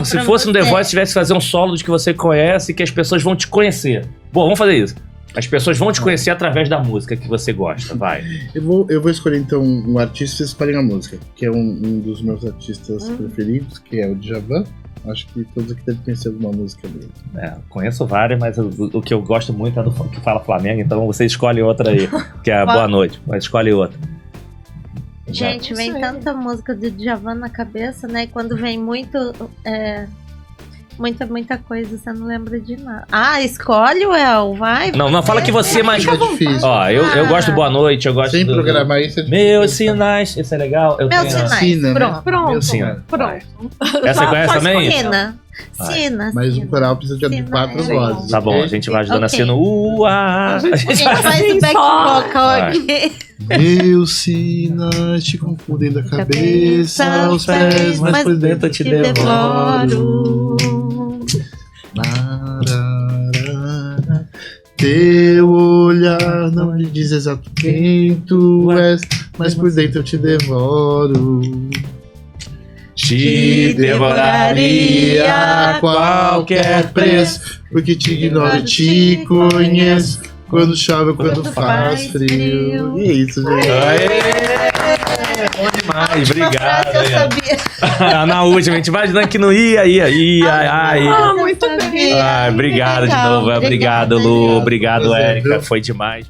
Se fosse um The Voice, tivesse que fazer um solo de que você conhece, que as pessoas vão te conhecer. Bom, vamos fazer isso. As pessoas vão te conhecer através da música que você gosta, vai. Eu vou escolher então um artista, vocês escolhem a música, que é um dos meus artistas preferidos, que é o Djavan. Acho que todos aqui devem conhecer alguma música dele. Conheço várias, mas o que eu gosto muito é do que fala Flamengo, então você escolhe outra aí, que é Boa Noite, mas escolhe outra. Gente, vem tanta música do Djavan na cabeça, né? E quando vem muita coisa, você não lembra de nada. Escolhe, El, vai. Não, fala que você mais... É difícil. Ó, eu gosto do Boa Noite, eu gosto sem programar isso é difícil. Meus Sinais, esse é legal. Meus Sinais, pronto. Meus Sinais. Pronto. Essa você conhece também? Sina. Mas um coral precisa de 4 vozes. Tá bom, a gente vai ajudando assim no... A gente faz o back vocal aqui. Meus sinais te confundem da cabeça aos pés, mas por dentro eu te devoro. Teu olhar não me diz exato quem tu és, mas por dentro eu te devoro. Te devoraria a qualquer preço, porque te ignoro e te conheço. Quando chove ou quando faz frio. E é isso, gente. Bom demais, obrigado. Na última, a gente vai ajudando que não ia. Muito bem. Obrigado de novo. Obrigado, Lu. Obrigado, Érica. Foi demais.